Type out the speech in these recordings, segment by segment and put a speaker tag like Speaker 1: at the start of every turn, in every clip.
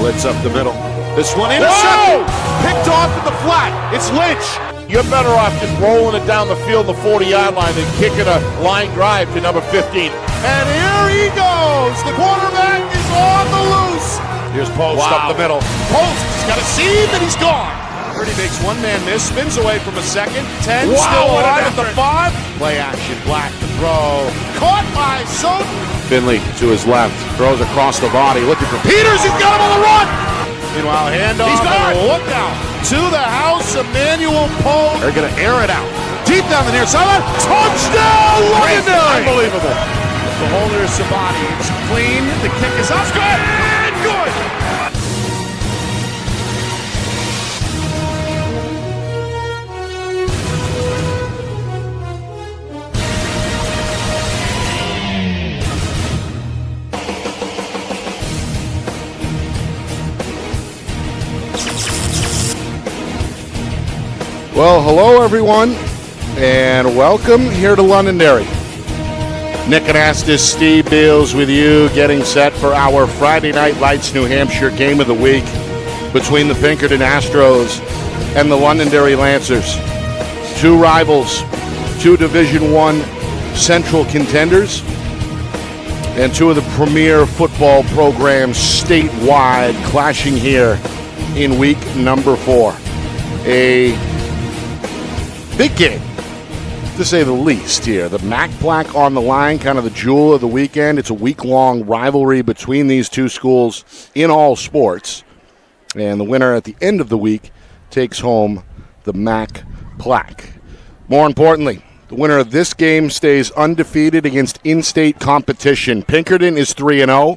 Speaker 1: Blitz up the middle. This one intercepted. Picked off in the flat. It's Lynch.
Speaker 2: You're better off just rolling it down the field, the 40-yard line, than kicking a line drive to number 15.
Speaker 1: And here he goes. The quarterback is on the loose. Here's Post up the middle. Post has got a seam and he's gone. Purdy makes one man miss, spins away from a second. 10 still alive at the 5. Play action, Black to throw. Caught by Soden. Finley to his left, throws across the body, looking for Peters. He's got him on the run. Meanwhile, handoff. He's got it. Look out. To the house, Emmanuel Poe. They're going to air it out. Deep down the near sideline. Touchdown, Londonderry. Unbelievable. The holder is Sabati. It's clean. The kick is up. Good. And good. Well, hello everyone, and welcome here to Londonderry. Nick Anastas, Steve Beals with you, getting set for our Friday Night Lights New Hampshire game of the week between the Pinkerton Astros and the Londonderry Lancers. Two rivals, two Division I Central contenders, and two of the premier football programs statewide clashing here in week number 4. A big game, to say the least here. The MAC plaque on the line, kind of the jewel of the weekend. It's a week-long rivalry between these two schools in all sports. And the winner at the end of the week takes home the MAC plaque. More importantly, the winner of this game stays undefeated against in-state competition. Pinkerton is 3-0.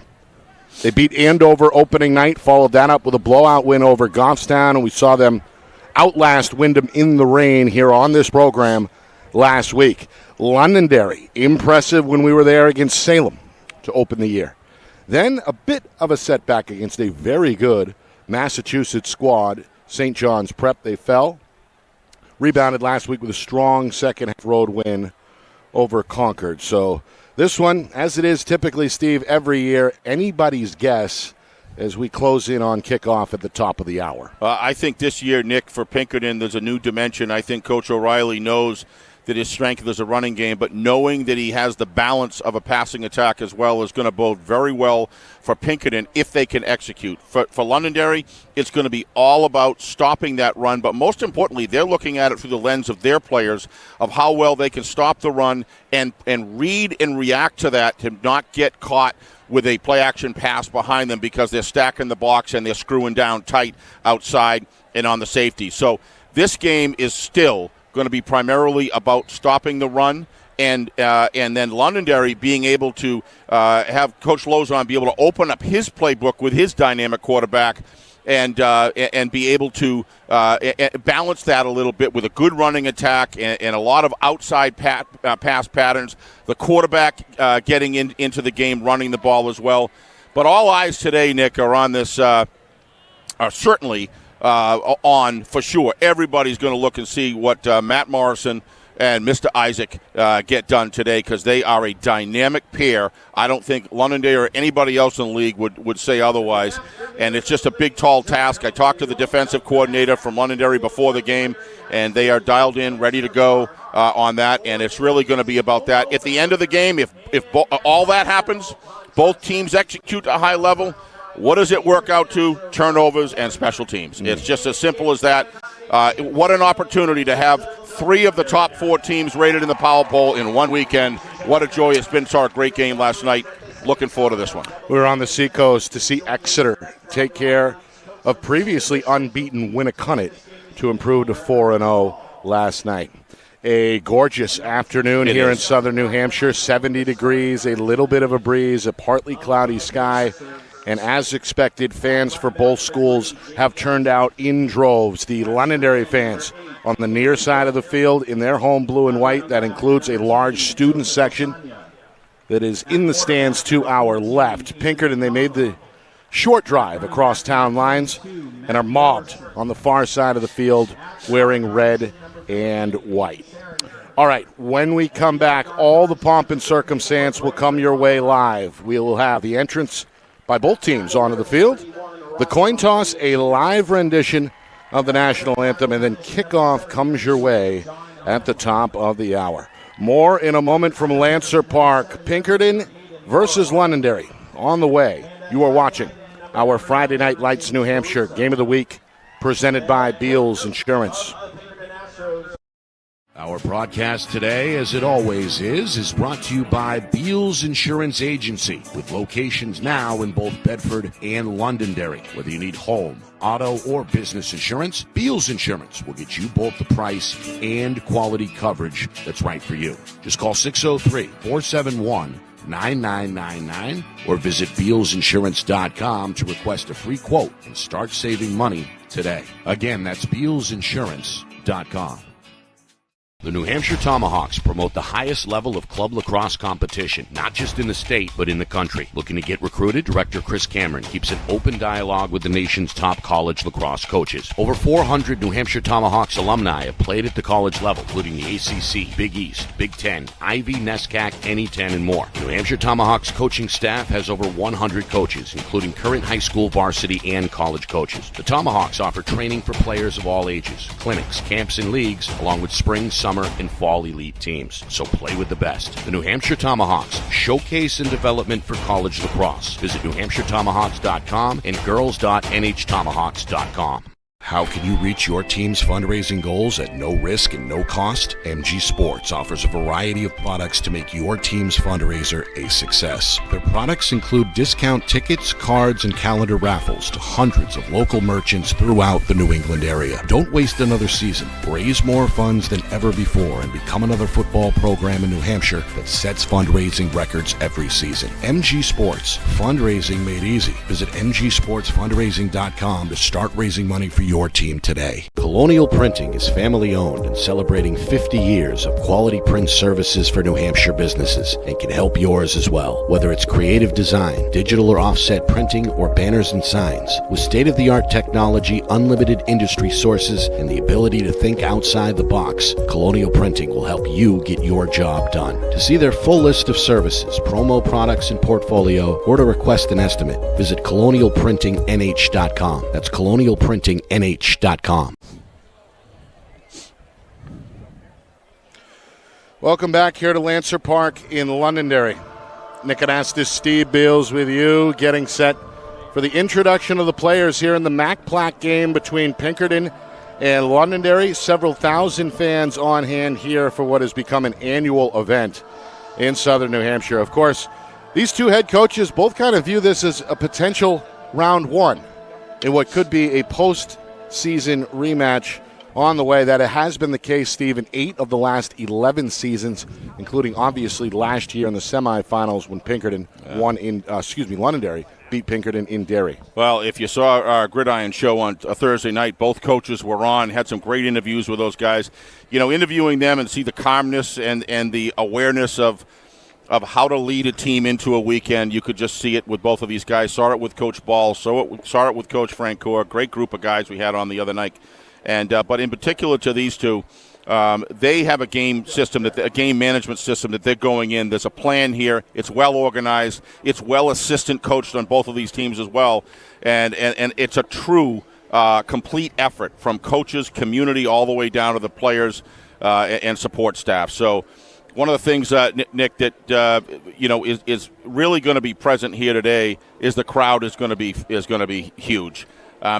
Speaker 1: They beat Andover opening night, followed that up with a blowout win over Goffstown, and we saw them outlast Wyndham in the rain here on this program last week. Londonderry, impressive when we were there against Salem to open the year. Then a bit of a setback against a very good Massachusetts squad, St. John's Prep. They fell. Rebounded last week with a strong second-half road win over Concord. So this one, as it is typically, Steve, every year, anybody's guess as we close in on kickoff at the top of the hour.
Speaker 2: I think this year, Nick, for Pinkerton, there's a new dimension. I think Coach O'Reilly knows that his strength is a running game, but knowing that he has the balance of a passing attack as well is going to bode very well for Pinkerton if they can execute. For Londonderry, it's going to be all about stopping that run, but most importantly, they're looking at it through the lens of their players, of how well they can stop the run and read and react to that to not get caught with a play-action pass behind them because they're stacking the box and they're screwing down tight outside and on the safety. So this game is still going to be primarily about stopping the run and then Londonderry being able to have Coach Lozon be able to open up his playbook with his dynamic quarterback and be able to balance that a little bit with a good running attack and a lot of outside pass patterns. The quarterback getting into the game, running the ball as well. But all eyes today, Nick, are on this, are certainly on for sure. Everybody's going to look and see what Matt Morrison and Mr. Isaac get done today because they are a dynamic pair. I don't think Londonderry or anybody else in the league would say otherwise. And it's just a big, tall task. I talked to the defensive coordinator from Londonderry before the game, and they are dialed in, ready to go on that. And it's really going to be about that. At the end of the game, if all that happens, both teams execute at a high level, what does it work out to? Turnovers and special teams. It's just as simple as that. What an opportunity to have 3 of the top 4 teams rated in the Power Poll in one weekend. What a joy it's been. Saw a great game last night. Looking forward to this one.
Speaker 1: We were on the Seacoast to see Exeter take care of previously unbeaten Winnicott to improve to 4-0 last night. A gorgeous afternoon here in southern New Hampshire. 70 degrees, a little bit of a breeze, a partly cloudy sky. And as expected, fans for both schools have turned out in droves. The Londonderry fans on the near side of the field in their home blue and white. That includes a large student section that is in the stands to our left. Pinkerton, they made the short drive across town lines and are mobbed on the far side of the field wearing red and white. All right, when we come back, all the pomp and circumstance will come your way live. We will have the entrance by both teams onto the field, The coin toss, a live rendition of the national anthem, and then kickoff comes your way at the top of the hour. More in a moment from Lancer Park. Pinkerton versus Londonderry on the way. You are watching our Friday Night Lights New Hampshire Game of the Week presented by Beals Insurance.
Speaker 3: Our broadcast today, as it always is brought to you by Beals Insurance Agency, with locations now in both Bedford and Londonderry. Whether you need home, auto, or business insurance, Beals Insurance will get you both the price and quality coverage that's right for you. Just call 603-471-9999 or visit BealsInsurance.com to request a free quote and start saving money today. Again, that's BealsInsurance.com. The New Hampshire Tomahawks promote the highest level of club lacrosse competition, not just in the state, but in the country. Looking to get recruited? Director Chris Cameron keeps an open dialogue with the nation's top college lacrosse coaches. Over 400 New Hampshire Tomahawks alumni have played at the college level, including the ACC, Big East, Big Ten, Ivy, NESCAC, NE10, and more. The New Hampshire Tomahawks coaching staff has over 100 coaches, including current high school, varsity, and college coaches. The Tomahawks offer training for players of all ages, clinics, camps, and leagues, along with spring, summer, and fall elite teams. So play with the best. The New Hampshire Tomahawks, showcase and development for college lacrosse. Visit NewHampshireTomahawks.com and girls.nhtomahawks.com. How can you reach your team's fundraising goals at no risk and no cost? MG Sports offers a variety of products to make your team's fundraiser a success. Their products include discount tickets, cards, and calendar raffles to hundreds of local merchants throughout the New England area. Don't waste another season. Raise more funds than ever before and become another football program in New Hampshire that sets fundraising records every season. MG Sports, fundraising made easy. Visit mgsportsfundraising.com to start raising money for your team today. Colonial Printing is family owned and celebrating 50 years of quality print services for New Hampshire businesses and can help yours as well. Whether it's creative design, digital or offset printing, or banners and signs, with state-of-the-art technology, unlimited industry sources, and the ability to think outside the box, Colonial Printing will help you get your job done. To see their full list of services, promo products, and portfolio, or to request an estimate, visit colonialprintingnh.com. That's colonialprintingnh.com.
Speaker 1: Welcome back here to Lancer Park in Londonderry. Nick Anastas, Steve Beals with you, getting set for the introduction of the players here in the Mac Plaque game between Pinkerton and Londonderry. Several thousand fans on hand here for what has become an annual event in southern New Hampshire. Of course, these two head coaches both kind of view this as a potential round one in what could be a post-season rematch on the way. That it has been the case, Steve, in 8 of the last 11 seasons, including obviously last year in the semifinals when Pinkerton Londonderry beat Pinkerton in Derry.
Speaker 2: Well, if you saw our Gridiron show on a Thursday night, both coaches were on, had some great interviews with those guys. You know, interviewing them and see the calmness and the awareness of how to lead a team into a weekend. You could just see it with both of these guys. Saw it with Coach Ball, saw it with Coach Francoeur. Great group of guys we had on the other night. And but in particular to these two, they have a game management system that they're going in. There's a plan here. It's well organized. It's well assistant coached on both of these teams as well. And it's a true complete effort from coaches, community, all the way down to the players and support staff. So one of the things, Nick, that is really going to be present here today is the crowd is going to be huge.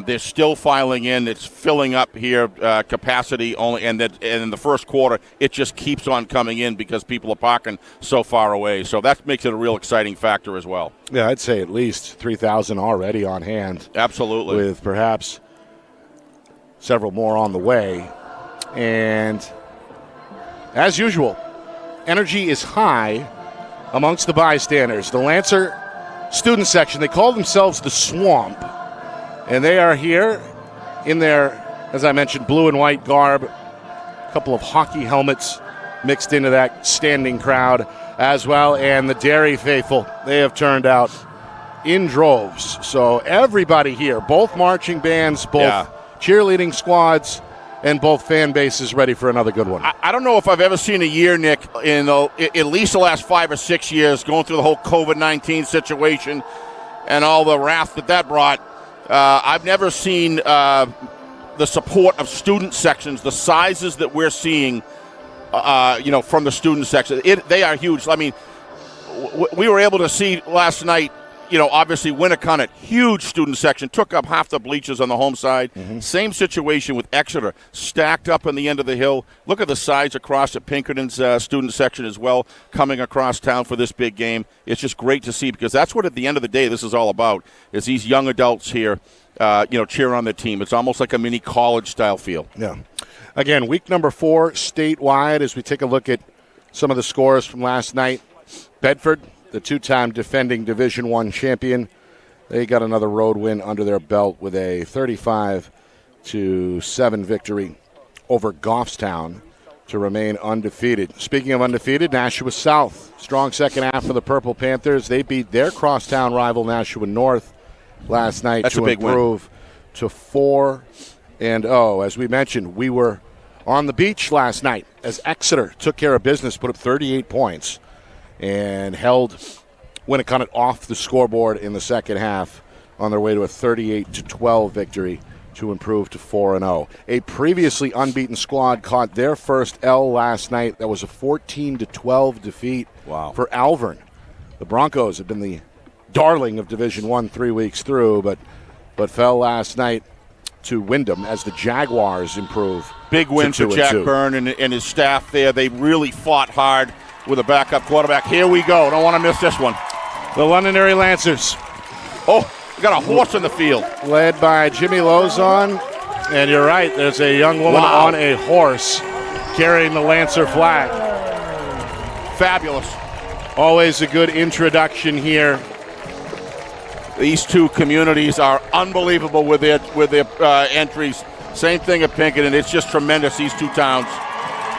Speaker 2: They're still filing in. It's filling up here, capacity only, and in the first quarter, it just keeps on coming in because people are parking so far away. So that makes it a real exciting factor as well.
Speaker 1: Yeah, I'd say at least 3,000 already on hand.
Speaker 2: Absolutely.
Speaker 1: With perhaps several more on the way. And as usual, energy is high amongst the bystanders. The Lancer student section, they call themselves the Swamp. And they are here in their, as I mentioned, blue and white garb. A couple of hockey helmets mixed into that standing crowd as well. And the Derry faithful, they have turned out in droves. So everybody here, both marching bands, both cheerleading squads, and both fan bases ready for another good one.
Speaker 2: I don't know if I've ever seen a year, Nick, in at least the last 5 or 6 years, going through the whole COVID-19 situation and all the wrath that brought. I've never seen the support of student sections, the sizes that we're seeing, from the student section. They are huge. I mean, we were able to see last night, obviously Winnicott, huge student section, took up half the bleachers on the home side. Mm-hmm. Same situation with Exeter, stacked up on the end of the hill. Look at the sides across at Pinkerton's student section as well, coming across town for this big game. It's just great to see, because that's what at the end of the day this is all about, is these young adults here, cheer on the team. It's almost like a mini college-style feel.
Speaker 1: Yeah. Again, week number 4, statewide, as we take a look at some of the scores from last night. Bedford, the 2-time defending Division I champion, they got another road win under their belt with a 35-7 victory over Goffstown to remain undefeated. Speaking of undefeated, Nashua South, strong second half for the Purple Panthers. They beat their crosstown rival Nashua North last night.
Speaker 2: That's
Speaker 1: to
Speaker 2: a big
Speaker 1: improve
Speaker 2: win.
Speaker 1: To 4-0. As we mentioned, we were on the beach last night as Exeter took care of business, put up 38 points, and held Winnicott off the scoreboard in the second half on their way to a 38-12 victory to improve to 4-0. A previously unbeaten squad caught their first L last night. That was a 14-12 defeat for Alvern. The Broncos have been the darling of Division I 3 weeks through, but fell last night to Wyndham as the Jaguars improve.
Speaker 2: Big win for Jack Byrne and his staff there. They really fought hard with a backup quarterback. Here we go. Don't want to miss this one.
Speaker 1: The Londonderry Lancers.
Speaker 2: Oh, we got a horse in the field.
Speaker 1: Led by Jimmy Lozon. And you're right, there's a young woman on a horse carrying the Lancer flag.
Speaker 2: Fabulous.
Speaker 1: Always a good introduction here.
Speaker 2: These two communities are unbelievable with their entries. Same thing at Pinkerton. It's just tremendous, these two towns,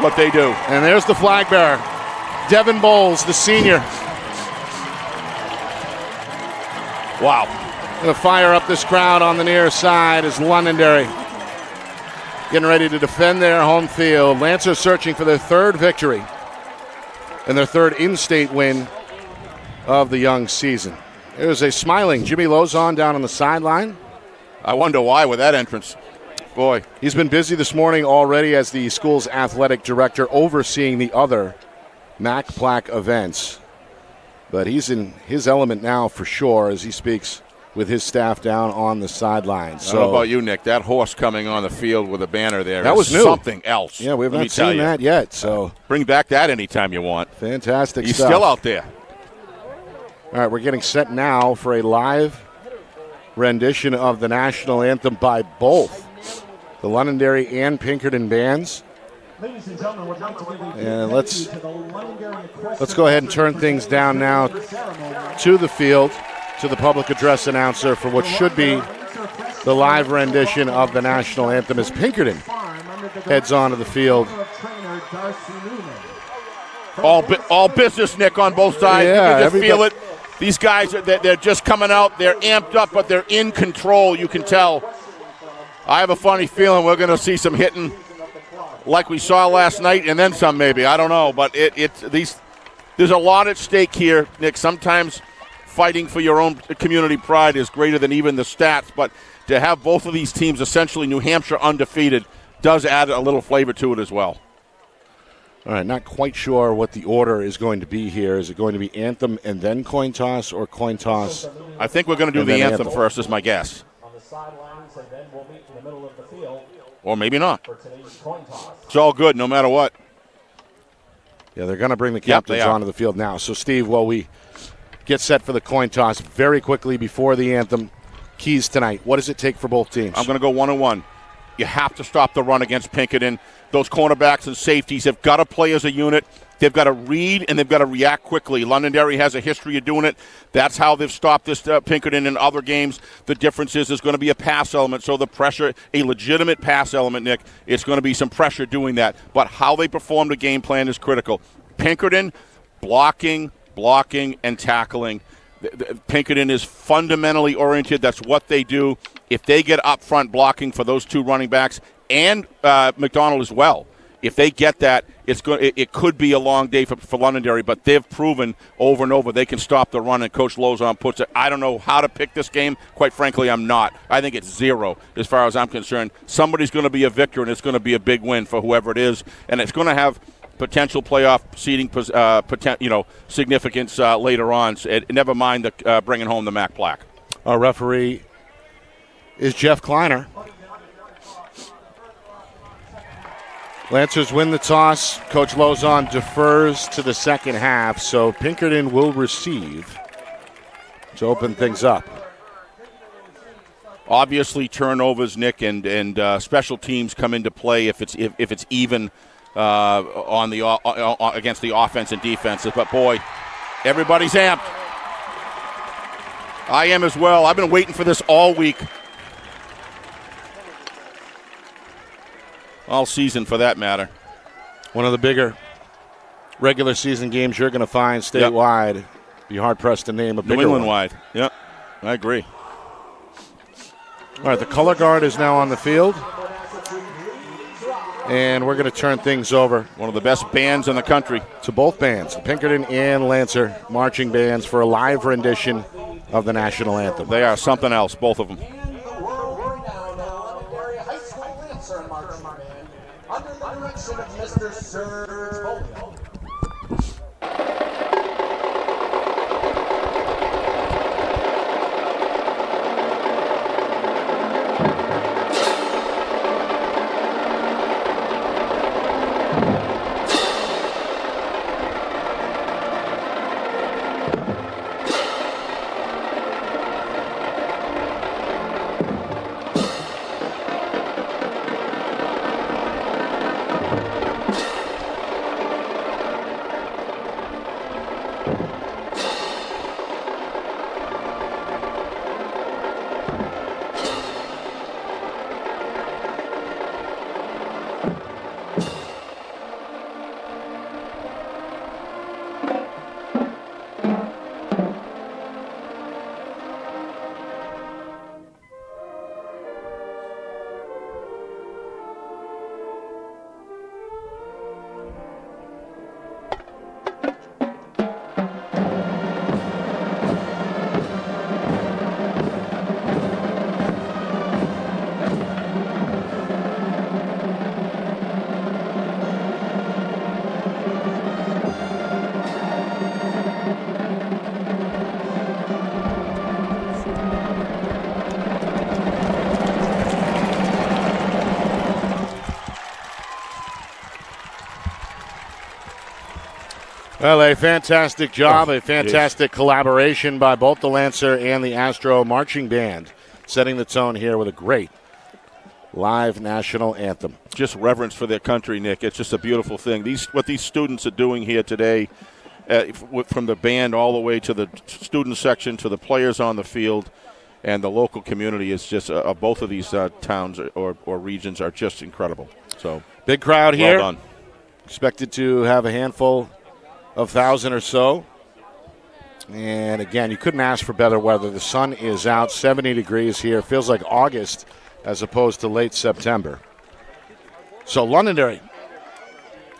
Speaker 2: what they do.
Speaker 1: And there's the flag bearer, Devin Bowles, the senior.
Speaker 2: Wow.
Speaker 1: Going to fire up this crowd on the near side as Londonderry getting ready to defend their home field. Lancers searching for their third victory and their third in-state win of the young season. There's a smiling Jimmy Lozon down on the sideline.
Speaker 2: I wonder why with that entrance. Boy.
Speaker 1: He's been busy this morning already as the school's athletic director overseeing the other MAC Plaque events. But he's in his element now for sure as he speaks with his staff down on the sidelines.
Speaker 2: I don't know about you, Nick. That horse coming on the field with a banner there
Speaker 1: that was new.
Speaker 2: Something else.
Speaker 1: Yeah, we have not seen that yet. So
Speaker 2: bring back that anytime you want.
Speaker 1: Fantastic
Speaker 2: He's
Speaker 1: stuff.
Speaker 2: still out there.
Speaker 1: All right, we're getting set now for a live rendition of the national anthem by both the Londonderry and Pinkerton bands.
Speaker 4: Ladies and gentlemen, we'd like to give
Speaker 1: and let's go ahead and turn things down now to the field, to the public address announcer for what should be the live rendition of the national anthem as Pinkerton heads onto the field.
Speaker 2: All business, Nick, on both sides.
Speaker 1: Yeah,
Speaker 2: you can just feel it. These guys, they're just coming out. They're amped up, but they're in control. You can tell. I have a funny feeling we're going to see some hitting like we saw last night, and then some maybe. I don't know, but there's a lot at stake here, Nick. Sometimes fighting for your own community pride is greater than even the stats, but to have both of these teams essentially New Hampshire undefeated does add a little flavor to it as well.
Speaker 1: All right, not quite sure what the order is going to be here. Is it going to be anthem and then coin toss, or coin toss?
Speaker 2: I think we're going to do the anthem first, is my guess.
Speaker 4: On the sidelines, and then we'll meet in the middle of the field.
Speaker 2: Or maybe not.
Speaker 4: For today's coin toss.
Speaker 2: It's all good, no matter what.
Speaker 1: Yeah, they're going to bring the captains onto the field now. So, Steve, while we get set for the coin toss very quickly before the anthem, keys tonight. What does it take for both teams?
Speaker 2: I'm going to go 1-1. You have to stop the run against Pinkerton. Those cornerbacks and safeties have got to play as a unit. They've got to read, and they've got to react quickly. Londonderry has a history of doing it. That's how they've stopped this Pinkerton in other games. The difference is there's going to be a pass element, so the pressure, a legitimate pass element, Nick, it's going to be some pressure doing that. But how they perform the game plan is critical. Pinkerton, blocking, and tackling. Pinkerton is fundamentally oriented. That's what they do. If they get up front blocking for those two running backs and McDonald as well, If they get that, it could be a long day for Londonderry, but they've proven over and over they can stop the run, and Coach Lozon puts it. I don't know how to pick this game. Quite frankly, I'm not. I think it's 0 as far as I'm concerned. Somebody's going to be a victor, and it's going to be a big win for whoever it is, and it's going to have potential playoff seeding significance later on. Never mind the bringing home the MAC plaque.
Speaker 1: Our referee is Jeff Kleiner. Lancers win the toss. Coach Lozon defers to the second half, so Pinkerton will receive to open things up.
Speaker 2: Obviously, turnovers, Nick, and special teams come into play if it's even against the offense and defenses. But boy, everybody's amped. I am as well. I've been waiting for this all week. All season, for that matter.
Speaker 1: One of the bigger regular season games you're going to find statewide. Yep. Be hard-pressed to name a bigger
Speaker 2: New England
Speaker 1: one.
Speaker 2: wide. Yep, I agree.
Speaker 1: All right, the color guard is now on the field. And we're going to turn things over.
Speaker 2: One of the best bands in the country.
Speaker 1: To both bands, the Pinkerton and Lancer marching bands, for a live rendition of the national anthem.
Speaker 2: They are something else, both of them.
Speaker 5: Under the direction of Mr. Serge Bolio.
Speaker 1: Well, a fantastic job, a fantastic collaboration by both the Lancer and the Astro Marching Band, setting the tone here with a great live national anthem.
Speaker 2: Just reverence for their country, Nick. It's just a beautiful thing. What these students are doing here today, from the band all the way to the student section to the players on the field and the local community, is just both of these towns or regions are just incredible. So
Speaker 1: big crowd here.
Speaker 2: Well done.
Speaker 1: Expected to have a handful of 1,000 or so. And again, you couldn't ask for better weather. The sun is out, 70 degrees here. Feels like August as opposed to late September. So Londonderry,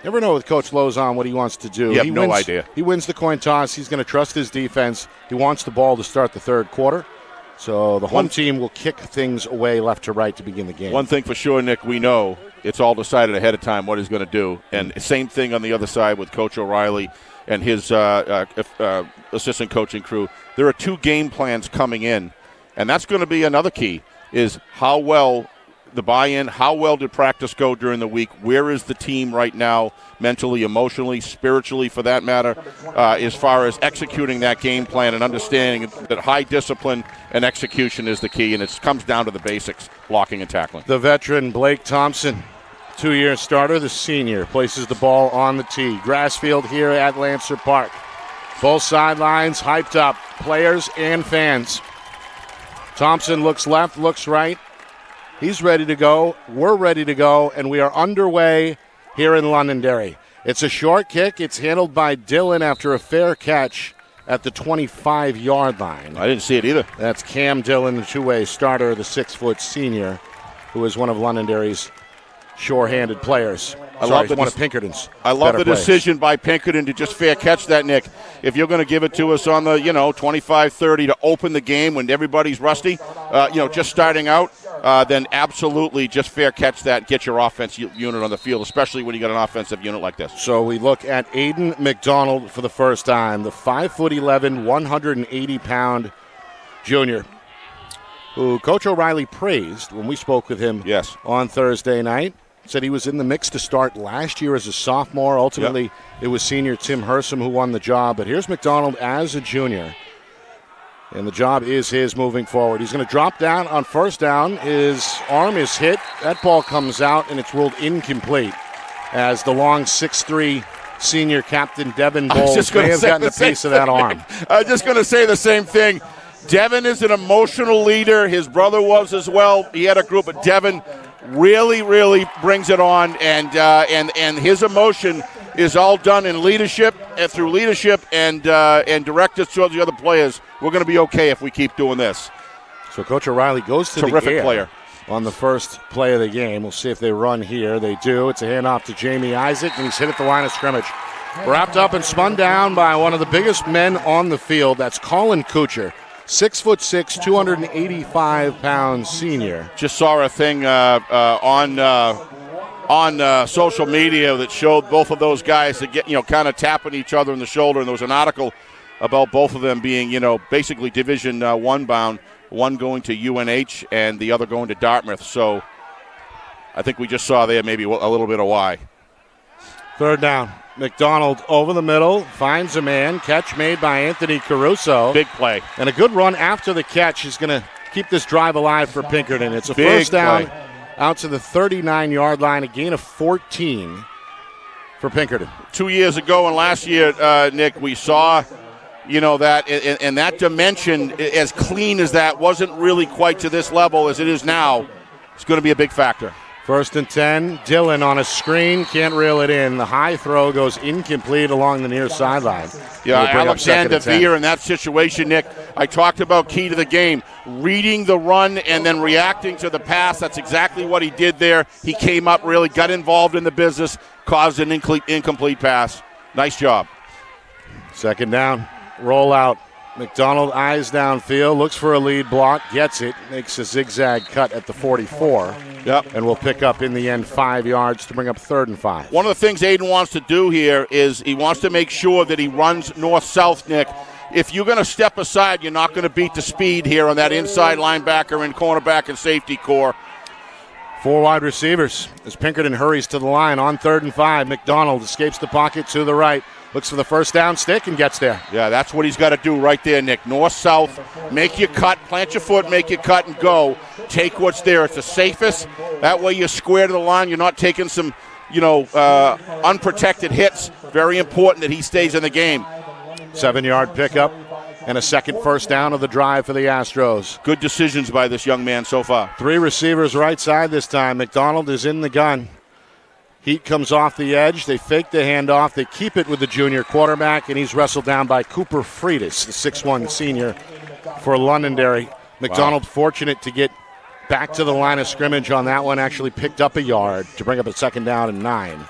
Speaker 1: never know with Coach Lozon what he wants to do.
Speaker 2: You have no idea.
Speaker 1: He wins the coin toss. He's going to trust his defense. He wants the ball to start the third quarter. So the home team will kick things away left to right to begin the game.
Speaker 2: One thing for sure, Nick, we know it's all decided ahead of time what he's going to do. And same thing on the other side with Coach O'Reilly and his assistant coaching crew. There are 2 game plans coming in, and that's going to be another key, is how well the buy-in, how well did practice go during the week, where is the team right now mentally, emotionally, spiritually for that matter, as far as executing that game plan and understanding that high discipline and execution is the key, and it comes down to the basics, blocking and tackling.
Speaker 1: The veteran Blake Thompson, 2-year starter, the senior, places the ball on the tee. Grass field here at Lancer Park. Both sidelines hyped up, players and fans. Thompson looks left, looks right. He's ready to go. We're ready to go, and we are underway here in Londonderry. It's a short kick. It's handled by Dillon after a fair catch at the 25-yard line.
Speaker 2: I didn't see it either.
Speaker 1: That's Cam Dillon, the 2-way starter, the 6-foot senior, who is one of Londonderry's sure-handed players. one of Pinkerton's.
Speaker 2: I love the
Speaker 1: players.
Speaker 2: decision by Pinkerton to just fair catch that, Nick. If you're going to give it to us on the 25-30 to open the game when everybody's rusty, just starting out, then absolutely just fair catch that. Get your offense unit on the field, especially when you got an offensive unit like this.
Speaker 1: So we look at Aiden McDonald for the first time, the 5'11", 180-pound junior, who Coach O'Reilly praised when we spoke with him on Thursday night. Said he was in the mix to start last year as a sophomore. Ultimately, it was senior Tim Hersom who won the job. But here's McDonald as a junior, and the job is his moving forward. He's going to drop down on first down. His arm is hit. That ball comes out, and it's ruled incomplete as the long 6'3" senior captain Devin Bowles may have gotten a piece of that arm.
Speaker 2: I was just going to say the same thing. Devin is an emotional leader. His brother was as well. He had a group, but Devin really, really brings it on, and his emotion is all done in leadership, through leadership and directives towards the other players. We're going to be okay if we keep doing this.
Speaker 1: So Coach O'Reilly goes to
Speaker 2: Terrific
Speaker 1: the air
Speaker 2: player
Speaker 1: on the first play of the game. We'll see if they run here. They do. It's a handoff to Jamie Isaac, and he's hit at the line of scrimmage. Wrapped up and spun down by one of the biggest men on the field. That's Colin Kuchar. 6'6", 285-pound senior.
Speaker 2: Just saw a thing on social media that showed both of those guys that get kind of tapping each other in the shoulder, and there was an article about both of them being basically Division One bound, one going to UNH and the other going to Dartmouth. So I think we just saw there maybe a little bit of why.
Speaker 1: Third down. McDonald over the middle, finds a man. Catch made by Anthony Caruso.
Speaker 2: Big play.
Speaker 1: And a good run after the catch is going to keep this drive alive for Pinkerton. It's a
Speaker 2: Big
Speaker 1: first down
Speaker 2: play.
Speaker 1: Out to the 39-yard line, a gain of 14 for Pinkerton.
Speaker 2: 2 years ago and last year, Nick, we saw, that and that dimension, as clean as that, wasn't really quite to this level as it is now. It's going to be a big factor.
Speaker 1: First and 10, Dillon on a screen, can't reel it in. The high throw goes incomplete along the near sideline.
Speaker 2: Yeah, Alexander Veer in that situation, Nick. I talked about key to the game, reading the run and then reacting to the pass. That's exactly what he did there. He came up, really got involved in the business, caused an incomplete pass. Nice job.
Speaker 1: Second down, roll out. McDonald eyes downfield, looks for a lead block, gets it, makes a zigzag cut at the 44.
Speaker 2: Yep.
Speaker 1: And will pick up in the end 5 yards to bring up 3rd and 5.
Speaker 2: One of the things Aiden wants to do here is he wants to make sure that he runs north-south, Nick. If you're going to step aside, you're not going to beat the speed here on that inside linebacker and cornerback and safety core.
Speaker 1: 4 wide receivers as Pinkerton hurries to the line on 3rd and 5. McDonald escapes the pocket to the right. Looks for the first down stick and gets there.
Speaker 2: Yeah, that's what he's got to do right there, Nick. North-south, make your cut, plant your foot, make your cut, and go. Take what's there. It's the safest. That way you're square to the line. You're not taking some, unprotected hits. Very important that he stays in the game.
Speaker 1: 7-yard pickup and a second first down of the drive for the Astros.
Speaker 2: Good decisions by this young man so far.
Speaker 1: 3 receivers right side this time. McDonald is in the gun. Heat comes off the edge. They fake the handoff. They keep it with the junior quarterback, and he's wrestled down by Cooper Freitas, the 6'1 senior for Londonderry. McDonald fortunate to get back to the line of scrimmage on that one. Actually picked up a yard to bring up a second down and 9.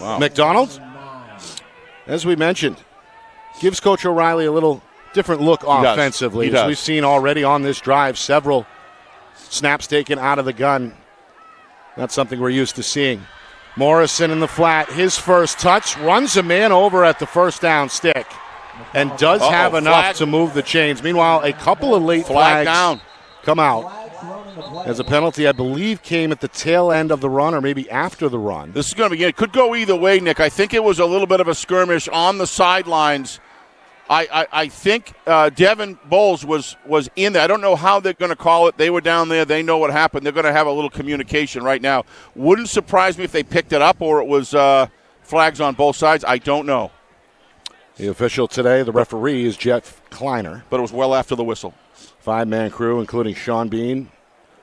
Speaker 2: Wow.
Speaker 1: McDonald, as we mentioned, gives Coach O'Reilly a little different look offensively.
Speaker 2: He does.
Speaker 1: As we've seen already on this drive, several snaps taken out of the gun. That's something we're used to seeing. Morrison in the flat, his first touch, runs a man over at the first down stick and does have enough to move the chains. Meanwhile, a couple of late flags
Speaker 2: down.
Speaker 1: Come out. As a penalty, I believe, came at the tail end of the run or maybe after the run.
Speaker 2: This is going to be, it could go either way, Nick. I think it was a little bit of a skirmish on the sidelines. I think Devin Bowles was in there. I don't know how they're going to call it. They were down there. They know what happened. They're going to have a little communication right now. Wouldn't surprise me if they picked it up or it was flags on both sides. I don't know.
Speaker 1: The official today, the referee, is Jeff Kleiner.
Speaker 2: But it was well after the whistle.
Speaker 1: 5-man crew, including Sean Bean,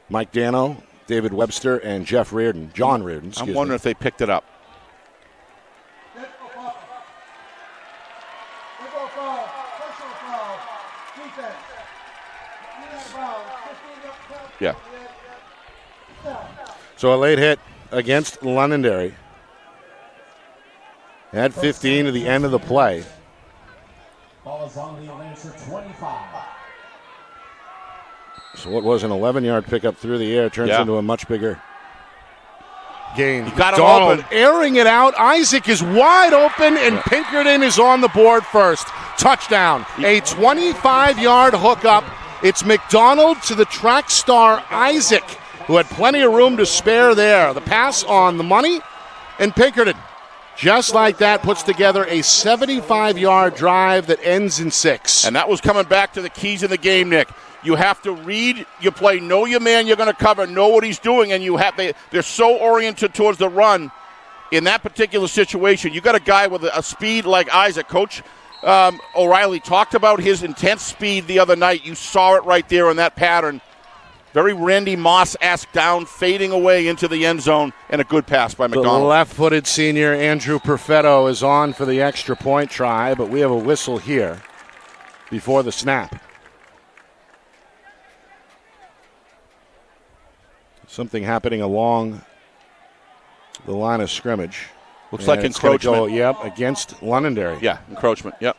Speaker 1: Mike Dano, David Webster, and Jeff Reardon. John Reardon,
Speaker 2: I'm wondering if they picked it up.
Speaker 1: Yeah. So a late hit against Londonderry. At 15 to the end of the play.
Speaker 4: Ball is on the Lancer 25.
Speaker 1: So what was an 11-yard pickup through the air turns into a much bigger gain.
Speaker 2: He got him
Speaker 1: Donald
Speaker 2: open.
Speaker 1: airing it out. Isaac is wide open, and Pinkerton is on the board first. Touchdown. A 25-yard hookup. It's McDonald to the track star Isaac, who had plenty of room to spare there. The pass on the money, and Pinkerton, just like that, puts together a 75-yard drive that ends in 6.
Speaker 2: And that was coming back to the keys in the game, Nick. You have to read your play, know your man you're going to cover, know what he's doing, and they're so oriented towards the run in that particular situation. You got a guy with a speed like Isaac. Coach O'Reilly talked about his intense speed the other night. You saw it right there in that pattern. Very Randy Moss-esque down, fading away into the end zone, and a good pass by McDonald.
Speaker 1: The left-footed senior Andrew Perfetto is on for the extra point try, but we have a whistle here before the snap. Something happening along the line of scrimmage.
Speaker 2: Looks like encroachment.
Speaker 1: Against Londonderry.
Speaker 2: Yeah, encroachment, yep.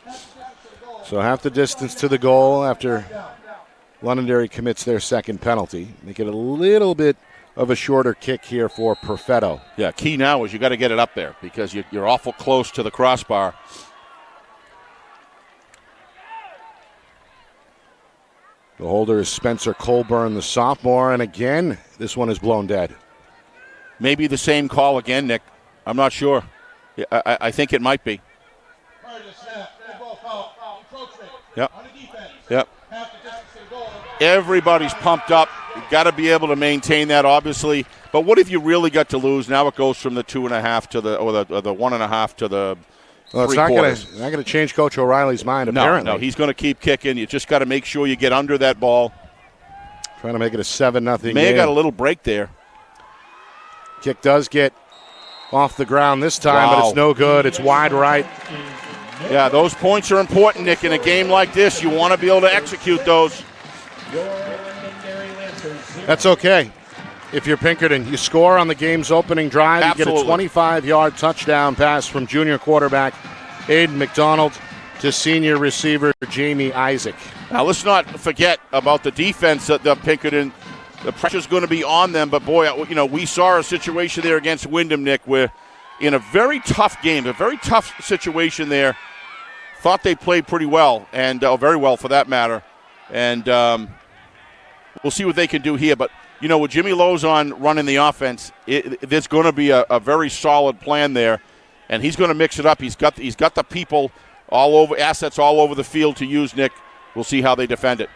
Speaker 1: So half the distance to the goal after Londonderry commits their second penalty. Make it a little bit of a shorter kick here for Perfetto.
Speaker 2: Yeah, key now is you got to get it up there because you're awful close to the crossbar.
Speaker 1: The holder is Spencer Colburn, the sophomore, and again, this one is blown dead.
Speaker 2: Maybe the same call again, Nick. I'm not sure. I think it might be. Yep. Yep. Everybody's pumped up. You've got to be able to maintain that, obviously. But what if you really got to lose? Now it goes from the 2.5 to the 1.5 to the.
Speaker 1: Well, it's not going to change Coach O'Reilly's mind, apparently.
Speaker 2: No, he's going to keep kicking. You just got to make sure you get under that ball.
Speaker 1: Trying to make it a 7-0 game.
Speaker 2: May have got a little break there.
Speaker 1: Kick does get off the ground this time, but it's no good. It's wide right.
Speaker 2: Yeah, those points are important, Nick. In a game like this, you want to be able to execute those.
Speaker 1: That's okay. If you're Pinkerton, you score on the game's opening drive.
Speaker 2: Absolutely.
Speaker 1: You get a 25-yard touchdown pass from junior quarterback Aiden McDonald to senior receiver Jamie Isaac.
Speaker 2: Now, let's not forget about the defense at the Pinkerton. The pressure's going to be on them, but boy, we saw a situation there against Wyndham, Nick, where in a very tough game, a very tough situation there, thought they played pretty well, and very well for that matter. And we'll see what they can do here. But, with Jimmy Lozon running the offense, there's going to be a very solid plan there, and he's going to mix it up. He's got the people all over, assets all over the field to use, Nick. We'll see how they defend it.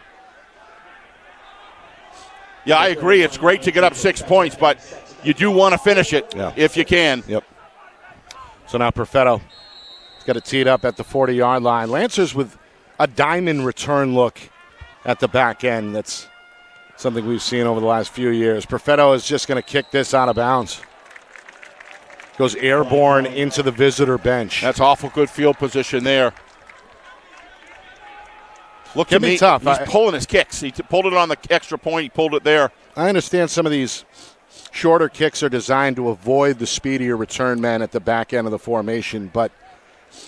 Speaker 2: Yeah, I agree. It's great to get up 6 points, but you do want to finish it if you can.
Speaker 1: Yep. So now Perfetto has got it teed up at the 40-yard line. Lancers with a diamond return look at the back end. That's something we've seen over the last few years. Perfetto is just going to kick this out of bounds. Goes airborne into the visitor bench.
Speaker 2: That's awful good field position there. Look
Speaker 1: to me, tough.
Speaker 2: He's pulling his kicks. He pulled it on the extra point. He pulled it there.
Speaker 1: I understand some of these shorter kicks are designed to avoid the speedier return man at the back end of the formation, but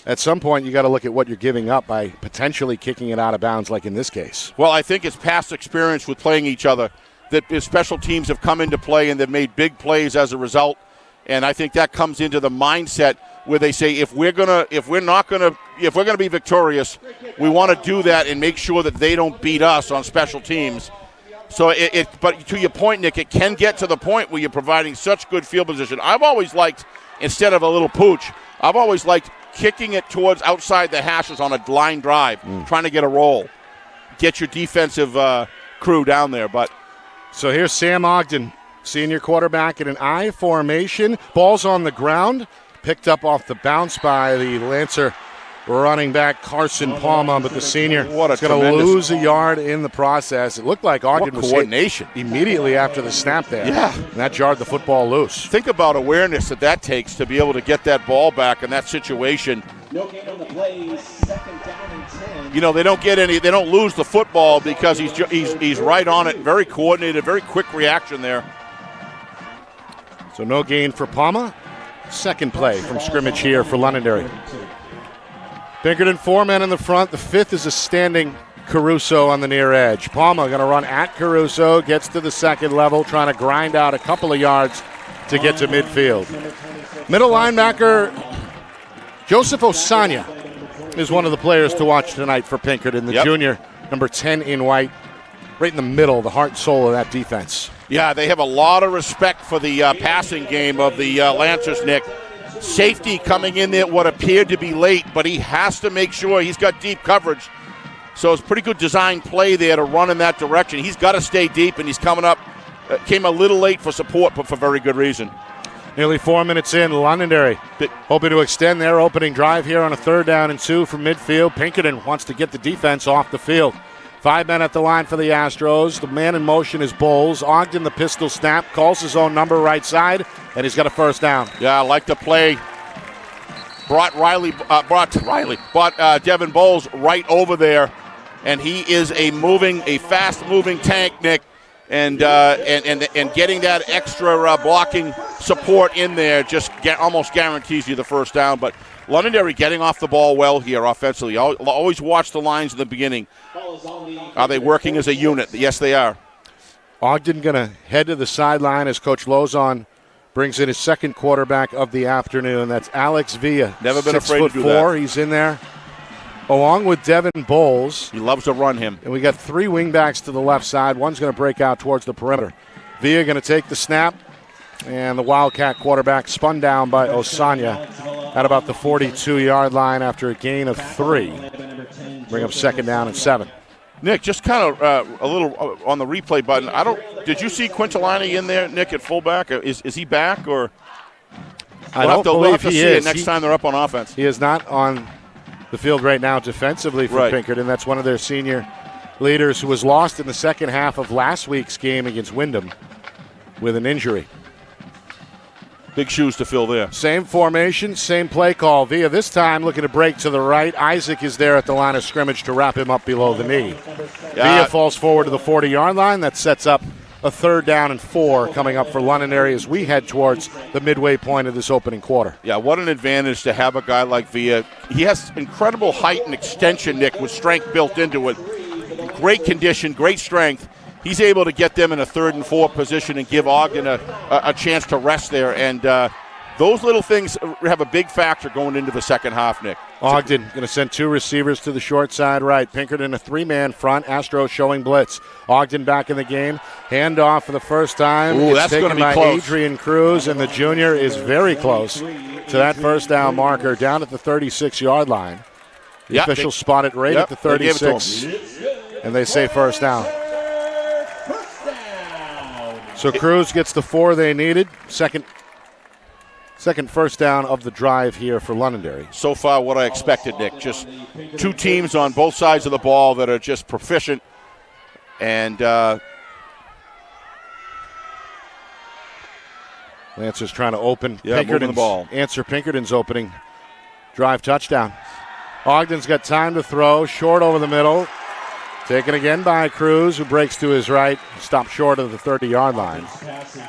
Speaker 1: at some point you got to look at what you're giving up by potentially kicking it out of bounds like in this case.
Speaker 2: Well, I think it's past experience with playing each other that special teams have come into play and they've made big plays as a result, and I think that comes into the mindset where they say if we're gonna be victorious, we want to do that and make sure that they don't beat us on special teams. So but to your point, Nick, it can get to the point where you're providing such good field position. I've always liked, instead of a little pooch, I've always liked kicking it towards outside the hashes on a line drive, trying to get a roll, get your defensive crew down there. But
Speaker 1: so here's Sam Ogden, senior quarterback in an I formation. Ball's on the ground. Picked up off the bounce by the Lancer running back Carson Palma, but the senior is going to lose a yard in the process. It looked like Ogden was
Speaker 2: coordination
Speaker 1: immediately after the snap there.
Speaker 2: Yeah.
Speaker 1: And that jarred the football loose.
Speaker 2: Think about awareness that takes to be able to get that ball back in that situation.
Speaker 5: No gain on the play, 2nd down and 10.
Speaker 2: They don't lose the football because he's right on it. Very coordinated, very quick reaction there.
Speaker 1: So no gain for Palma. Second play from scrimmage here for Londonderry. Pinkerton, 4 men in the front. The fifth is a standing Caruso on the near edge. Palma going to run at Caruso, gets to the second level, trying to grind out a couple of yards to get to midfield. Middle linebacker Joseph Osanya is one of the players to watch tonight for Pinkerton, the junior, number 10 in white, right in the middle, the heart and soul of that defense.
Speaker 2: Yeah, they have a lot of respect for the passing game of the Lancers, Nick. Safety coming in there what appeared to be late, but he has to make sure he's got deep coverage. So it's a pretty good design play there to run in that direction. He's got to stay deep, and he's coming up. Came a little late for support, but for very good reason.
Speaker 1: Nearly 4 minutes in, Londonderry hoping to extend their opening drive here on a 3rd down and 2 from midfield. Pinkerton wants to get the defense off the field. 5 men at the line for the Astros. The man in motion is Bowles. Ogden, the pistol snap, calls his own number right side, and he's got a 1st down.
Speaker 2: Yeah, I like the play. Brought Devin Bowles right over there, and he is a fast-moving tank, Nick, and getting that extra blocking support in there just almost guarantees you the 1st down. But Londonderry getting off the ball well here offensively. Always watch the lines in the beginning. Are they working as a unit? Yes, they are.
Speaker 1: Ogden going to head to the sideline as Coach Lozon brings in his second quarterback of the afternoon. That's Alex Villa.
Speaker 2: Never been afraid to do
Speaker 1: 6'4".
Speaker 2: that.
Speaker 1: He's in there along with Devin Bowles.
Speaker 2: He loves to run him.
Speaker 1: And we got 3 wingbacks to the left side. One's going to break out towards the perimeter. Villa going to take the snap. And the Wildcat quarterback spun down by Osanya at about the 42-yard line after a gain of 3. Bring up 2nd down and 7.
Speaker 2: Nick, just kind of a little on the replay button. Did you see Quintilani in there, Nick, at fullback? Is he back or?
Speaker 1: I don't believe he is.
Speaker 2: Next time they're up on offense.
Speaker 1: He is not on the field right now defensively for Pinkerton. That's one of their senior leaders who was lost in the second half of last week's game against Wyndham with an injury.
Speaker 2: Big shoes to fill there.
Speaker 1: Same formation, same play call. Villa this time looking to break to the right. Isaac is there at the line of scrimmage to wrap him up below the knee. Villa falls forward to the 40-yard line. That sets up a 3rd down and 4 coming up for Londonderry as we head towards the midway point of this opening quarter.
Speaker 2: Yeah, what an advantage to have a guy like Villa. He has incredible height and extension, Nick, with strength built into it. Great condition, great strength. He's able to get them in a 3rd and 4 position and give Ogden a chance to rest there. And those little things have a big factor going into the second half, Nick.
Speaker 1: Ogden going to send 2 receivers to the short side right. Pinkerton a 3-man front. Astros showing blitz. Ogden back in the game. Handoff for the first time.
Speaker 2: Ooh,
Speaker 1: it's
Speaker 2: that's
Speaker 1: taken
Speaker 2: going to be
Speaker 1: by
Speaker 2: close.
Speaker 1: Adrian Cruz, and the junior is very close to that 1st down marker down at the 36-yard line. The officials spot it right at the 36, and they say 1st down. So Cruz gets the 4 they needed. Second 1st down of the drive here for Londonderry.
Speaker 2: So far what I expected, Nick. Just 2 teams on both sides of the ball that are just proficient. And
Speaker 1: Lancers trying to open
Speaker 2: moving the ball.
Speaker 1: Answer Pinkerton's opening drive touchdown. Ogden's got time to throw. Short over the middle. Taken again by Cruz, who breaks to his right. Stopped short of the 30-yard line.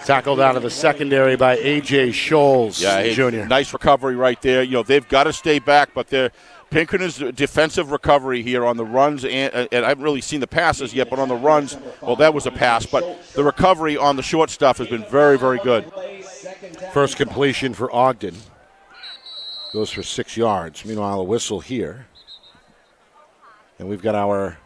Speaker 1: Tackled out of the secondary by A.J. Scholes, Jr.
Speaker 2: Nice recovery right there. You know, they've got to stay back, but Pinkerton's defensive recovery here on the runs, and I haven't really seen the passes yet, but on the runs, well, that was a pass. But the recovery on the short stuff has been very, very good.
Speaker 1: First completion for Ogden. Goes for 6 yards. Meanwhile, a whistle here. And we've got our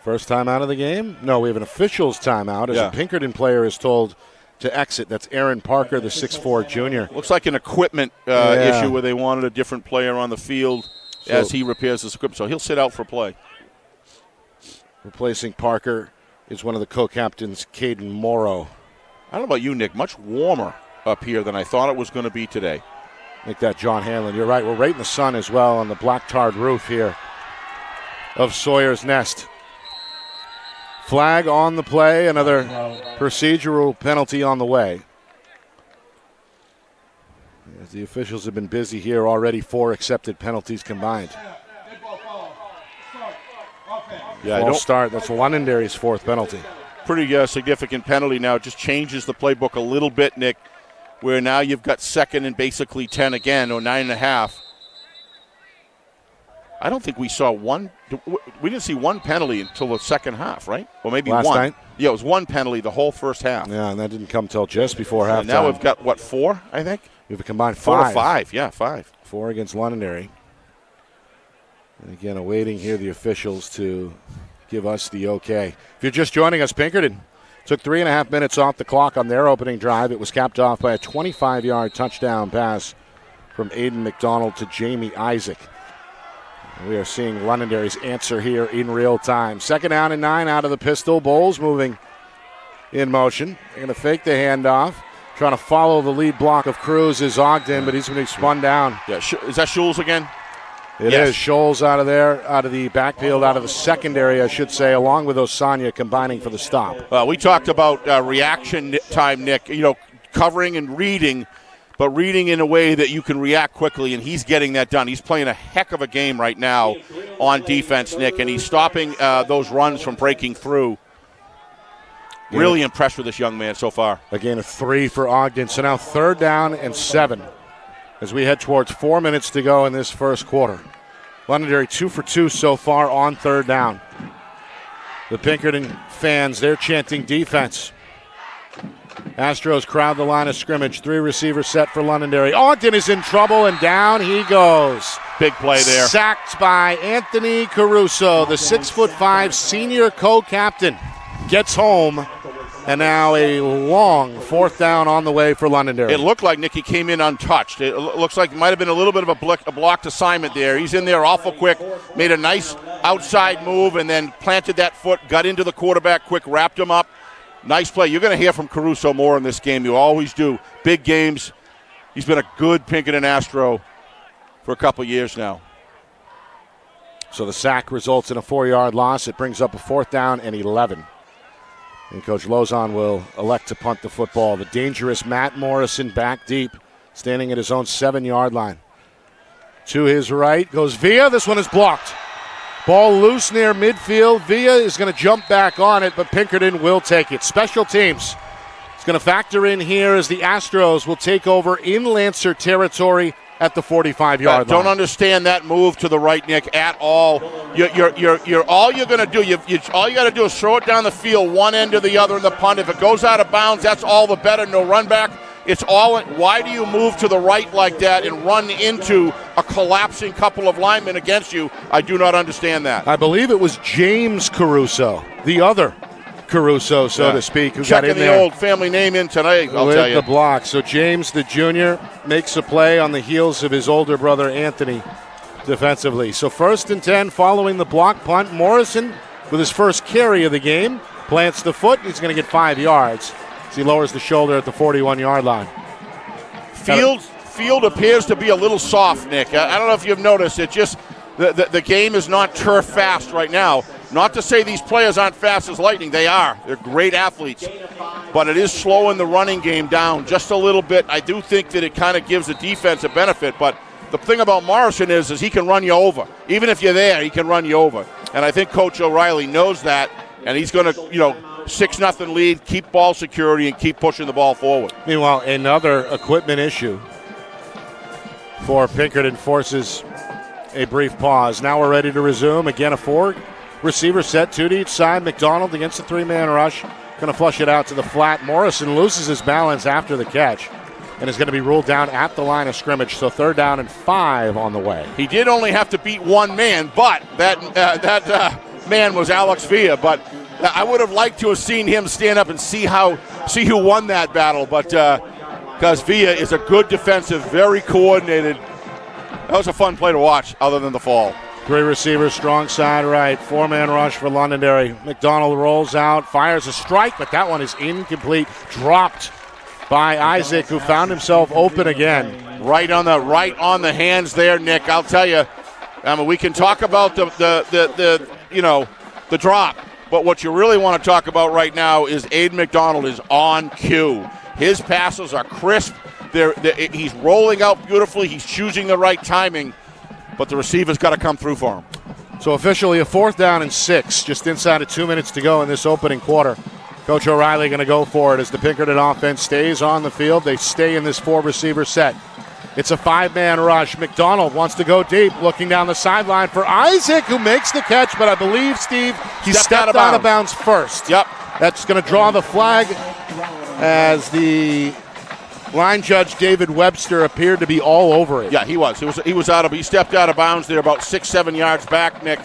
Speaker 1: first time out of the game? No, we have an official's timeout as a Pinkerton player is told to exit. That's Aaron Parker, the 6'4 junior.
Speaker 2: Looks like an equipment issue where they wanted a different player on the field as he repairs his equipment. So he'll sit out for play.
Speaker 1: Replacing Parker is one of the co-captains, Caden Morrow.
Speaker 2: I don't know about you, Nick. Much warmer up here than I thought it was going to be today.
Speaker 1: Make that John Hanlon. You're right. We're right in the sun as well on the black tarred roof here of Sawyer's Nest. Flag on the play. Another procedural penalty on the way. As the officials have been busy here already, 4 accepted penalties combined.
Speaker 2: Yeah,
Speaker 1: False start. That's Londonderry's 4th penalty.
Speaker 2: pretty significant penalty now. It just changes the playbook a little bit, Nick, where now you've got 2nd and basically 10 again, or 9.5. I don't think we saw one. We didn't see one penalty until the second half, right? Or maybe
Speaker 1: last
Speaker 2: one.
Speaker 1: Night?
Speaker 2: Yeah, it was one penalty the whole first half.
Speaker 1: Yeah, and that didn't come till just before halftime.
Speaker 2: And now we've got, what, 4, I think?
Speaker 1: We have a combined 5.
Speaker 2: 4 or 5, yeah, 5.
Speaker 1: 4 against Londonderry. And again, awaiting here the officials to give us the okay. If you're just joining us, Pinkerton took 3.5 minutes off the clock on their opening drive. It was capped off by a 25-yard touchdown pass from Aiden McDonald to Jamie Isaac. We are seeing Londonderry's answer here in real time. 2nd down and 9 out of the pistol. Bowles moving in motion. They're going to fake the handoff. Trying to follow the lead block of Cruz is Ogden, but he's going to be spun down.
Speaker 2: Yeah, is that Schulz again?
Speaker 1: It is. Scholes out of there, out of the backfield, out of the secondary, I should say, along with Osanya combining for the stop.
Speaker 2: Well, we talked about reaction time, Nick, covering and reading, but reading in a way that you can react quickly, and he's getting that done. He's playing a heck of a game right now on defense, Nick, and he's stopping those runs from breaking through. Really impressed with this young man so far.
Speaker 1: A gain of 3 for Ogden. So now 3rd down and 7 as we head towards 4 minutes to go in this first quarter. Londonderry 2 for 2 so far on 3rd down. The Pinkerton fans, they're chanting defense. Astros crowd the line of scrimmage. 3 receivers set for Londonderry. Ogden is in trouble, and down he goes.
Speaker 2: Big play there.
Speaker 1: Sacked by Anthony Caruso, the 6'5" senior co-captain. Gets home, and now a long 4th down on the way for Londonderry.
Speaker 2: It looked like Nicky came in untouched. It looks like it might have been a little bit of a blocked assignment there. He's in there awful quick, made a nice outside move, and then planted that foot, got into the quarterback quick, wrapped him up. Nice play. You're going to hear from Caruso more in this game. You always do. Big games. He's been a good Pinkerton Astro for a couple years now.
Speaker 1: So the sack results in a 4-yard loss. It brings up a 4th down and 11. And Coach Lozon will elect to punt the football. The dangerous Matt Morrison back deep, standing at his own 7-yard line. To his right goes Villa. This one is blocked. Ball loose near midfield. Villa is going to jump back on it, but Pinkerton will take it. Special teams. It's going to factor in here as the Astros will take over in Lancer territory at the 45-yard line.
Speaker 2: Don't understand that move to the right, Nick, at all. You're all you're going to do. All you got to do is throw it down the field, one end or the other in the punt. If it goes out of bounds, that's all the better. No run back. It's all. Why do you move to the right like that and run into a collapsing couple of linemen against you? I do not understand that.
Speaker 1: I believe it was James Caruso, the other Caruso, so to speak, who got in there.
Speaker 2: Checking the old family name in tonight, I'll tell you.
Speaker 1: With the block. So James, the junior, makes a play on the heels of his older brother, Anthony, defensively. So 1st and 10 following the block punt. Morrison, with his first carry of the game, plants the foot. He's going to get 5 yards as he lowers the shoulder at the 41-yard line.
Speaker 2: Field appears to be a little soft, Nick. I don't know if you've noticed. It just the game is not turf fast right now. Not to say these players aren't fast as lightning. They are. They're great athletes. But it is slowing the running game down just a little bit. I do think that it kind of gives the defense a benefit. But the thing about Morrison is he can run you over. Even if you're there, he can run you over. And I think Coach O'Reilly knows that. And he's going to, 6-0 lead, keep ball security, and keep pushing the ball forward.
Speaker 1: Meanwhile, another equipment issue for Pinkerton forces a brief pause. Now we're ready to resume. Again, a 4-receiver set, 2 to each side. McDonald against the 3-man rush. Going to flush it out to the flat. Morrison loses his balance after the catch and is going to be ruled down at the line of scrimmage. So 3rd down and 5 on the way.
Speaker 2: He did only have to beat one man, but that man was Alex Villa. But I would have liked to have seen him stand up and see who won that battle. But because Villa is a good defensive, very coordinated. That was a fun play to watch other than the fall.
Speaker 1: 3 receivers, strong side right. 4-man rush for Londonderry. McDonald rolls out, fires a strike, but that one is incomplete. Dropped by Isaac, who found himself open again.
Speaker 2: Right on the hands there, Nick. I'll tell you. I mean, we can talk about the drop, but what you really want to talk about right now is Aiden McDonald is on cue. His passes are crisp. He's rolling out beautifully. He's choosing the right timing. But the receiver's got to come through for him.
Speaker 1: So officially a 4th down and 6, just inside of 2 minutes to go in this opening quarter. Coach O'Reilly going to go for it as the Pinkerton offense stays on the field. They stay in this 4-receiver set. It's a 5-man rush. McDonald wants to go deep, looking down the sideline for Isaac, who makes the catch, but I believe, Steve, he stepped out of bounds first.
Speaker 2: Yep.
Speaker 1: That's going to draw the flag as the line judge, David Webster, appeared to be all over it.
Speaker 2: Yeah, he was. He stepped out of bounds there about 6-7 yards back, Nick.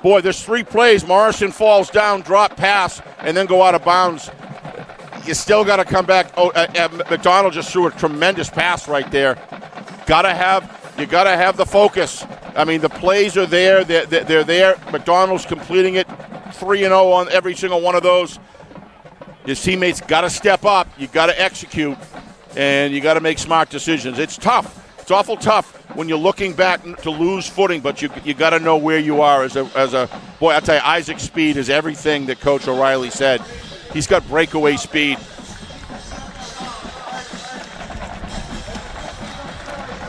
Speaker 2: Boy, there's 3 plays. Morrison falls down, drop pass, and then go out of bounds. You still got to come back. McDonald just threw a tremendous pass right there. You got to have the focus. I mean, the plays are there. They're there. McDonald's completing it 3-0 on every single one of those. His teammates got to step up. You got to execute, and you got to make smart decisions. It's tough. It's awful tough when you're looking back to lose footing, but you got to know where you are as a boy. I tell you, Isaac's speed is everything that Coach O'Reilly said. He's got breakaway speed.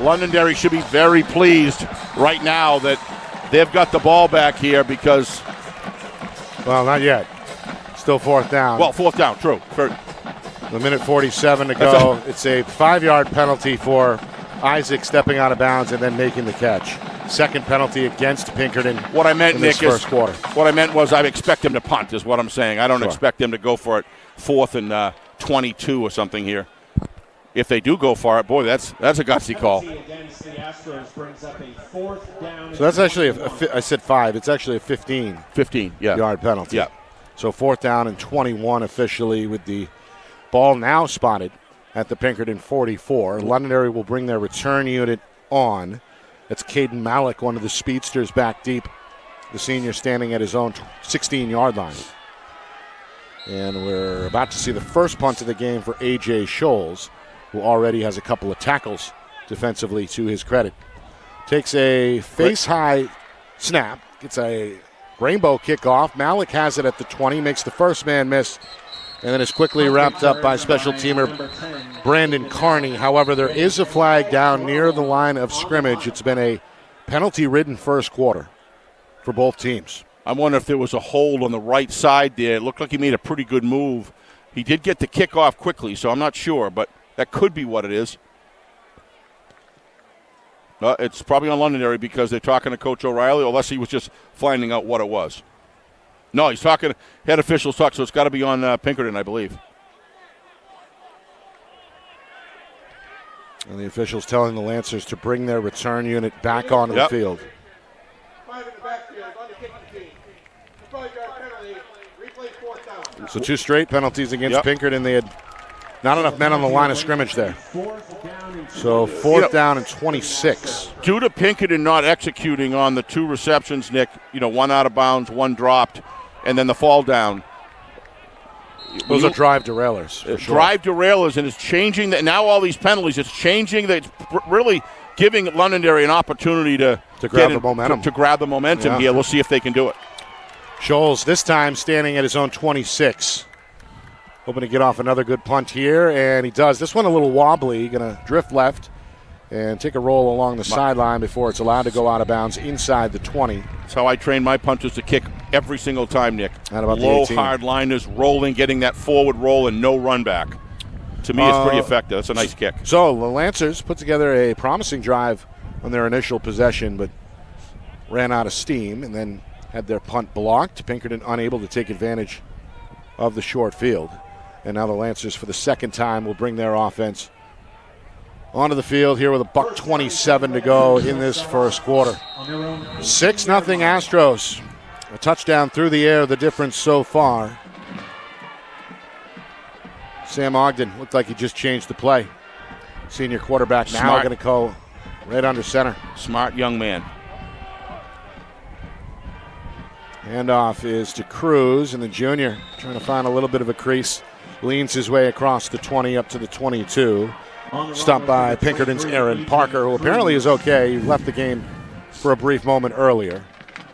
Speaker 2: Londonderry should be very pleased right now that they've got the ball back here because...
Speaker 1: Well, not yet. Still 4th down.
Speaker 2: Well, 4th down, true.
Speaker 1: A minute 47 to go. It's a 5-yard penalty for Isaac stepping out of bounds and then making the catch. Second penalty against Pinkerton.
Speaker 2: What I meant, Nick,
Speaker 1: first quarter.
Speaker 2: What I meant was I expect him to punt is what I'm saying. I don't expect them to go for it 4th and 22 or something here. If they do go for it, boy, that's a gutsy call.
Speaker 1: So that's actually, I said 5. It's actually a 15 yard penalty.
Speaker 2: Yeah.
Speaker 1: So 4th down and 21 officially with the ball now spotted at the Pinkerton 44. Londonderry will bring their return unit on. That's Caden Malik, one of the speedsters back deep. The senior standing at his own 16-yard line. And we're about to see the first punt of the game for A.J. Scholes, who already has a couple of tackles defensively to his credit. Takes a face-high snap, gets a rainbow kickoff. Malik has it at the 20, makes the first man miss, and then is quickly wrapped up by special teamer Brandon Carney. However, there is a flag down near the line of scrimmage. It's been a penalty-ridden first quarter for both teams.
Speaker 2: I wonder if there was a hold on the right side there. It looked like he made a pretty good move. He did get the kickoff quickly, so I'm not sure, but that could be what it is. It's probably on Londonderry because they're talking to Coach O'Reilly, unless he was just finding out what it was. No, he's talking, head officials talk, so it's got to be on Pinkerton, I believe.
Speaker 1: And the officials telling the Lancers to bring their return unit back onto the field.
Speaker 5: 5 in the backfield on the kicking team. 5-yard penalty. Replay 4th down.
Speaker 1: So 2 straight penalties against Pinkerton. They had not enough men on the line of scrimmage there. So 4th down and 26.
Speaker 2: Due to Pinkerton not executing on the 2 receptions, Nick, 1 out of bounds, 1 dropped, and then the fall down.
Speaker 1: Those are drive derailers.
Speaker 2: Drive derailers, and it's changing that. Now all these penalties, it's changing that. It's really giving Londonderry an opportunity to
Speaker 1: grab the momentum.
Speaker 2: To grab the momentum here. We'll see if they can do it.
Speaker 1: Scholes this time standing at his own 26. Hoping to get off another good punt here, and he does. This one a little wobbly. Going to drift left and take a roll along the sideline before it's allowed to go out of bounds inside the 20.
Speaker 2: That's how I train my punters to kick every single time, Nick.
Speaker 1: At about
Speaker 2: low,
Speaker 1: the 18.
Speaker 2: hard liners, rolling, getting that forward roll, and no run back. To me, it's pretty effective. That's a nice kick.
Speaker 1: So the Lancers put together a promising drive on their initial possession, but ran out of steam and then had their punt blocked. Pinkerton unable to take advantage of the short field. And now the Lancers, for the second time, will bring their offense onto the field here with $1:27 to go in this first quarter. 6-0 Astros. A touchdown through the air, the difference so far. Sam Ogden looked like he just changed the play. Senior quarterback now going to go right under center.
Speaker 2: Smart young man.
Speaker 1: Handoff is to Cruz, and the junior trying to find a little bit of a crease. Leans his way across the 20 up to the 22. Stopped by Pinkerton's Aaron Parker, who apparently is okay. He left the game for a brief moment earlier,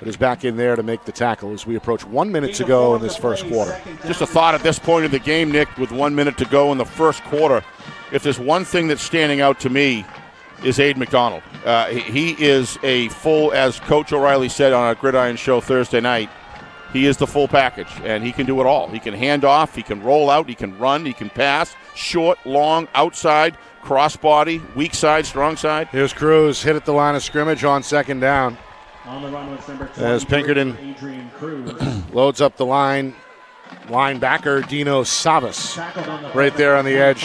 Speaker 1: but is back in there to make the tackle as we approach 1 minute to go in this first quarter.
Speaker 2: Just a thought at this point of the game, Nick, with 1 minute to go in the first quarter. If there's one thing that's standing out to me is Aiden McDonald. He is a full, as Coach O'Reilly said on our Gridiron show Thursday night, he is the full package, and he can do it all. He can hand off, he can roll out, he can run, he can pass, short, long, outside, crossbody, weak side, strong side.
Speaker 1: Here's Cruz hit at the line of scrimmage on second down.
Speaker 4: On the run was number 23,
Speaker 1: As Pinkerton
Speaker 4: Adrian Cruz.
Speaker 1: loads up the line. Linebacker Dino Savas right there on the edge.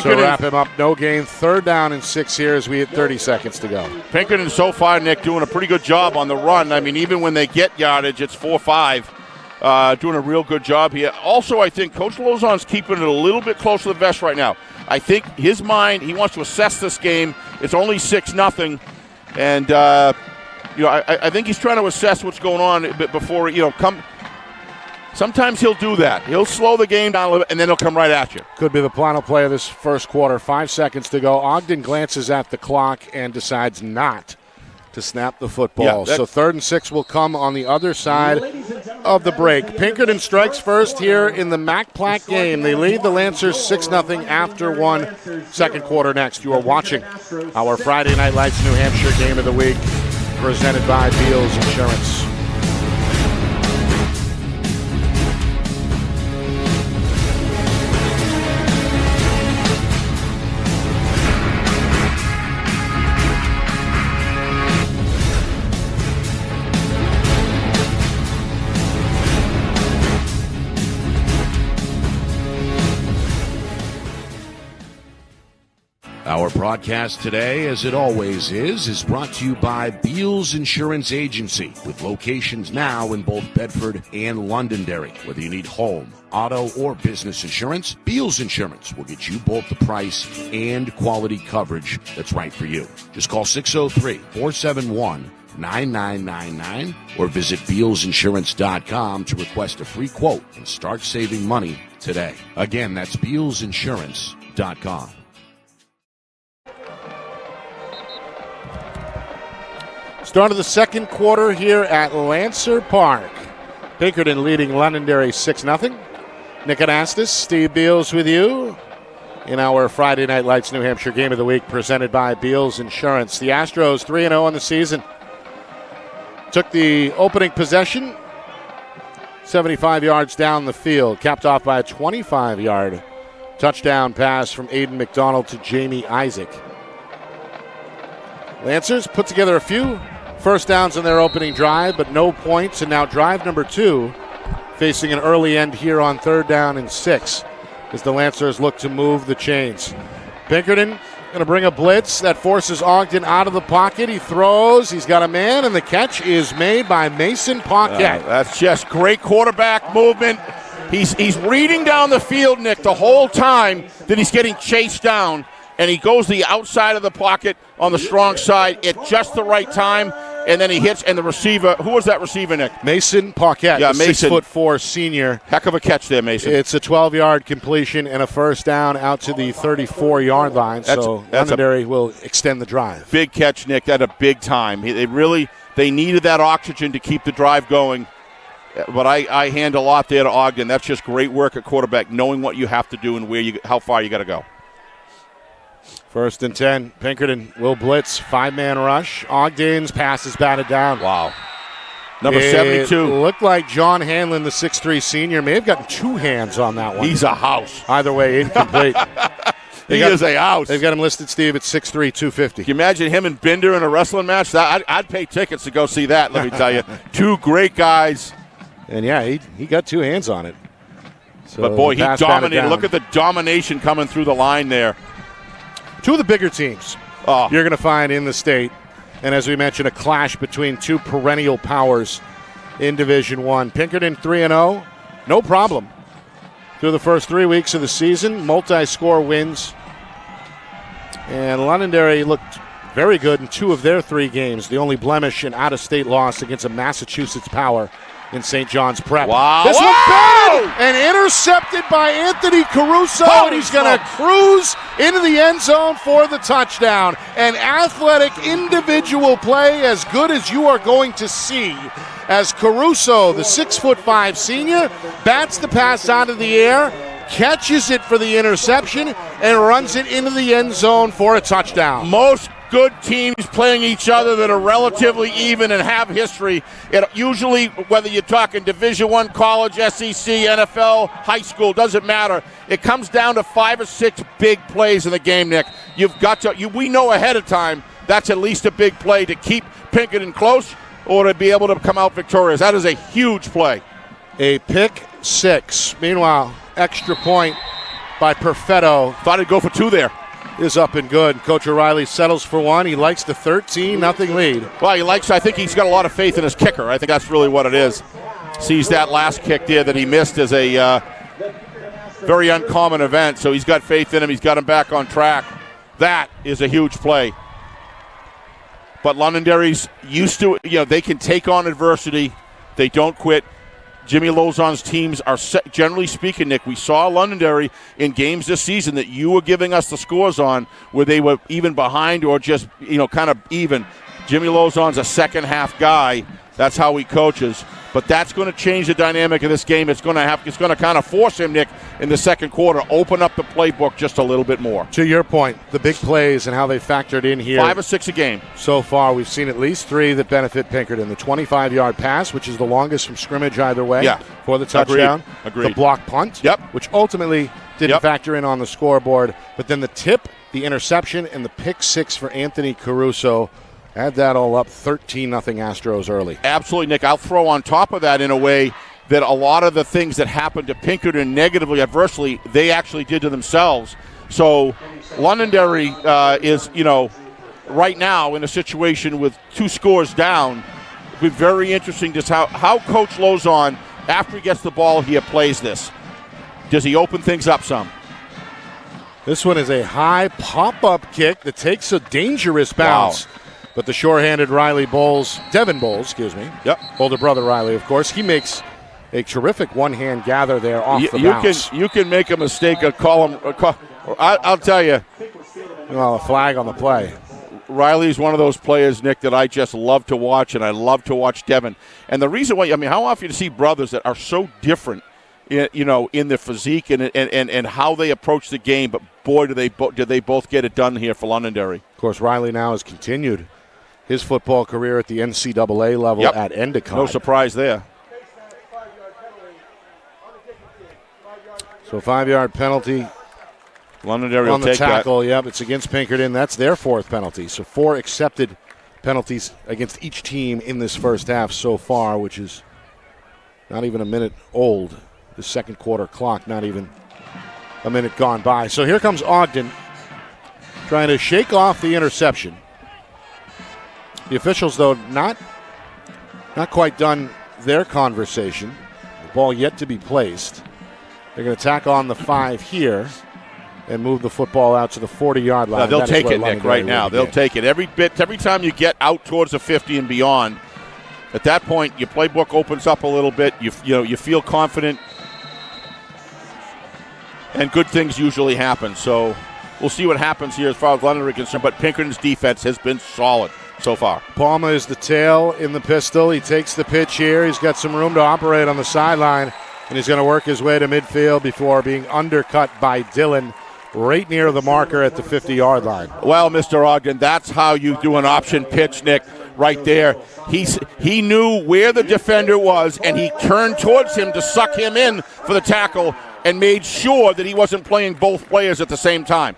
Speaker 1: So wrap him up. No gain. Third down and 6 here as we hit 30 seconds to go.
Speaker 2: Pinkerton so far, Nick, doing a pretty good job on the run. I mean, even when they get yardage, it's 4-5. Doing a real good job here. Also, I think Coach Lozon's keeping it a little bit close to the vest right now. I think his mind, he wants to assess this game. It's only 6-0. And, I think he's trying to assess what's going on before, sometimes he'll do that. He'll slow the game down a little bit, and then he'll come right at you.
Speaker 1: Could be the final play of this first quarter. 5 seconds to go. Ogden glances at the clock and decides not to snap the football. So 3rd and 6 will come on the other side of the break. Pinkerton strikes first here in the Mac Plaque game. They lead the Lancers 6-0 after 1. Second quarter next. You are watching our Friday Night Lights New Hampshire Game of the Week, presented by Beals Insurance.
Speaker 3: Our broadcast today, as it always is brought to you by Beals Insurance Agency, with locations now in both Bedford and Londonderry. Whether you need home, auto, or business insurance, Beals Insurance will get you both the price and quality coverage that's right for you. Just call 603-471-9999 or visit BealsInsurance.com to request a free quote and start saving money today. Again, that's BealsInsurance.com.
Speaker 1: Start of the second quarter here at Lancer Park. Pinkerton leading Londonderry 6-0. Nick Anastas, Steve Beals with you in our Friday Night Lights New Hampshire Game of the Week, presented by Beals Insurance. The Astros 3-0 on the season. Took the opening possession 75 yards down the field, capped off by a 25-yard touchdown pass from Aiden McDonald to Jamie Isaac. Lancers put together a few first downs in their opening drive, but no points, and now drive number 2 facing an early end here on 3rd down and 6 as the Lancers look to move the chains. Pinkerton going to bring a blitz that forces Ogden out of the pocket. He throws, he's got a man, and the catch is made by Mason Paquette.
Speaker 2: That's just great quarterback movement. He's reading down the field, Nick, the whole time that he's getting chased down, and he goes the outside of the pocket on the strong side at just the right time, and then he hits, and the receiver, who was that receiver, Nick?
Speaker 1: Mason Paquette,
Speaker 2: yeah, Mason.
Speaker 1: 6'4" senior.
Speaker 2: Heck of a catch there, Mason.
Speaker 1: It's a 12-yard completion and a first down out to the 34-yard line, so Londonderry will extend the drive.
Speaker 2: Big catch, Nick. That's a big time. They needed that oxygen to keep the drive going. But I hand a lot there to Ogden. That's just great work at quarterback, knowing what you have to do and how far you got to go.
Speaker 1: 1st and 10. Pinkerton will blitz. 5-man rush. Ogden's pass is batted down.
Speaker 2: Wow. Number 72.
Speaker 1: It looked like John Hanlon, the 6'3" senior, may have gotten 2 hands on that one.
Speaker 2: He's a house.
Speaker 1: Either way, incomplete.
Speaker 2: He is a house.
Speaker 1: They've got him listed, Steve, at 6'3", 250.
Speaker 2: Can you imagine him and Binder in a wrestling match? I'd pay tickets to go see that, let me tell you. 2 great guys.
Speaker 1: And, yeah, he got 2 hands on it. So
Speaker 2: but, boy, he dominated. Look at the domination coming through the line there.
Speaker 1: 2 of the bigger teams you're going to find in the state. And as we mentioned, a clash between 2 perennial powers in Division I. Pinkerton 3-0, no problem. Through the first 3 weeks of the season, multi-score wins. And Londonderry looked very good in 2 of their 3 games. The only blemish, an out-of-state loss against a Massachusetts power in St. John's Prep.
Speaker 2: Wow.
Speaker 1: This one batted and intercepted by Anthony Caruso, and he's going to cruise into the end zone for the touchdown. An athletic individual play as good as you are going to see as Caruso, the 6'5" senior, bats the pass out of the air, catches it for the interception, and runs it into the end zone for a touchdown.
Speaker 2: Most good teams playing each other that are relatively even and have history, it usually, whether you're talking Division I, college, SEC, NFL, high school, doesn't matter. It comes down to 5 or 6 big plays in the game, Nick. You've got to. We know ahead of time that's at least a big play to keep Pinkerton close or to be able to come out victorious. That is a huge play.
Speaker 1: A pick 6. Meanwhile, extra point by Perfetto.
Speaker 2: Thought he'd go for 2 there.
Speaker 1: Is up and good. Coach O'Reilly settles for 1. He likes the 13-0 lead.
Speaker 2: Well, I think he's got a lot of faith in his kicker. I think that's really what it is. Sees that last kick there that he missed as a very uncommon event, so he's got faith in him. He's got him back on track. That is a huge play. But Londonderry's used to, they can take on adversity. They don't quit. Jimmy Lozon's teams are, generally speaking, Nick, we saw Londonderry in games this season that you were giving us the scores on where they were even behind or just, kind of even. Jimmy Lozon's a second-half guy. That's how he coaches. But that's going to change the dynamic of this game. It's going to kind of force him, Nick, in the second quarter, open up the playbook just a little bit more.
Speaker 1: To your point, the big plays and how they factored in here.
Speaker 2: 5 or 6 a game.
Speaker 1: So far, we've seen at least 3 that benefit Pinkerton. The 25-yard pass, which is the longest from scrimmage either way for the touchdown.
Speaker 2: Agreed.
Speaker 1: The block punt, which ultimately didn't factor in on the scoreboard. But then the tip, the interception, and the pick 6 for Anthony Caruso. Add that all up, 13-0 Astros early.
Speaker 2: Absolutely, Nick. I'll throw on top of that in a way that a lot of the things that happened to Pinkerton negatively, adversely, they actually did to themselves. So Londonderry is, right now in a situation with 2 scores down. It'll be very interesting just how Coach Lozon, after he gets the ball here, plays this. Does he open things up some?
Speaker 1: This one is a high pop-up kick that takes a dangerous bounce. Wow. But the short-handed Devin Bowles, older brother Riley, of course, he makes a terrific one-hand gather there off the bounce.
Speaker 2: You can make a mistake and I'll tell you.
Speaker 1: Well, a flag on the play.
Speaker 2: Riley's one of those players, Nick, that I just love to watch, and I love to watch Devin. And the reason why, how often do you see brothers that are so different, in their physique and how they approach the game, but boy, did they both get it done here for Londonderry.
Speaker 1: Of course, Riley now has continued his football career at the NCAA level at Endicott.
Speaker 2: No surprise there.
Speaker 1: So 5-yard penalty.
Speaker 2: Londonderry
Speaker 1: on
Speaker 2: will
Speaker 1: the
Speaker 2: take
Speaker 1: tackle.
Speaker 2: That.
Speaker 1: Yep, it's against Pinkerton. That's their 4th penalty. So 4 accepted penalties against each team in this first half so far, which is not even a minute old. The second quarter clock, not even a minute gone by. So here comes Ogden trying to shake off the interception. The officials, though, not quite done their conversation. The ball yet to be placed. They're going to tack on the 5 here and move the football out to the 40-yard line.
Speaker 2: They'll take it, Nick, right now. They'll take it. Every time you get out towards the 50 and beyond, at that point, your playbook opens up a little bit. You feel confident, and good things usually happen. So we'll see what happens here as far as Londonderry is concerned, but Pinkerton's defense has been solid so far.
Speaker 1: Palma is the tail in the pistol. He takes the pitch here. He's got some room to operate on the sideline, and he's going to work his way to midfield before being undercut by Dillon right near the marker at the 50-yard line.
Speaker 2: Well, Mr. Ogden, that's how you do an option pitch, Nick, right there. He knew where the defender was, and he turned towards him to suck him in for the tackle and made sure that he wasn't playing both players at the same time.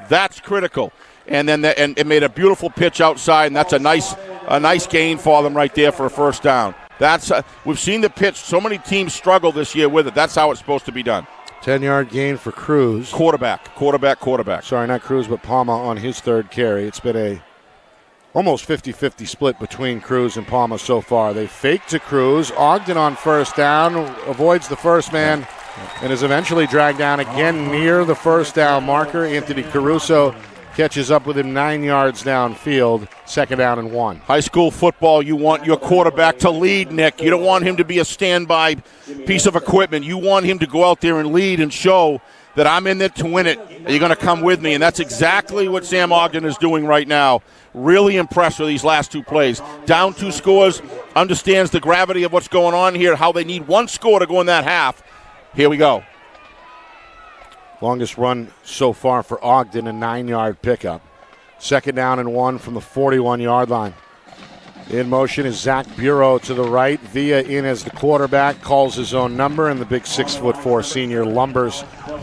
Speaker 2: That's critical. And then it made a beautiful pitch outside, and that's a nice gain for them right there for a first down. We've seen the pitch. So many teams struggle this year with it. That's how it's supposed to be done.
Speaker 1: 10-yard gain for Cruz.
Speaker 2: Quarterback.
Speaker 1: Sorry, not Cruz, but Palma on his 3rd carry. It's been a almost 50-50 split between Cruz and Palma so far. They fake to Cruz. Ogden on first down, avoids the first man, and is eventually dragged down again near the first down marker. Anthony Caruso catches up with him 9 yards downfield, 2nd down and 1.
Speaker 2: High school football, you want your quarterback to lead, Nick. You don't want him to be a standby piece of equipment. You want him to go out there and lead and show that I'm in there to win it. You're going to come with me, and that's exactly what Sam Ogden is doing right now. Really impressed with these last 2 plays. Down 2 scores, understands the gravity of what's going on here, how they need 1 score to go in that half. Here we go.
Speaker 1: Longest run so far for Ogden, a 9-yard pickup. Second down and 1 from the 41-yard line. In motion is Zach Bureau to the right. Villa in as the quarterback, calls his own number, and the big 6'4" senior lumbers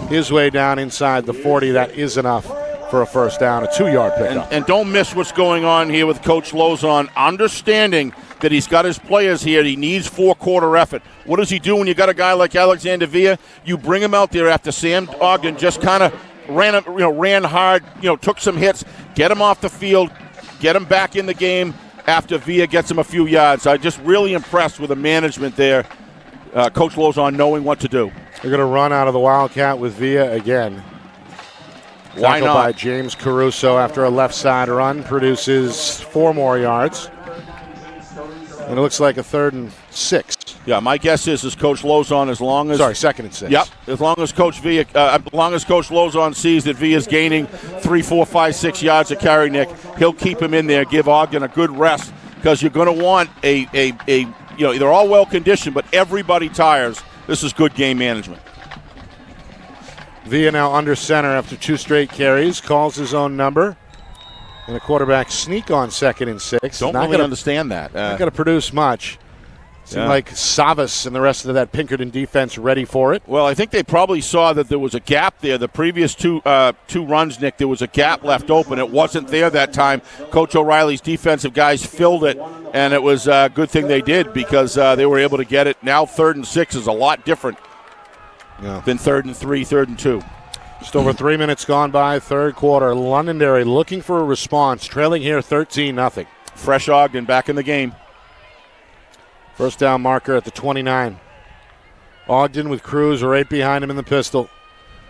Speaker 1: his way down inside the 40. That is enough for a first down, a 2-yard pickup.
Speaker 2: And don't miss what's going on here with Coach Lozon, understanding that he's got his players here. He needs four-quarter effort. What does he do when you got a guy like Alexander Villa? You bring him out there after Sam Ogden just kind of ran hard, took some hits, get him off the field, get him back in the game after Villa gets him a few yards. I'm just really impressed with the management there. Coach Lozon knowing what to do.
Speaker 1: They're going to run out of the Wildcat with Villa again.
Speaker 2: Why
Speaker 1: Tackled
Speaker 2: not?
Speaker 1: by James Caruso after a left side run, produces 4 more yards. And it looks like a 3rd and 6.
Speaker 2: Yeah, my guess is Coach Lozon, as long as
Speaker 1: 2nd and 6.
Speaker 2: Yep, as long as Coach Lozon sees that Villa's gaining 3, 4, 5, 6 yards a carry, Nick, he'll keep him in there, give Ogden a good rest, because you're going to want they're all well conditioned, but everybody tires. This is good game management.
Speaker 1: Villa now under center after 2 straight carries, calls his own number. And a quarterback sneak on 2nd and 6.
Speaker 2: Don't really understand that.
Speaker 1: Not going to produce much. Seemed like Savas and the rest of that Pinkerton defense ready for it.
Speaker 2: Well, I think they probably saw that there was a gap there. The previous two runs, Nick, there was a gap left open. It wasn't there that time. Coach O'Reilly's defensive guys filled it, and it was a good thing they did because they were able to get it. Now 3rd and 6 is a lot different than 3rd and 3, 3rd and 2.
Speaker 1: Just over 3 minutes gone by, third quarter. Londonderry looking for a response, trailing here 13-0.
Speaker 2: Fresh Ogden back in the game.
Speaker 1: First down marker at the 29. Ogden with Cruz right behind him in the pistol.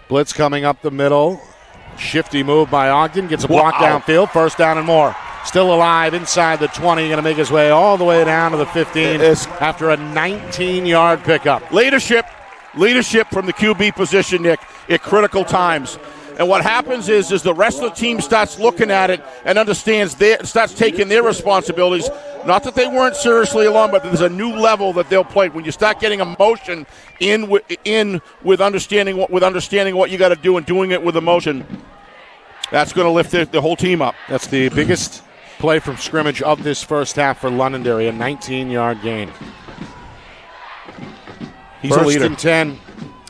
Speaker 1: Blitz coming up the middle. Shifty move by Ogden. Gets a block downfield. First down and more. Still alive inside the 20. Going to make his way all the way down to the 15 after a 19-yard pickup.
Speaker 2: Leadership from the QB position, Nick, at critical times. And what happens is the rest of the team starts looking at it and starts taking their responsibilities. Not that they weren't seriously along, but there's a new level that they'll play. When you start getting emotion in with understanding what you got to do and doing it with emotion, that's going to lift the whole team up.
Speaker 1: That's the biggest play from scrimmage of this first half for Londonderry, a 19-yard gain.
Speaker 2: He's a leader.
Speaker 1: First and 10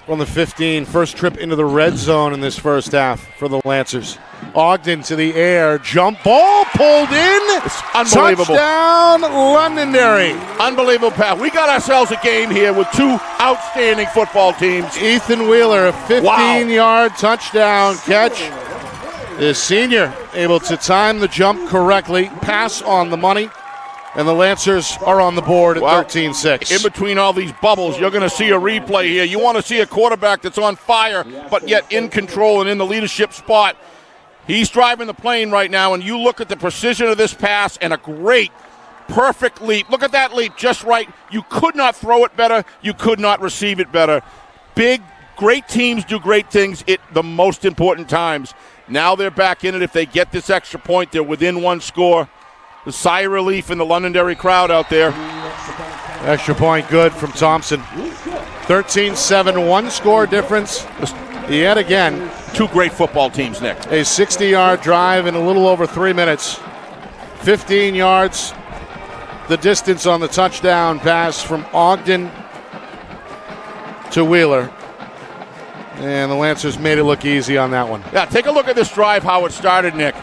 Speaker 1: on the 15. First trip into the red zone in this first half for the Lancers. Ogden to the air. Jump ball pulled in.
Speaker 2: It's unbelievable.
Speaker 1: Touchdown, Londonderry.
Speaker 2: Unbelievable pass. We got ourselves a game here with 2 outstanding football teams.
Speaker 1: Ethan Wheeler, a 15-yard touchdown catch. The senior able to time the jump correctly, pass on the money. And the Lancers are on the board at 13-6.
Speaker 2: In between all these bubbles, you're going to see a replay here. You want to see a quarterback that's on fire, but yet in control and in the leadership spot. He's driving the plane right now, and you look at the precision of this pass and a great, perfect leap. Look at that leap, just right. You could not throw it better. You could not receive it better. Big, great teams do great things at the most important times. Now they're back in it. If they get this extra point, they're within 1 score. The sigh of relief in the Londonderry crowd out there.
Speaker 1: Extra point good from Thompson. 13-7, 1 score difference. Yet again.
Speaker 2: 2 great football teams, Nick.
Speaker 1: A 60-yard drive in a little over 3 minutes. 15 yards. The distance on the touchdown pass from Ogden to Wheeler. And the Lancers made it look easy on that one.
Speaker 2: Yeah, take a look at this drive, how it started, Nick.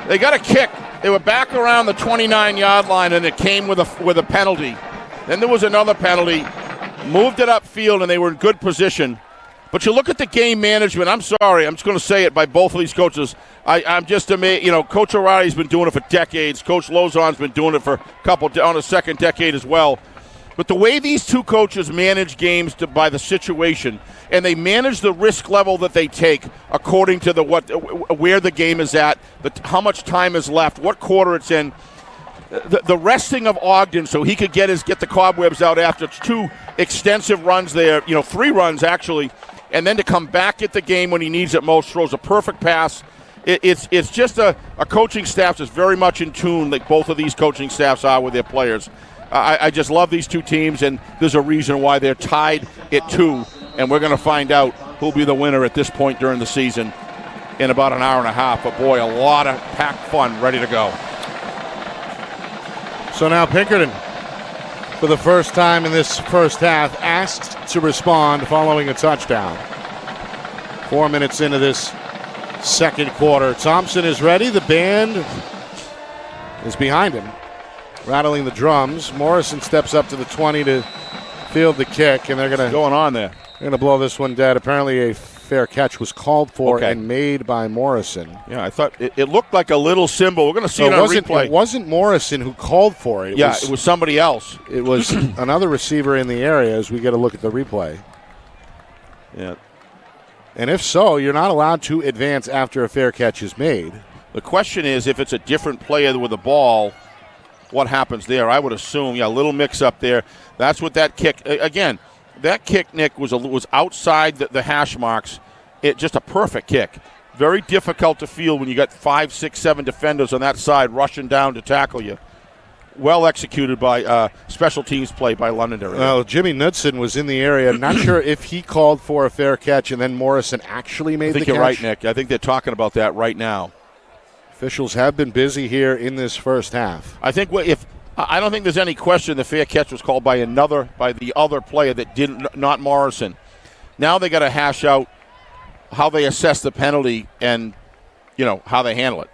Speaker 2: They got a kick. They were back around the 29-yard line, and it came with a penalty. Then there was another penalty. Moved it upfield, and they were in good position. But you look at the game management. I'm sorry, I'm just going to say it by both of these coaches. I'm just amazed. Coach O'Reilly's been doing it for decades. Coach Lozon's been doing it for on a second decade as well. But the way these 2 coaches manage games by the situation, and they manage the risk level that they take according to where the game is at, how much time is left, what quarter it's in. The resting of Ogden so he could get the cobwebs out after 2 extensive runs there, 3 runs actually, and then to come back at the game when he needs it most, throws a perfect pass. It's just a coaching staff that's very much in tune, like both of these coaching staffs are with their players. I just love these 2 teams, and there's a reason why they're tied at 2, and we're going to find out who'll be the winner at this point during the season. in about an hour and a half. But, boy, a lot of packed fun ready to go.
Speaker 1: So now Pinkerton, for the first time in this first half, asked to respond following a touchdown. 4 minutes into this second quarter. Thompson is ready. The band is behind him, rattling the drums. Morrison steps up to the 20 to field the kick, and they're
Speaker 2: going on there.
Speaker 1: They're going to blow this one dead. Apparently a fair catch was called for and made by Morrison.
Speaker 2: Yeah, I thought it looked like a little symbol. We're going to see it on replay.
Speaker 1: It wasn't Morrison who called for it.
Speaker 2: It was somebody else.
Speaker 1: It was another receiver in the area as we get a look at the replay.
Speaker 2: Yeah.
Speaker 1: And if so, you're not allowed to advance after a fair catch is made.
Speaker 2: The question is, if it's a different player with the ball, what happens there? I would assume, a little mix-up there. That's what that kick, again, that kick, Nick, was outside the hash marks. Just a perfect kick. Very difficult to field when you got 5, 6, 7 defenders on that side rushing down to tackle you. Well executed by special teams play by Londonderry.
Speaker 1: Well, Jimmy Knudsen was in the area. Not sure if he called for a fair catch and then Morrison actually made the catch.
Speaker 2: I think you're right, Nick. I think they're talking about that right now.
Speaker 1: Officials have been busy here in this first half.
Speaker 2: I think I don't think there's any question the fair catch was called by the other player that didn't, not Morrison. Now they got to hash out how they assess the penalty and, how they handle it.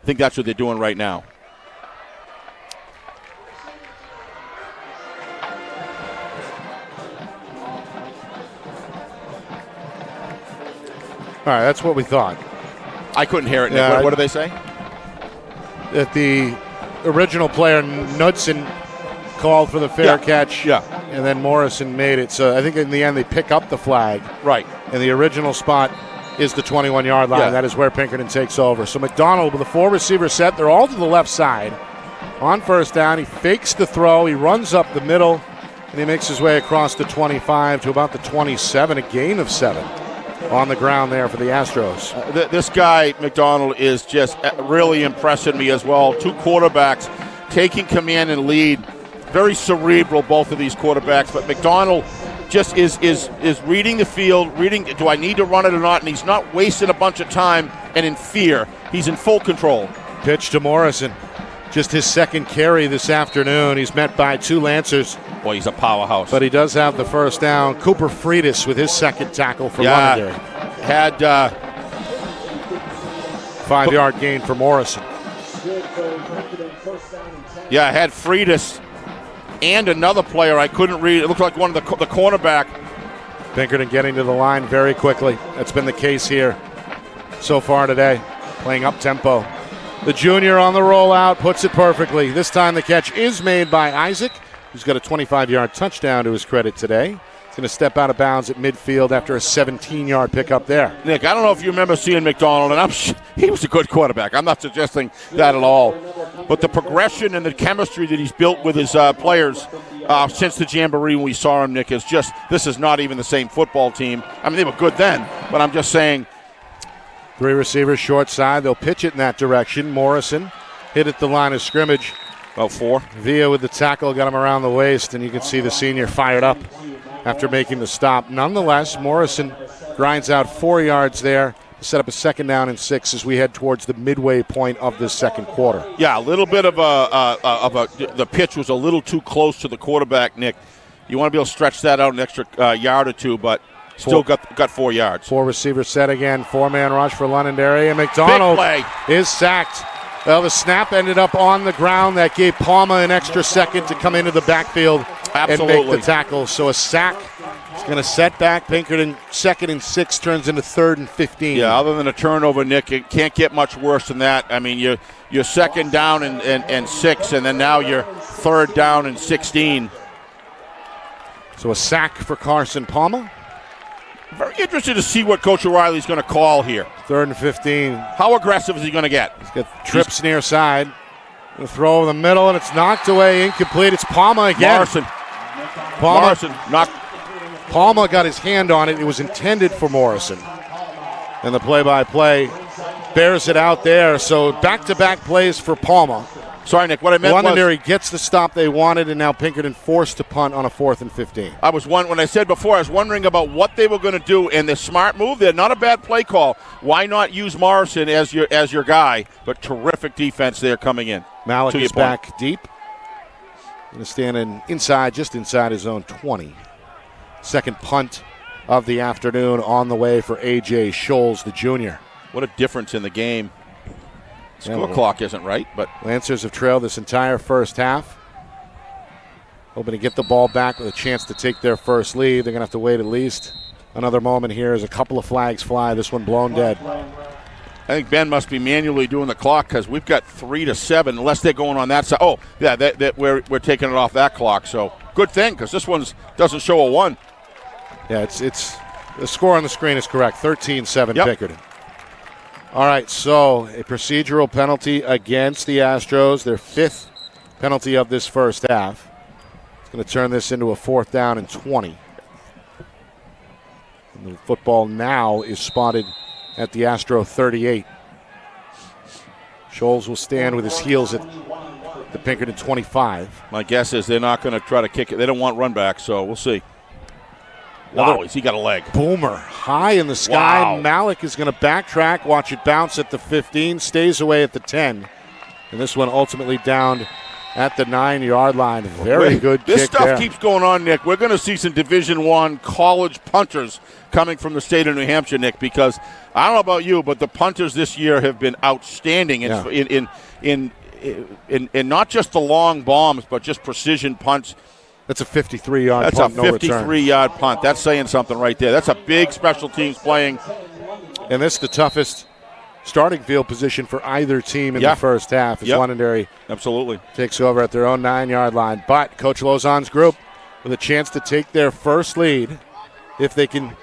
Speaker 2: I think that's what they're doing right now.
Speaker 1: All right, that's what we thought.
Speaker 2: I couldn't hear it, Nick. What did they say?
Speaker 1: That the original player, Knudsen, called for the fair catch.
Speaker 2: Yeah.
Speaker 1: And then Morrison made it. So I think in the end they pick up the flag.
Speaker 2: Right.
Speaker 1: And the original spot is the 21-yard line.
Speaker 2: Yeah.
Speaker 1: That is where Pinkerton takes over. So McDonald with a 4-receiver set. They're all to the left side. On first down, he fakes the throw. He runs up the middle, and he makes his way across the 25 to about the 27, a gain of 7 on the ground there for the Astros.
Speaker 2: This guy, McDonald, is just really impressing me as well. 2 quarterbacks taking command and lead. Very cerebral, both of these quarterbacks. But McDonald just is reading the field, do I need to run it or not? And he's not wasting a bunch of time and in fear. He's in full control.
Speaker 1: Pitch to Morrison. Just his second carry this afternoon. He's met by 2 Lancers.
Speaker 2: Boy, he's a powerhouse.
Speaker 1: But he does have the first down. Cooper Freitas with his second tackle for Londonderry.
Speaker 2: Had
Speaker 1: 5-yard gain for Morrison.
Speaker 2: Yeah, had Freitas and another player I couldn't read. It looked like one of the cornerback.
Speaker 1: Pinkerton getting to the line very quickly. That's been the case here so far today. Playing up tempo. The junior on the rollout puts it perfectly. This time the catch is made by Isaac, who's got a 25-yard touchdown to his credit today. He's going to step out of bounds at midfield after a 17-yard pickup there.
Speaker 2: Nick, I don't know if you remember seeing McDonald, and he was a good quarterback. I'm not suggesting that at all. But the progression and the chemistry that he's built with his players since the Jamboree when we saw him, Nick, is just, this is not even the same football team. I mean, they were good then, but I'm just saying.
Speaker 1: 3 receivers short side. They'll pitch it in that direction. Morrison hit at the line of scrimmage.
Speaker 2: About 4.
Speaker 1: Villa with the tackle, got him around the waist, and you can see the senior fired up after making the stop. Nonetheless, Morrison grinds out 4 yards there to set up a 2nd down and 6 as we head towards the midway point of this second quarter.
Speaker 2: Yeah, a little bit the pitch was a little too close to the quarterback, Nick. You want to be able to stretch that out an extra yard or 2, but still got 4 yards.
Speaker 1: 4 receiver set again, 4-man rush for Londonderry, and McDonald is sacked. Well, the snap ended up on the ground. That gave Palma an extra second to come into the backfield and make the tackle. So a sack is going to set back Pinkerton. 2nd and 6 turns into 3rd and 15.
Speaker 2: Yeah, other than a turnover, Nick, it can't get much worse than that. I mean, you're 2nd down and 6, and then now you're 3rd down and 16.
Speaker 1: So a sack for Carson Palma.
Speaker 2: Very interested to see what Coach O'Reilly's going to call here.
Speaker 1: 3rd and 15.
Speaker 2: How aggressive is he going to get?
Speaker 1: He's got trips near side. The throw over the middle, and it's knocked away, incomplete. It's Palma again.
Speaker 2: Morrison knocked.
Speaker 1: Palma got his hand on it. It was intended for Morrison. And the play-by-play bears it out there. So back-to-back plays for Palma.
Speaker 2: Sorry, Nick. What I meant
Speaker 1: Londonderry gets the stop they wanted, and now Pinkerton forced to punt on a 4th and 15.
Speaker 2: When I said before, I was wondering about what they were going to do, and the smart move there, not a bad play call. Why not use Morrison as your guy? But terrific defense there coming in.
Speaker 1: Malik is back deep. Going to stand just inside his own 20. Second punt of the afternoon on the way for A.J. Scholes, the junior.
Speaker 2: What a difference in the game. Score clock isn't right, but
Speaker 1: Lancers have trailed this entire first half. Hoping to get the ball back with a chance to take their first lead. They're going to have to wait at least another moment here as a couple of flags fly. This one blown dead.
Speaker 2: I think Ben must be manually doing the clock because we've got 3 to 7, unless they're going on that side. Oh, yeah, we're taking it off that clock. So good thing because this one doesn't show a 1.
Speaker 1: Yeah, it's the score on the screen is correct. 13-7 Pinkerton. All right, so a procedural penalty against the Astros, their 5th penalty of this first half. It's going to turn this into a 4th down and 20. And the football now is spotted at the Astro 38. Scholes will stand with his heels at the Pinkerton 25.
Speaker 2: My guess is they're not going to try to kick it. They don't want run back, so we'll see. Wow, he got a leg.
Speaker 1: Boomer, high in the sky.
Speaker 2: Wow.
Speaker 1: Malik is going to backtrack, watch it bounce at the 15, stays away at the 10. And this one ultimately down at the 9-yard line. Very good kick.
Speaker 2: This stuff
Speaker 1: there.
Speaker 2: Keeps going on, Nick. We're going to see some Division I college punters coming from the state of New Hampshire, Nick, because I don't know about you, but the punters this year have been outstanding in not just the long bombs, but just precision punts.
Speaker 1: That's a 53-yard
Speaker 2: punt.
Speaker 1: That's a
Speaker 2: 53-yard punt. That's saying something right there. That's a big special teams playing.
Speaker 1: And this is the toughest starting field position for either team in the first half as Londonderry
Speaker 2: absolutely
Speaker 1: takes over at their own 9-yard line. But Coach Lauzon's group with a chance to take their first lead if they can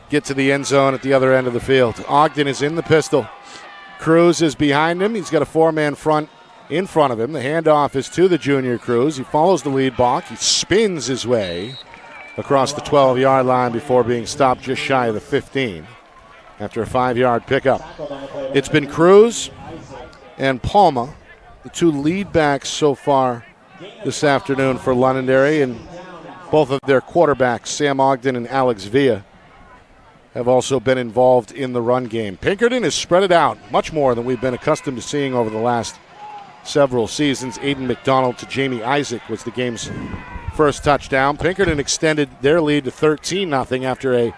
Speaker 1: get to the end zone at the other end of the field. Ogden is in the pistol. Cruz is behind him. He's got a 4-man front in front of him. The handoff is to the junior Cruz. He follows the lead block. He spins his way across the 12-yard line before being stopped just shy of the 15 after a 5-yard pickup. It's been Cruz and Palma, the 2 lead backs so far this afternoon for Londonderry, and both of their quarterbacks, Sam Ogden and Alex Villa, have also been involved in the run game. Pinkerton has spread it out much more than we've been accustomed to seeing over the last several seasons. Aiden McDonald to Jamie Isaac was the game's first touchdown. Pinkerton extended their lead to 13-0 after a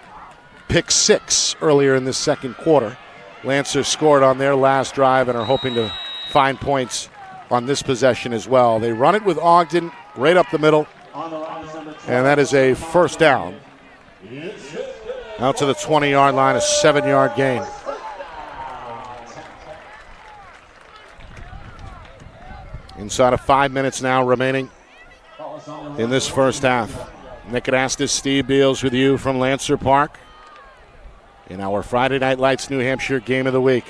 Speaker 1: pick 6 earlier in this second quarter. Lancers scored on their last drive and are hoping to find points on this possession as well. They run it with Ogden right up the middle, and that is a first down. Out to the 20-yard line, a 7-yard gain. Inside of 5 minutes now remaining in this first half. Nick Anastas, Steve Beals with you from Lancer Park in our Friday Night Lights New Hampshire Game of the Week.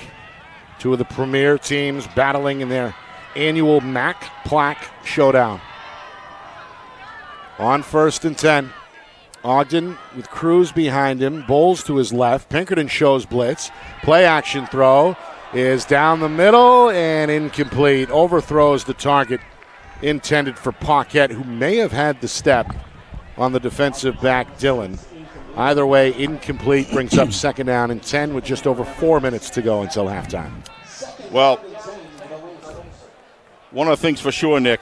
Speaker 1: 2 of the premier teams battling in their annual MAC Plaque Showdown. On 1st and 10, Ogden with Cruz behind him, Bowles to his left. Pinkerton shows blitz. Play action throw is down the middle and incomplete. Overthrows the target intended for Paquette, who may have had the step on the defensive back, Dillon. Either way, incomplete, brings up 2nd down and 10 with just over 4 minutes to go until halftime.
Speaker 2: Well, one of the things for sure, Nick,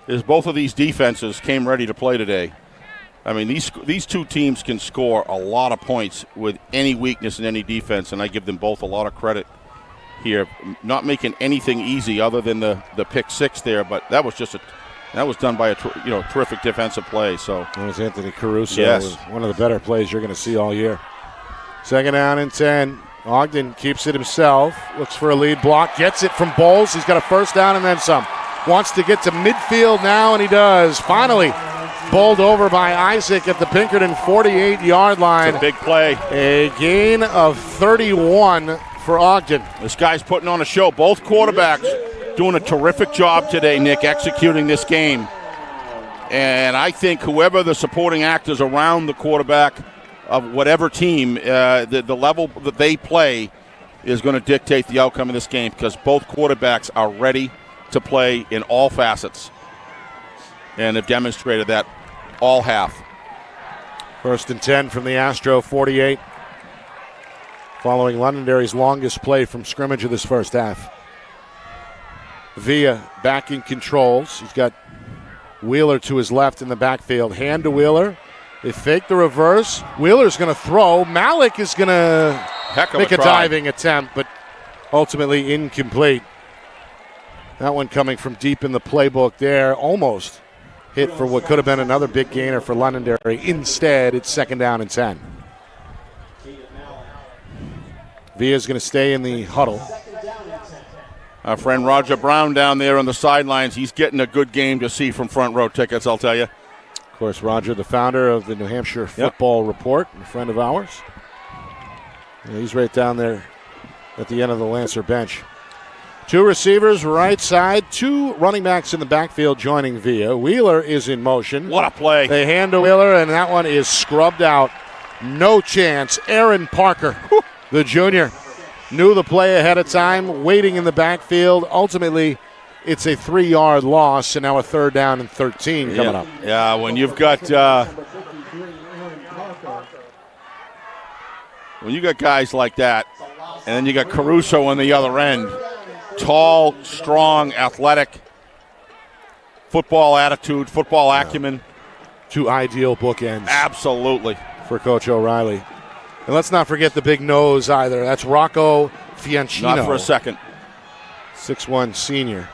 Speaker 2: is both of these defenses came ready to play today. I mean, these 2 teams can score a lot of points with any weakness in any defense, and I give them both a lot of credit here. Not making anything easy other than the pick 6 there, but that was done by a terrific defensive play. So
Speaker 1: that was Anthony Caruso.
Speaker 2: Yes.
Speaker 1: One of the better plays you're going to see all year. 2nd down and 10. Ogden keeps it himself. Looks for a lead block. Gets it from Bowles. He's got a first down and then some. Wants to get to midfield now, and he does. Finally bowled over by Isaac at the Pinkerton 48-yard line.
Speaker 2: It's a big play.
Speaker 1: A gain of 31 for Ogden.
Speaker 2: This guy's putting on a show. Both quarterbacks doing a terrific job today, Nick, executing this game. And I think whoever the supporting actors around the quarterback of whatever team, the level that they play is going to dictate the outcome of this game because both quarterbacks are ready to play in all facets, and have demonstrated that all half.
Speaker 1: 1st and 10 from the Astro 48, following Londonderry's longest play from scrimmage of this first half. Villa back in controls. He's got Wheeler to his left in the backfield. Hand to Wheeler. They fake the reverse. Wheeler's going to throw. Malik is going to make a diving attempt, but ultimately incomplete. That one coming from deep in the playbook there. Almost hit for what could have been another big gainer for Londonderry. Instead, it's 2nd down and 10. Villa's going to stay in the huddle.
Speaker 2: Our friend Roger Brown down there on the sidelines, he's getting a good game to see from front row tickets, I'll tell you.
Speaker 1: Of course, Roger, the founder of the New Hampshire Football Report, a friend of ours. And he's right down there at the end of the Lancer bench. 2 receivers right side, 2 running backs in the backfield joining Villa. Wheeler is in motion.
Speaker 2: What a play.
Speaker 1: They hand to Wheeler, and that one is scrubbed out. No chance. Aaron Parker, the junior, knew the play ahead of time, waiting in the backfield. Ultimately, it's a 3-yard loss, and now a 3rd down and 13 coming up.
Speaker 2: Yeah, when you've got guys like that, and then you got Caruso on the other end, tall, strong, athletic, football attitude, football acumen.
Speaker 1: 2 ideal bookends.
Speaker 2: Absolutely.
Speaker 1: For Coach O'Reilly. And let's not forget the big nose either. That's Rocco Fiancino.
Speaker 2: Not for a second.
Speaker 1: 6'1" senior.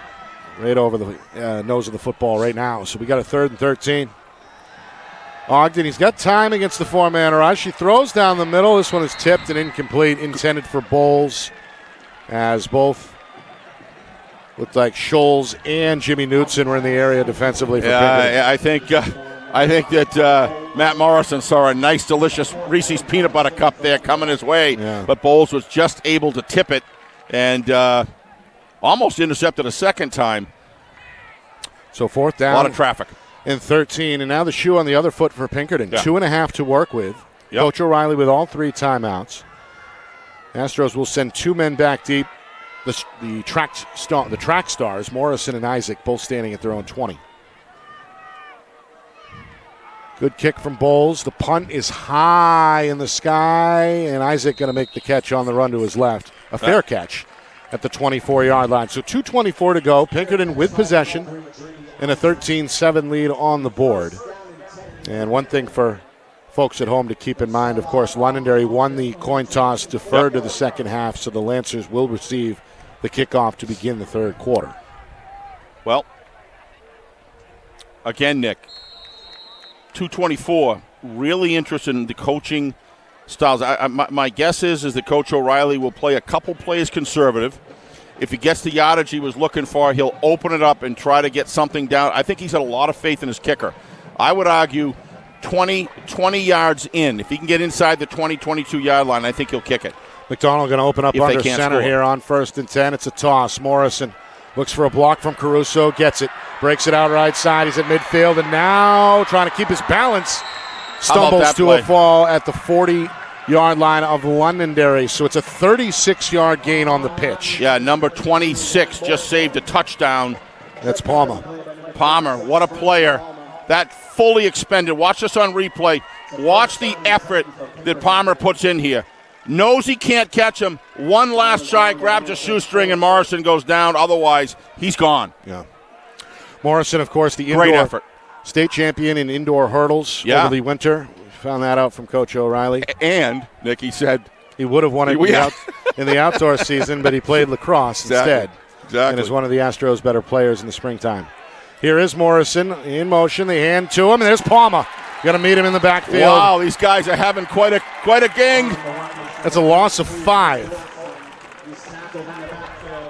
Speaker 1: Right over the nose of the football right now. So we got a 3rd and 13. Ogden, he's got time against the 4-man rush. He throws down the middle. This one is tipped and incomplete, intended for Bowles, as both looked like Scholes and Jimmy Knutson were in the area defensively for Pinkerton.
Speaker 2: I think that Matt Morrison saw a nice, delicious Reese's peanut butter cup there coming his way, but Bowles was just able to tip it and almost intercepted a second time.
Speaker 1: So 4th down.
Speaker 2: A lot of traffic.
Speaker 1: And 13, and now the shoe on the other foot for Pinkerton. 2.5 to work with. Coach O'Reilly with all 3 timeouts. Astros will send 2 men back deep. The track stars, Morrison and Isaac, both standing at their own 20. Good kick from Bowles. The punt is high in the sky, and Isaac going to make the catch on the run to his left. A fair catch at the 24-yard line. So 2:24 to go. Pinkerton with possession and a 13-7 lead on the board. And one thing for folks at home to keep in mind, of course, Londonderry won the coin toss, deferred to the second half, so the Lancers will receive the kickoff to begin the 3rd quarter.
Speaker 2: Well, again, Nick, 2:24, really interested in the coaching styles. My guess is that Coach O'Reilly will play a couple plays conservative. If he gets the yardage he was looking for, he'll open it up and try to get something down. I think he's had a lot of faith in his kicker. I would argue 20 yards in. If he can get inside the 20, 22-yard line, I think he'll kick it.
Speaker 1: McDonald going to open up under center here on 1st and 10. It's a toss. Morrison looks for a block from Caruso, gets it, breaks it out right side. He's at midfield, and now trying to keep his balance. Stumbles to a fall at the 40-yard line of Londonderry. So it's a 36-yard gain on the pitch.
Speaker 2: Yeah, number 26 just saved a touchdown.
Speaker 1: That's Palmer.
Speaker 2: Palmer, what a player. That fully expended. Watch this on replay. Watch the effort that Palmer puts in here. Knows he can't catch him. One last try, grabs a shoestring, and Morrison goes down. Otherwise, he's gone.
Speaker 1: Yeah. Morrison, of course, the
Speaker 2: great effort.
Speaker 1: State champion in indoor hurdles over the winter. We found that out from Coach O'Reilly.
Speaker 2: And, Nick, he said
Speaker 1: he would have won it in the outdoor season, but he played lacrosse instead.
Speaker 2: Exactly.
Speaker 1: And is one of the Astros' better players in the springtime. Here is Morrison in motion. They hand to him, and there's Palmer. Got to meet him in the backfield.
Speaker 2: Wow, these guys are having quite a gang.
Speaker 1: That's a loss of 5.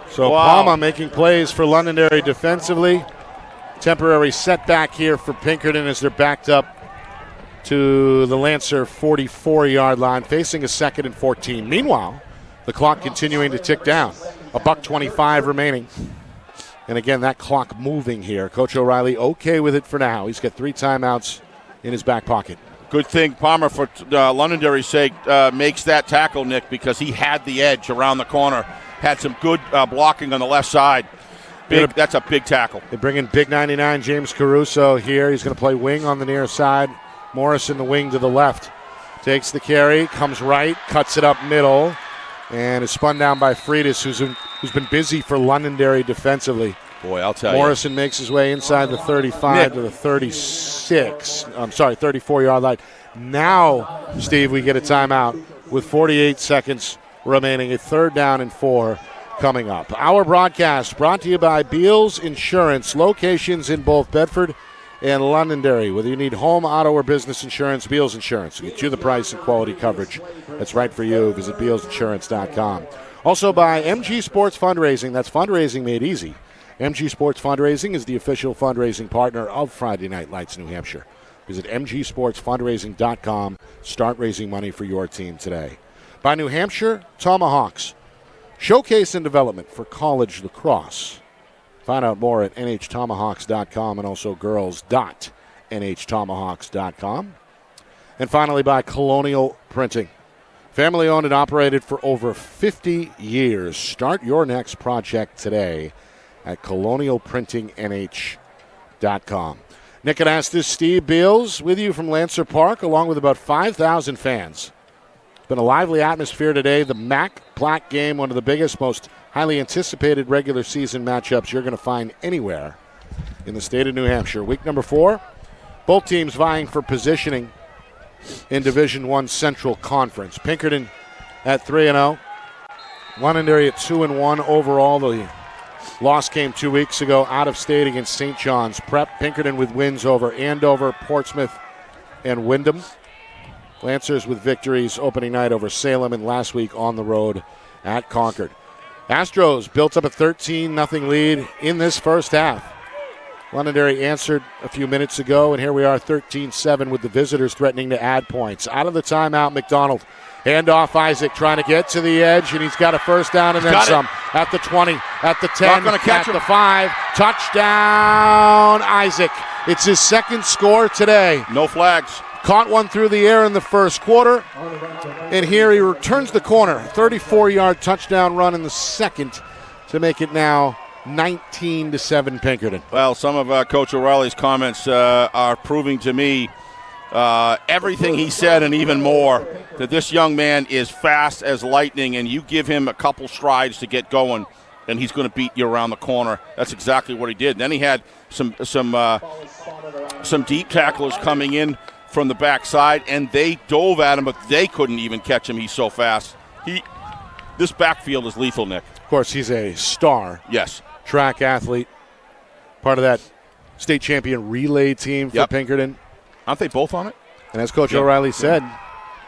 Speaker 1: So Palmer making plays for Londonderry defensively. Temporary setback here for Pinkerton as they're backed up to the Lancer 44-yard line, facing a 2nd and 14. Meanwhile, the clock continuing to tick down. $1:25 remaining. And again, that clock moving here. Coach O'Reilly okay with it for now. He's got 3 timeouts in his back pocket.
Speaker 2: Good thing Palmer, for Londonderry's sake, makes that tackle, Nick, because he had the edge around the corner. Had some good blocking on the left side. That's a big tackle.
Speaker 1: They bring in big 99 James Caruso here. He's going to play wing on the near side. Morrison the wing to the left. Takes the carry, comes right, cuts it up middle, and is spun down by Freitas, who's been busy for Londonderry defensively.
Speaker 2: Boy, I'll tell you.
Speaker 1: Morrison makes his way inside the 35 to the 34-yard line. Now, Steve, we get a timeout with 48 seconds remaining. A 3rd down and 4 coming up. Our broadcast brought to you by Beals Insurance, locations in both Bedford and Londonderry. Whether you need home, auto, or business insurance, Beals Insurance will get you the price and quality coverage that's right for you. Visit BealsInsurance.com. Also by MG Sports Fundraising. That's fundraising made easy. MG Sports Fundraising is the official fundraising partner of Friday Night Lights New Hampshire. Visit MGSportsFundraising.com. Start raising money for your team today. By New Hampshire Tomahawks. Showcase and development for college lacrosse. Find out more at nhtomahawks.com and also girls.nhtomahawks.com. And finally by Colonial Printing. Family owned and operated for over 50 years. Start your next project today at colonialprintingnh.com. Nick Anastas, Steve Beals with you from Lancer Park along with about 5,000 fans. It's been a lively atmosphere today. The MAC Plaque game, one of the biggest, most highly anticipated regular season matchups you're going to find anywhere in the state of New Hampshire. Week number 4, both teams vying for positioning in Division I Central Conference. Pinkerton at 3-0. Londonderry at 2-1 overall. The loss came 2 weeks ago out of state against St. John's Prep. Pinkerton with wins over Andover, Portsmouth, and Wyndham. Lancers with victories opening night over Salem and last week on the road at Concord. Astros built up a 13-0 lead in this first half. Londonderry answered a few minutes ago, and here we are 13-7 with the visitors threatening to add points. Out of the timeout, McDonald. Handoff Isaac trying to get to the edge, and he's got a first down and then some. At the 20, at the 10, at the 5. Touchdown, Isaac. It's his second score today.
Speaker 2: No flags.
Speaker 1: Caught one through the air in the first quarter, and here he returns the corner. 34-yard touchdown run in the second to make it now 19-7 Pinkerton.
Speaker 2: Well, some of Coach O'Reilly's comments are proving to me everything he said and even more, that this young man is fast as lightning, and you give him a couple strides to get going, and he's going to beat you around the corner. That's exactly what he did. And then he had some deep tacklers coming in from the backside, and they dove at him, but they couldn't even catch him. He's so fast. This backfield is lethal, Nick.
Speaker 1: Of course, he's a star.
Speaker 2: Yes.
Speaker 1: Track athlete, part of that state champion relay team for Pinkerton.
Speaker 2: Aren't they both on it?
Speaker 1: And as Coach O'Reilly said,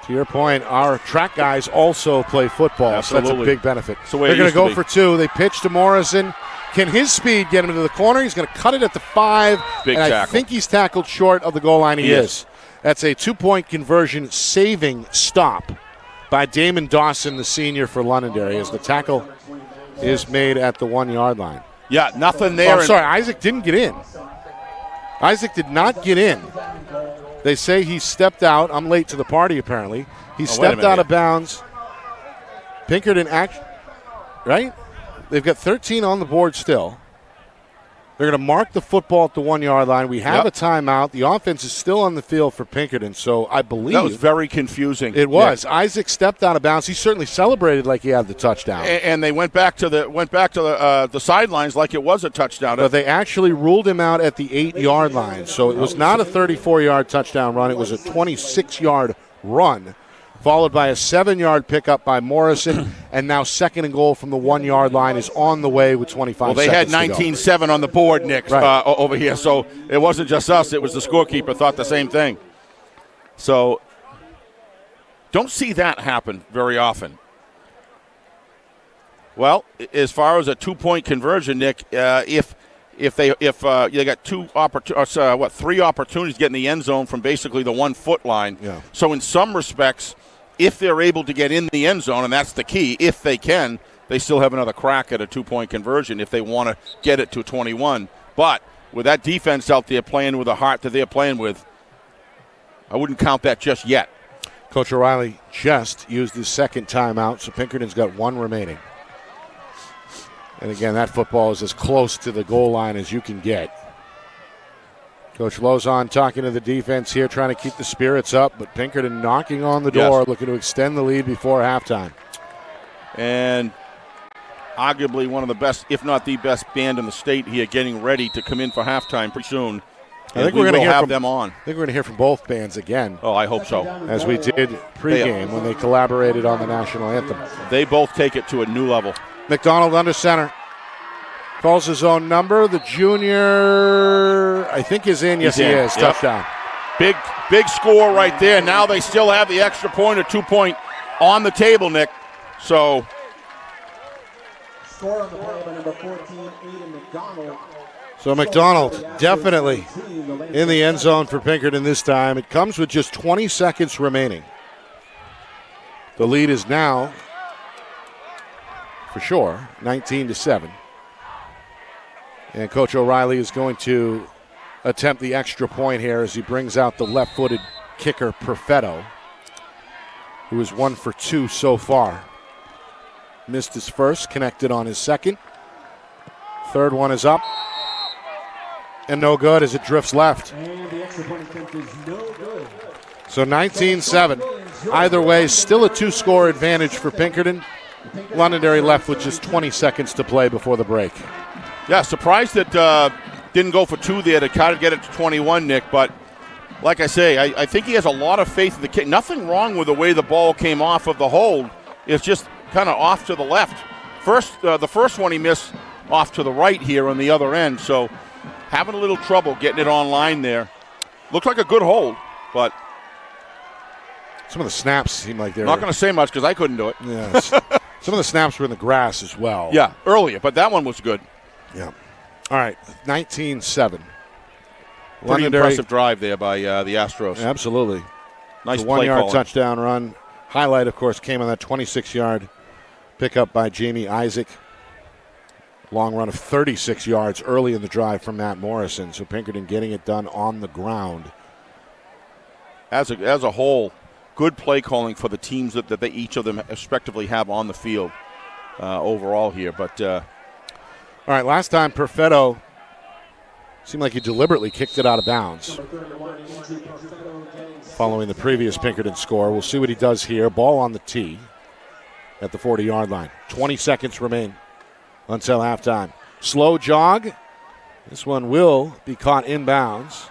Speaker 1: to your point, our track guys also play football,
Speaker 2: Absolutely.
Speaker 1: So that's a big benefit.
Speaker 2: They're
Speaker 1: going to go for 2. They pitch to Morrison. Can his speed get him to the corner? He's going to cut it at the 5.
Speaker 2: Big
Speaker 1: and
Speaker 2: tackle.
Speaker 1: I think he's tackled short of the goal line. He is. That's a 2-point conversion saving stop by Damon Dawson, the senior for Londonderry, as the tackle is made at the 1-yard line.
Speaker 2: Yeah, nothing there.
Speaker 1: I'm sorry, Isaac didn't get in. Isaac did not get in. They say he stepped out. I'm late to the party, apparently. He stepped out of bounds. Pinkerton right? They've got 13 on the board still. They're going to mark the football at the 1-yard line. We have a timeout. The offense is still on the field for Pinkerton, so I believe
Speaker 2: that was very confusing.
Speaker 1: It was. Yeah. Isaac stepped out of bounds. He certainly celebrated like he had the touchdown.
Speaker 2: And they went back to the sidelines like it was a touchdown.
Speaker 1: But they actually ruled him out at the 8-yard line. So it was not a 34-yard touchdown run. It was a 26-yard run, followed by a 7-yard pickup by Morrison, and now 2nd and goal from the 1-yard line is on the way with 25 seconds to go.
Speaker 2: Well, they had 19-7 on the board, Nick,
Speaker 1: right.
Speaker 2: Over here, so it wasn't just us. It was the scorekeeper thought the same thing. So don't see that happen very often. Well, as far as a 2-point conversion, Nick, if they got 3 opportunities to get in the end zone from basically the 1-foot line.
Speaker 1: Yeah.
Speaker 2: So in some respects, if they're able to get in the end zone, and that's the key, if they can, they still have another crack at a 2-point conversion if they want to get it to 21. But with that defense out there playing with the heart that they're playing with, I wouldn't count that just yet.
Speaker 1: Coach O'Reilly just used his second timeout, so Pinkerton's got 1 remaining. And again, that football is as close to the goal line as you can get. Coach Lozon talking to the defense here, trying to keep the spirits up, but Pinkerton knocking on the door, looking to extend the lead before halftime.
Speaker 2: And arguably one of the best, if not the best band in the state here, getting ready to come in for halftime pretty soon.
Speaker 1: I think we're going to
Speaker 2: have them on.
Speaker 1: I think we're going to hear from both bands again.
Speaker 2: Oh, I hope so.
Speaker 1: As we did pregame when they collaborated on the national anthem.
Speaker 2: They both take it to a new level.
Speaker 1: McDonald under center. Calls his own number. The junior, I think, is in. Yes, he is. Yep. Touchdown.
Speaker 2: Big score right there. Now they still have the extra point or 2 point on the table, Nick. So.
Speaker 4: Score on the play by number 14, Aiden McDonald.
Speaker 1: So McDonald definitely in the end zone for Pinkerton this time. It comes with just 20 seconds remaining. The lead is now, for sure, 19-7. And Coach O'Reilly is going to attempt the extra point here as he brings out the left-footed kicker Perfetto, who is 1 for 2 so far. Missed his first, connected on his second. Third one is up. And no good as it drifts left.
Speaker 4: And the extra point attempt is no good.
Speaker 1: So 19-7. Either way, still a 2-score advantage for Pinkerton. Londonderry left with just 20 seconds to play before the break.
Speaker 2: Yeah, surprised that didn't go for 2 there to kind of get it to 21, Nick. But like I say, I think he has a lot of faith in the kick. Nothing wrong with the way the ball came off of the hold. It's just kind of off to the left. The first one he missed off to the right here on the other end. So having a little trouble getting it online there. Looks like a good hold, but
Speaker 1: some of the snaps seem like they're
Speaker 2: not going to say much because I couldn't do it.
Speaker 1: Yes. Some of the snaps were in the grass as well.
Speaker 2: Yeah, earlier, but that one was good.
Speaker 1: Yeah. All right, 19-7.
Speaker 2: Pretty impressive drive there by the Astros.
Speaker 1: Absolutely.
Speaker 2: Nice
Speaker 1: the
Speaker 2: play
Speaker 1: 1-yard
Speaker 2: calling.
Speaker 1: touchdown run. Highlight, of course, came on that 26-yard pickup by Jamie Isaac. Long run of 36 yards early in the drive from Matt Morrison. So Pinkerton getting it done on the ground.
Speaker 2: As a whole, good play calling for the teams that they each of them respectively have on the field overall here. But
Speaker 1: all right, last time Perfetto seemed like he deliberately kicked it out of bounds following the previous Pinkerton score. We'll see what he does here. Ball on the tee at the 40-yard line. 20 seconds remain until halftime. Slow jog. This one will be caught inbounds.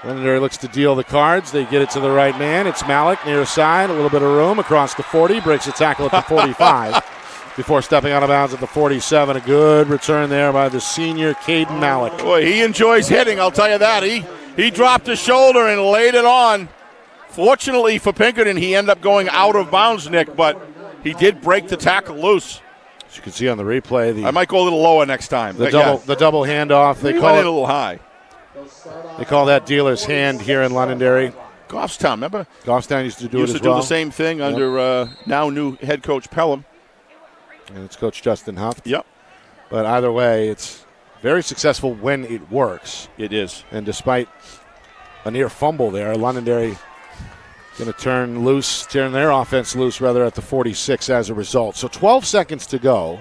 Speaker 1: Londonderry looks to deal the cards. They get it to the right man. It's Malik near side. A little bit of room across the 40. Breaks a tackle at the 45 before stepping out of bounds at the 47. A good return there by the senior Caden Malik.
Speaker 2: Boy, he enjoys hitting, I'll tell you that. He dropped his shoulder and laid it on. Fortunately for Pinkerton, he ended up going out of bounds, Nick, but he did break the tackle loose.
Speaker 1: As you can see on the replay,
Speaker 2: I might go a little lower next time.
Speaker 1: The double handoff. They
Speaker 2: went
Speaker 1: call
Speaker 2: in
Speaker 1: it
Speaker 2: a little high.
Speaker 1: They call that dealer's hand here in Londonderry.
Speaker 2: Goffstown, remember?
Speaker 1: Goffstown used to do it as well.
Speaker 2: Used to do the same thing under now new head coach Pelham.
Speaker 1: And it's Coach Justin Huff.
Speaker 2: Yep.
Speaker 1: But either way, it's very successful when it works.
Speaker 2: It is.
Speaker 1: And despite a near fumble there, Londonderry going to turn their offense loose at the 46 as a result. So 12 seconds to go.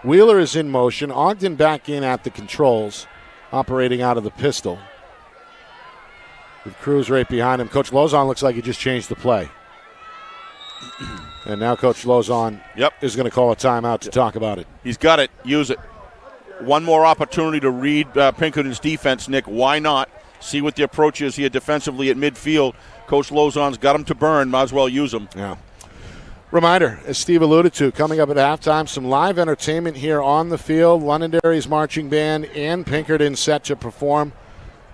Speaker 1: Wheeler is in motion. Ogden back in at the controls, operating out of the pistol. With Cruz right behind him. Coach Lozon looks like he just changed the play. And now Coach Lozon is going to call a timeout to talk about it.
Speaker 2: He's got it. Use it. One more opportunity to read Pinkerton's defense, Nick. Why not? See what the approach is here defensively at midfield. Coach Lozon's got him to burn. Might as well use him.
Speaker 1: Yeah. Reminder, as Steve alluded to, coming up at halftime, some live entertainment here on the field. Londonderry's marching band and Pinkerton set to perform.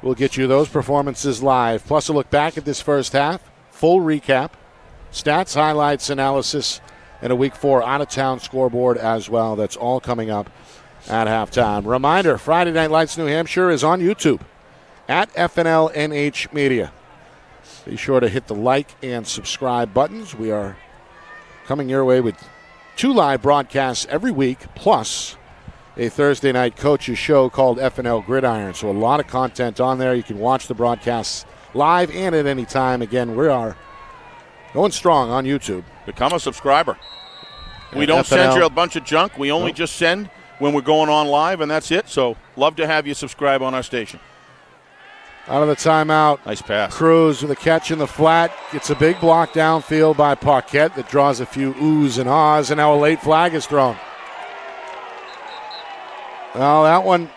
Speaker 1: We'll get you those performances live. Plus a look back at this first half, full recap, stats, highlights, analysis, and a Week 4 out-of-town scoreboard as well. That's all coming up at halftime. Reminder, Friday Night Lights New Hampshire is on YouTube at FNLNH Media. Be sure to hit the like and subscribe buttons. We are coming your way with 2 live broadcasts every week, plus a Thursday night coaches show called FNL Gridiron. So a lot of content on there. You can watch the broadcasts live and at any time. Again, we are going strong on YouTube.
Speaker 2: Become a subscriber. We don't
Speaker 1: FNL.
Speaker 2: send you a bunch of junk. We only just send when we're going on live, and that's it. So love to have you subscribe on our station.
Speaker 1: Out of the timeout.
Speaker 2: Nice pass.
Speaker 1: Cruz with a catch in the flat. Gets a big block downfield by Paquette that draws a few oohs and ahs, and now a late flag is thrown. Well, that one.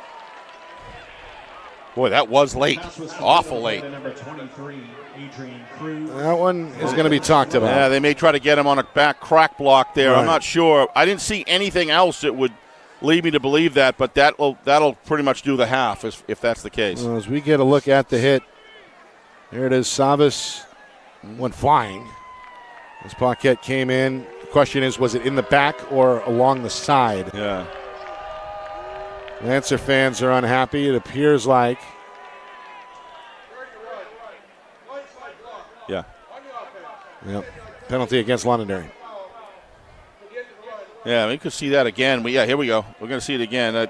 Speaker 2: Boy, that was late. Awful late.
Speaker 4: Number 23, Adrian Cruz.
Speaker 1: That one is going to be talked about.
Speaker 2: Yeah, they may try to get him on a back crack block there.
Speaker 1: Right.
Speaker 2: I'm not sure. I didn't see anything else that would lead me to believe that, but that'll pretty much do the half if that's the case.
Speaker 1: Well, as we get a look at the hit, here it is. Savas went flying as Paquette came in. The question is, was it in the back or along the side?
Speaker 2: Yeah.
Speaker 1: Lancer fans are unhappy. It appears like.
Speaker 2: Yeah.
Speaker 1: Yep. Penalty against Londonderry.
Speaker 2: Yeah, we could see that again. Here we go. We're going to see it again. I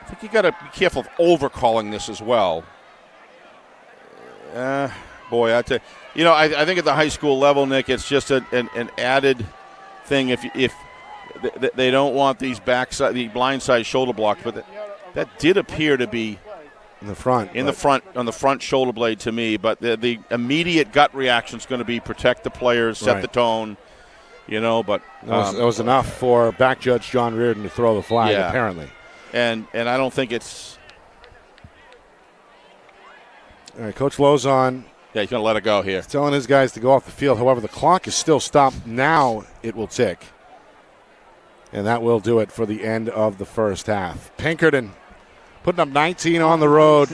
Speaker 2: think you got to be careful of over-calling this as well. Boy, I tell you, I think at the high school level, Nick, it's just an added thing. If they don't want these backside, the blindside shoulder blocks, but that did appear to be
Speaker 1: in the front.
Speaker 2: On the front shoulder blade to me. But the immediate gut reaction is going to be protect the players, set the tone. But
Speaker 1: that was enough for back judge John Reardon to throw the flag, apparently.
Speaker 2: And I don't think it's.
Speaker 1: All right, Coach Lozon.
Speaker 2: Yeah, he's going to let it go here.
Speaker 1: He's telling his guys to go off the field. However, the clock is still stopped. Now it will tick. And that will do it for the end of the first half. Pinkerton putting up 19 on the road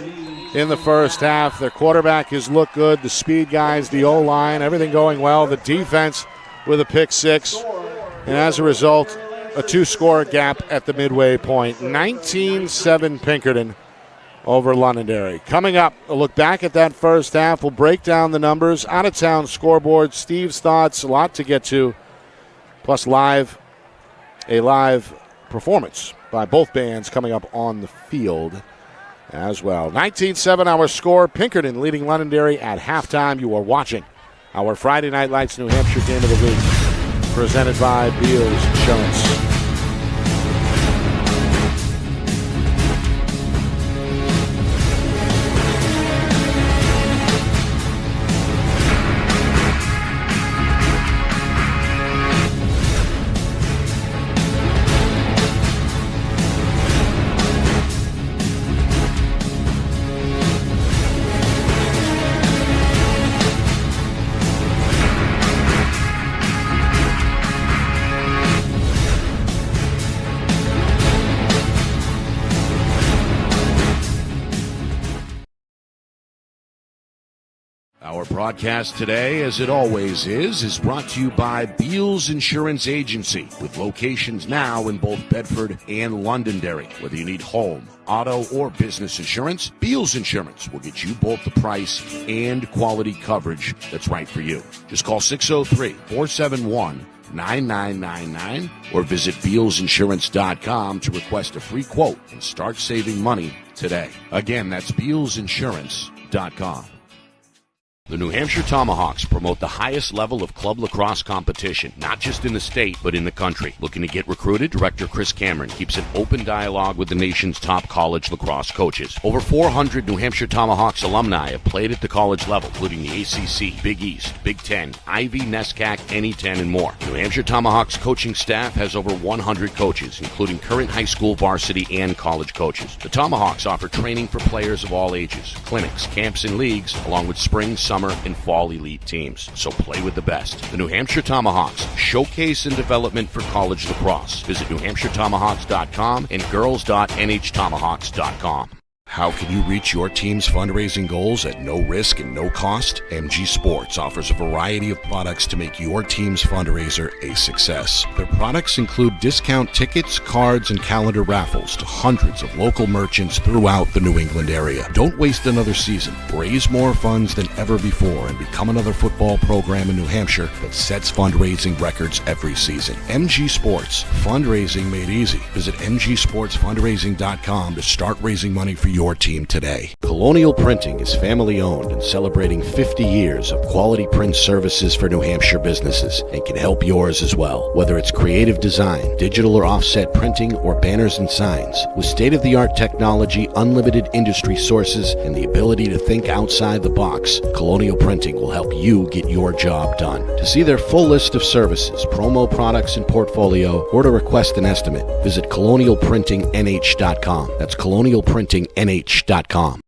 Speaker 1: in the first half. Their quarterback has looked good. The speed guys, the O-line, everything going well. The defense with a pick six. And as a result, a two-score gap at the midway point. 19-7 Pinkerton over Londonderry. Coming up, a look back at that first half. We'll break down the numbers. Out-of-town scoreboard. Steve's thoughts. A lot to get to. Plus a live performance by both bands coming up on the field as well. 19-7 our score. Pinkerton leading Londonderry at halftime. You are watching our Friday Night Lights New Hampshire Game of the Week, presented by Beals Insurance.
Speaker 3: Our broadcast today, as it always is brought to you by Beals Insurance Agency, with locations now in both Bedford and Londonderry. Whether you need home, auto, or business insurance, Beals Insurance will get you both the price and quality coverage that's right for you. Just call 603-471-9999 or visit BealsInsurance.com to request a free quote and start saving money today. Again, that's BealsInsurance.com. The New Hampshire Tomahawks promote the highest level of club lacrosse competition, not just in the state, but in the country. Looking to get recruited? Director Chris Cameron keeps an open dialogue with the nation's top college lacrosse coaches. Over 400 New Hampshire Tomahawks alumni have played at the college level, including the ACC, Big East, Big Ten, Ivy, NESCAC, NE10, and more. New Hampshire Tomahawks coaching staff has over 100 coaches, including current high school, varsity, and college coaches. The Tomahawks offer training for players of all ages, clinics, camps, and leagues, along with spring, summer, and fall elite teams. So play with the best. The New Hampshire Tomahawks, showcase and development for college lacrosse. Visit NewHampshireTomahawks.com and girls.nhtomahawks.com. How can you reach your team's fundraising goals at no risk and no cost? MG Sports offers a variety of products to make your team's fundraiser a success. Their products include discount tickets, cards, and calendar raffles to hundreds of local merchants throughout the New England area. Don't waste another season. Raise more funds than ever before and become another football program in New Hampshire that sets fundraising records every season. MG Sports, fundraising made easy. Visit mgsportsfundraising.com to start raising money for your your team today. Colonial Printing is family owned and celebrating 50 years of quality print services for New Hampshire businesses and can help yours as well. Whether it's creative design, digital or offset printing, or banners and signs, with state-of-the-art technology, unlimited industry sources, and the ability to think outside the box, Colonial Printing will help you get your job done. To see their full list of services, promo products, and portfolio, or to request an estimate, visit colonialprintingnh.com. That's colonialprintingnh.com.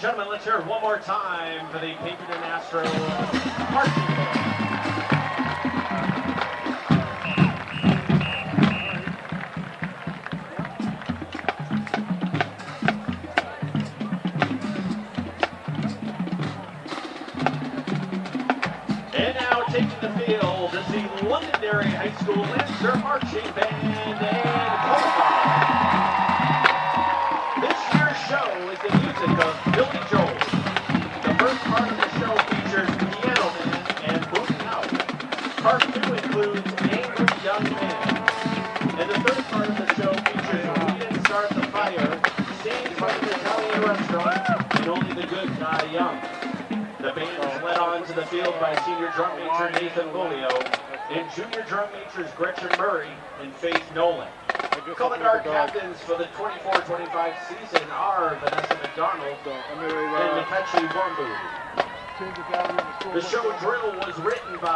Speaker 6: gentlemen, let's hear it one more time for the Pinkerton Astro marching band. And now taking the field is the Londonderry High School Lancer Marching Band and Kickoff. This year's show is the music of Billy Joel. The first part of the show features Piano Man and Booting Out. Part 2 includes Angry Young Man. And the third part of the show features We Didn't Start the Fire, scenes from an Italian restaurant, and Only the Good Die Young. The band is led on to the field by senior drum major Nathan Folio and junior drum majors Gretchen Murray and Faith Nolan. Color guard captains for the 24-25 season are Vanessa McDonald and Nikechi Wambu. The show drill was written by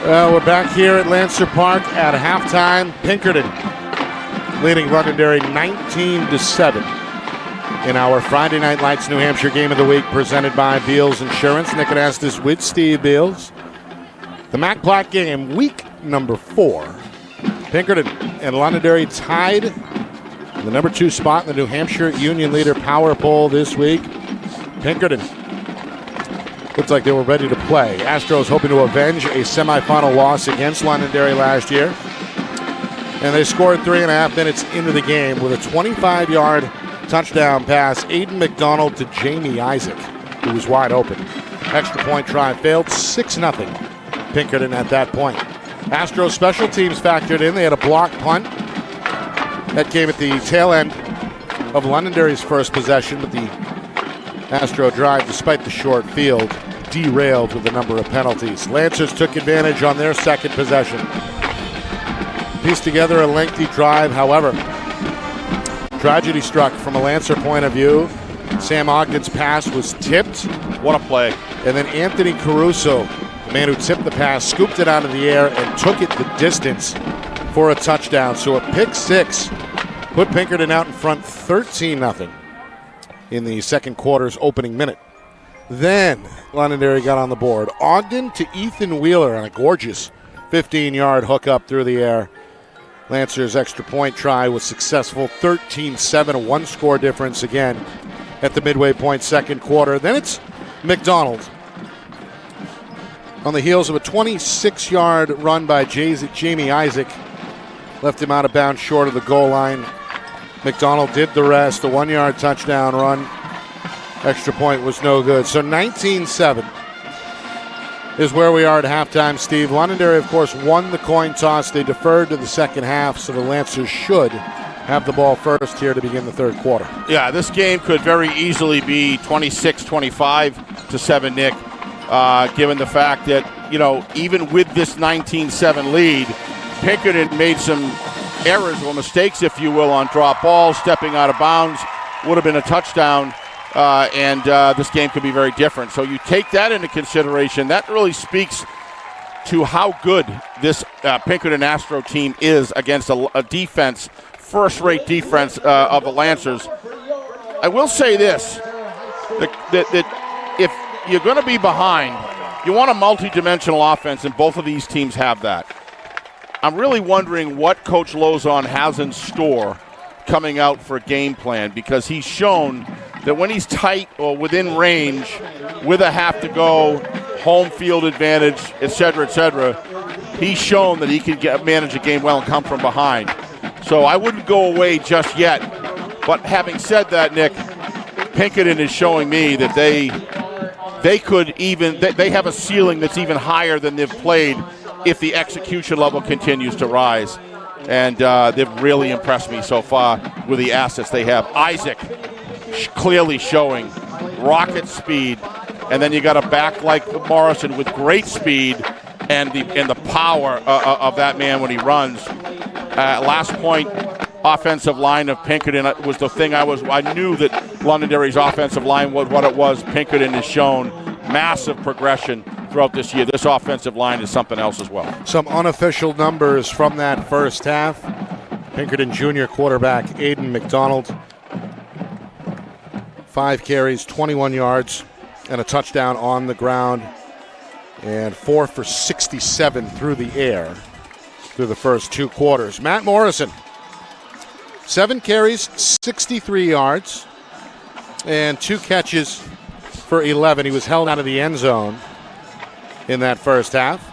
Speaker 1: We're back here at Lancer Park at halftime. Pinkerton leading Londonderry 19-7 in our Friday Night Lights New Hampshire Game of the Week, presented by Beals Insurance. Nick and Astis with Steve Beals. The Mac Black game, week number 4. Pinkerton and Londonderry tied in the number 2 spot in the New Hampshire Union Leader Power Poll this week. Pinkerton looks like they were ready to play. Astros hoping to avenge a semifinal loss against Londonderry last year. And they scored 3.5 minutes into the game with a 25-yard touchdown pass. Aiden McDonald to Jamie Isaac, who was wide open. Extra point try failed, 6-0 Pinkerton at that point. Astros special teams factored in. They had a block punt. That came at the tail end of Londonderry's first possession, but the Astro drive, despite the short field, derailed with a number of penalties. Lancers took advantage on their second possession. Pieced together a lengthy drive, however. Tragedy struck from a Lancer point of view. Sam Ogden's pass was tipped.
Speaker 2: What a play.
Speaker 1: And then Anthony Caruso, the man who tipped the pass, scooped it out of the air and took it the distance for a touchdown. So a pick 6 put Pinkerton out in front 13-0 in the second quarter's opening minute. Then Londonderry got on the board. Ogden to Ethan Wheeler on a gorgeous 15-yard hookup through the air. Lancer's extra point try was successful. 13-7, a one-score difference again at the midway point second quarter. Then it's McDonald on the heels of a 26-yard run by Jamie Isaac. Left him out of bounds short of the goal line. McDonald did the rest, a 1-yard touchdown run. Extra point was no good. So 19-7 is where we are at halftime, Steve. Londonderry, of course, won the coin toss. They deferred to the second half, so the Lancers should have the ball first here to begin the third quarter.
Speaker 2: Yeah, this game could very easily be 26-25-7, Nick, given the fact that, even with this 19-7 lead, Pinkerton made some errors or mistakes, if you will, on drop balls, stepping out of bounds. Would have been a touchdown, and this game could be very different. So you take that into consideration. That really speaks to how good this Pinkerton Astro team is against a defense, first-rate defense of the Lancers. I will say this, that if you're going to be behind, you want a multi-dimensional offense, and both of these teams have that. I'm really wondering what Coach Lozon has in store coming out for a game plan, because he's shown that when he's tight or within range with a half to go, home field advantage, et cetera, he's shown that he can manage a game well and come from behind. So I wouldn't go away just yet. But having said that, Nick, Pinkerton is showing me that they have a ceiling that's even higher than they've played if the execution level continues to rise. And they've really impressed me so far with the assets they have. Isaac clearly showing rocket speed. And then you got a back like Morrison with great speed and the power of that man when he runs. Last point, offensive line of Pinkerton was the thing I knew that Londonderry's offensive line was what it was. Pinkerton has shown massive progression throughout this year. This offensive line is something else as well.
Speaker 1: Some unofficial numbers from that first half. Pinkerton junior quarterback Aiden McDonald, 5 carries, 21 yards, and a touchdown on the ground, and 4 for 67 through the air through the first 2 quarters. Matt Morrison, 7 carries, 63 yards, and 2 catches for 11. He was held out of the end zone in that first half.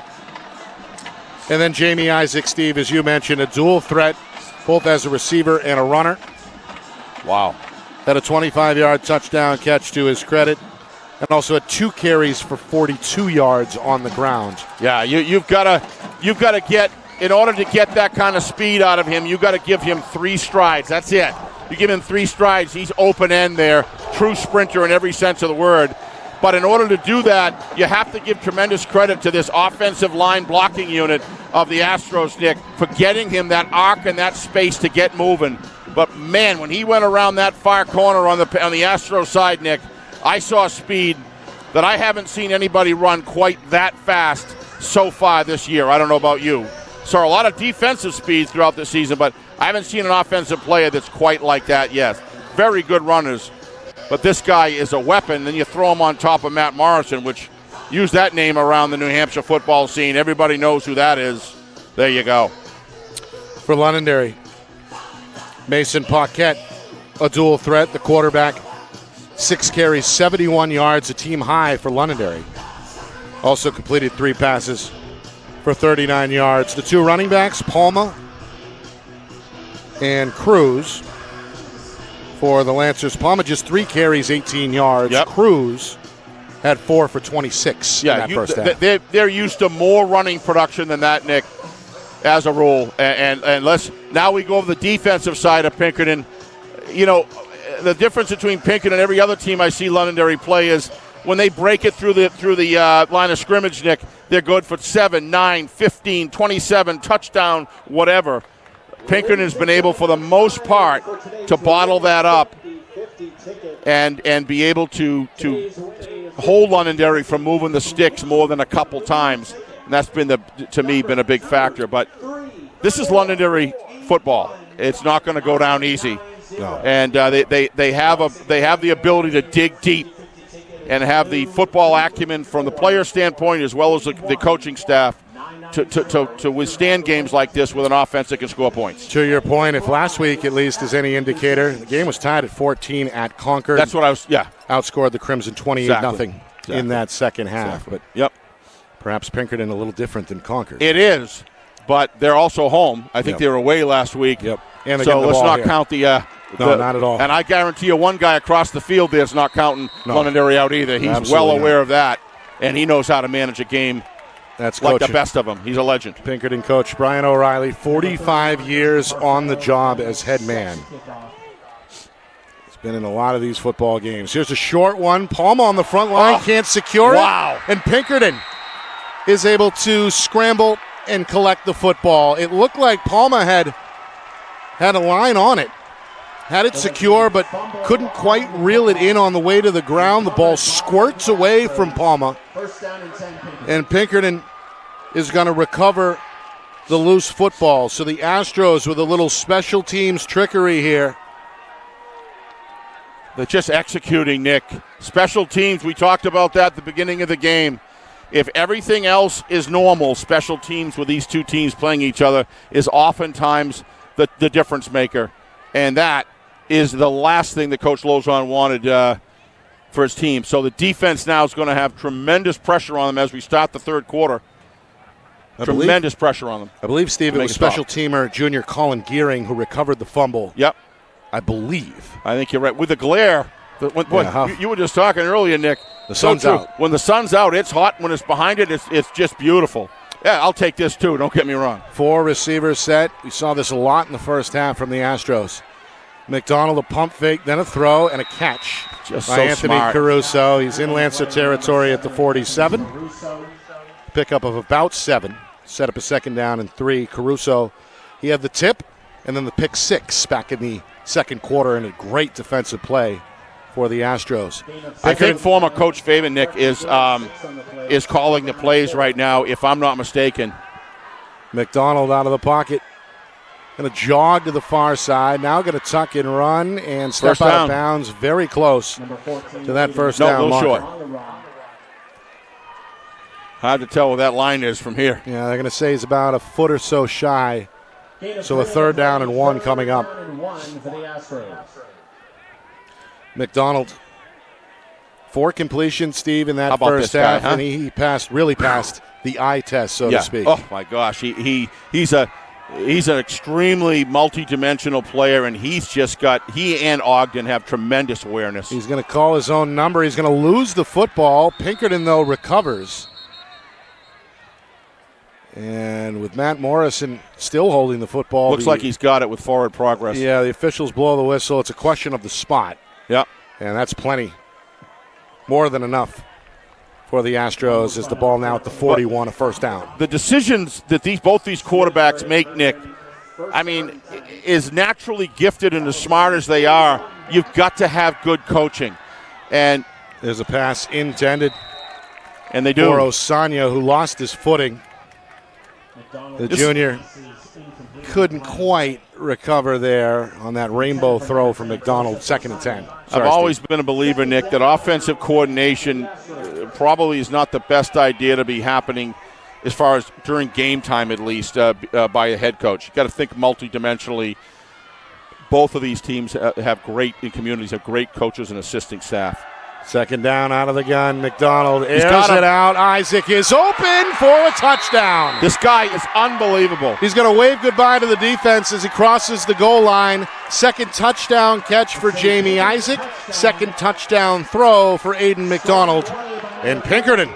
Speaker 1: And then Jamie Isaac, Steve, as you mentioned, a dual threat, both as a receiver and a runner.
Speaker 2: Wow.
Speaker 1: Had a 25-yard touchdown catch to his credit, and also had 2 carries for 42 yards on the ground.
Speaker 2: Yeah, you've got to get, in order to get that kind of speed out of him, you've got to give him 3 strides. That's it. You give him 3 strides, he's open end there, true sprinter in every sense of the word. But in order to do that, you have to give tremendous credit to this offensive line blocking unit of the Astros, Nick, for getting him that arc and that space to get moving. But, man, when he went around that far corner on the Astros side, Nick, I saw speed that I haven't seen anybody run quite that fast so far this year. I don't know about you. Saw a lot of defensive speed throughout the season, but I haven't seen an offensive player that's quite like that yet. Very good runners, but this guy is a weapon. Then you throw him on top of Matt Morrison, which use that name around the New Hampshire football scene. Everybody knows who that is. There you go.
Speaker 1: For Londonderry, Mason Paquette, a dual threat, the quarterback. 6 carries, 71 yards, a team high for Londonderry. Also completed 3 passes for 39 yards. The 2 running backs, Palma and Cruz. For the Lancers, Palma just 3 carries, 18 yards.
Speaker 2: Yep.
Speaker 1: Cruz had 4 for 26 in that first half.
Speaker 2: They're used to more running production than that, Nick, as a rule. And now we go over the defensive side of Pinkerton. You know, the difference between Pinkerton and every other team I see Londonderry play is when they break it through the line of scrimmage, Nick, they're good for 7, 9, 15, 27, touchdown, whatever. Pinkerton has been able, for the most part, to bottle that up and be able to hold Londonderry from moving the sticks more than a couple times. And that's been, to me, been a big factor. But this is Londonderry football. It's not going to go down easy.
Speaker 1: No.
Speaker 2: And they have the ability to dig deep and have the football acumen from the player standpoint as well as the coaching staff to withstand games like this with an offense that can score points.
Speaker 1: To your point, if last week at least is any indicator, the game was tied at 14 at Concord.
Speaker 2: That's what I was, yeah.
Speaker 1: Outscored the Crimson 28-0 in that second half.
Speaker 2: Exactly.
Speaker 1: But
Speaker 2: yep.
Speaker 1: Perhaps Pinkerton a little different than Concord.
Speaker 2: It is, but they're also home. I think
Speaker 1: Yep.
Speaker 2: they were away last week.
Speaker 1: Yep. And
Speaker 2: so let's not count
Speaker 1: No, not at all.
Speaker 2: And I guarantee you one guy across the field there's not counting Londonderry out either. He's
Speaker 1: Absolutely
Speaker 2: well aware
Speaker 1: not.
Speaker 2: of that, and he knows how to manage a game
Speaker 1: That's
Speaker 2: like
Speaker 1: coaching.
Speaker 2: the best of them. He's a legend.
Speaker 1: Pinkerton coach Brian O'Reilly, 45 years on the job as head man. He's been in a lot of these football games. Here's a short one. Palma on the front line, can't secure it.
Speaker 2: Wow.
Speaker 1: And Pinkerton is able to scramble and collect the football. It looked like Palma had a line on it. Had it secure, but couldn't quite reel it in on the way to the ground. The ball squirts away from Palma. And Pinkerton is going to recover the loose football. So the Astros with a little special teams trickery here.
Speaker 2: They're just executing, Nick. Special teams, we talked about that at the beginning of the game. If everything else is normal, special teams with these two teams playing each other is oftentimes the difference maker. And that is the last thing that Coach Lozon wanted for his team. So the defense now is going to have tremendous pressure on them as we start the third quarter. Tremendous pressure on them.
Speaker 1: I believe, Steve, it was special teamer junior Colin Gearing who recovered the fumble.
Speaker 2: Yep.
Speaker 1: I believe.
Speaker 2: I think you're right. With the glare, you were just talking earlier, Nick.
Speaker 1: The sun's out.
Speaker 2: When the sun's out, it's hot. When it's behind it, it's just beautiful. Yeah, I'll take this too. Don't get me wrong.
Speaker 1: 4 receivers set. We saw this a lot in the first half from the Astros. McDonald, a pump fake, then a throw, and a catch
Speaker 2: Just
Speaker 1: by
Speaker 2: so
Speaker 1: Anthony
Speaker 2: smart.
Speaker 1: Caruso. He's in Lancer territory at the 47. Pickup of about 7. Set up a second down and 3. Caruso, he had the tip, and then the pick 6 back in the second quarter, and a great defensive play for the Astros.
Speaker 2: I think former Coach Fabian, Nick, is calling the plays right now, if I'm not mistaken.
Speaker 1: McDonald out of the pocket. Going to jog to the far side. Now going to tuck and run and step out of bounds very close to that first down.
Speaker 2: No, a little
Speaker 1: marker.
Speaker 2: short. Hard to tell where that line is from here.
Speaker 1: Yeah, they're going to say he's about a foot or so shy. So a 3rd down and 1 coming up. McDonald, 4 completions, Steve, in that first half, and he really passed the eye test, so to speak.
Speaker 2: Oh my gosh, he's an extremely multi-dimensional player, and he and Ogden have tremendous awareness.
Speaker 1: He's going to call his own number. He's going to lose the football. Pinkerton, though, recovers. And with Matt Morrison still holding the football.
Speaker 2: Looks like he's got it with forward progress.
Speaker 1: Yeah, the officials blow the whistle. It's a question of the spot.
Speaker 2: Yep.
Speaker 1: And that's plenty. More than enough for the Astros as the ball now at the 41, a first down.
Speaker 2: The decisions that both these quarterbacks make, Nick, I mean, is naturally gifted and as smart as they are, you've got to have good coaching. And
Speaker 1: there's a pass intended
Speaker 2: And they do.
Speaker 1: For Osanya, who lost his footing. The junior couldn't quite recover there on that rainbow throw from McDonald, 2nd and 10.
Speaker 2: I've always been a believer, Nick, that offensive coordination probably is not the best idea to be happening as far as during game time, at least, by a head coach. You've got to think multidimensionally. Both of these teams have great coaches and assisting staff.
Speaker 1: 2nd down out of the gun. McDonald airs it out. Isaac is open for a touchdown.
Speaker 2: This guy is unbelievable.
Speaker 1: He's going to wave goodbye to the defense as he crosses the goal line. 2nd touchdown catch for Jamie Isaac. 2nd touchdown throw for Aiden McDonald. And Pinkerton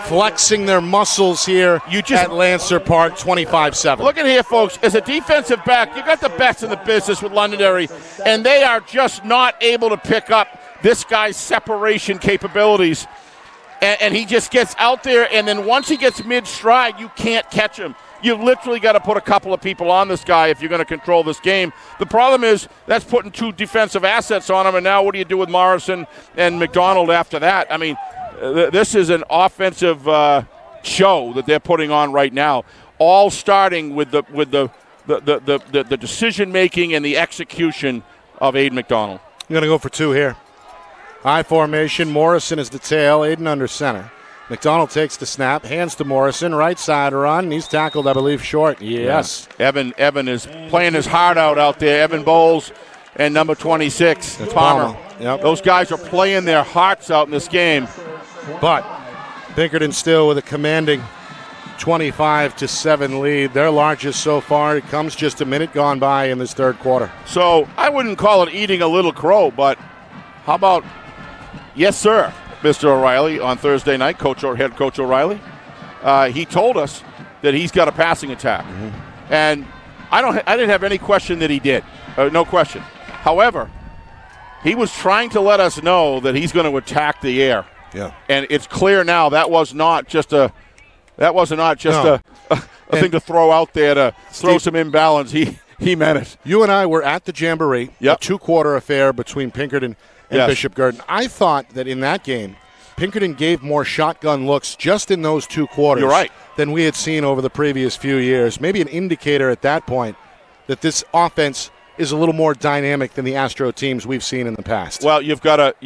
Speaker 1: flexing their muscles here at Lancer Park, 25-7.
Speaker 2: Look at here, folks. As a defensive back, you got the best in the business with Londonderry, and they are just not able to pick up this guy's separation capabilities. And he just gets out there, and then once he gets mid-stride, you can't catch him. You've literally got to put a couple of people on this guy if you're going to control this game. The problem is that's putting 2 defensive assets on him, and now what do you do with Morrison and McDonald after that? I mean, this is an offensive show that they're putting on right now, all starting with the decision-making and the execution of Aiden McDonald.
Speaker 1: I'm going to go for 2 here. High formation. Morrison is the tail. Aiden under center. McDonald takes the snap, hands to Morrison, right side run. He's tackled, I believe, short. Yes.
Speaker 2: Yeah. Evan is playing his heart out there. Evan Bowles and number 26,
Speaker 1: That's
Speaker 2: Palmer.
Speaker 1: Yep.
Speaker 2: Those guys are playing their hearts out in this game.
Speaker 1: But Pinkerton still with a commanding 25-7 lead. Their largest so far. It comes just a minute gone by in this 3rd quarter.
Speaker 2: So I wouldn't call it eating a little crow, but how about yes, sir, Mr. O'Reilly on Thursday night, head coach O'Reilly. He told us that he's got a passing attack. Mm-hmm. And I didn't have any question that he did. No question. However, he was trying to let us know that he's going to attack the air.
Speaker 1: Yeah.
Speaker 2: And it's clear now that was not just a thing to throw out there to throw some imbalance. He meant it.
Speaker 1: You and I were at the Jamboree, a 2-quarter affair between Pinkerton and Bishop Garden. I thought that in that game, Pinkerton gave more shotgun looks just in those 2 quarters.
Speaker 2: You're right.
Speaker 1: Than we had seen over the previous few years. Maybe an indicator at that point that this offense is a little more dynamic than the Astro teams we've seen in the past.
Speaker 2: Well, you've got a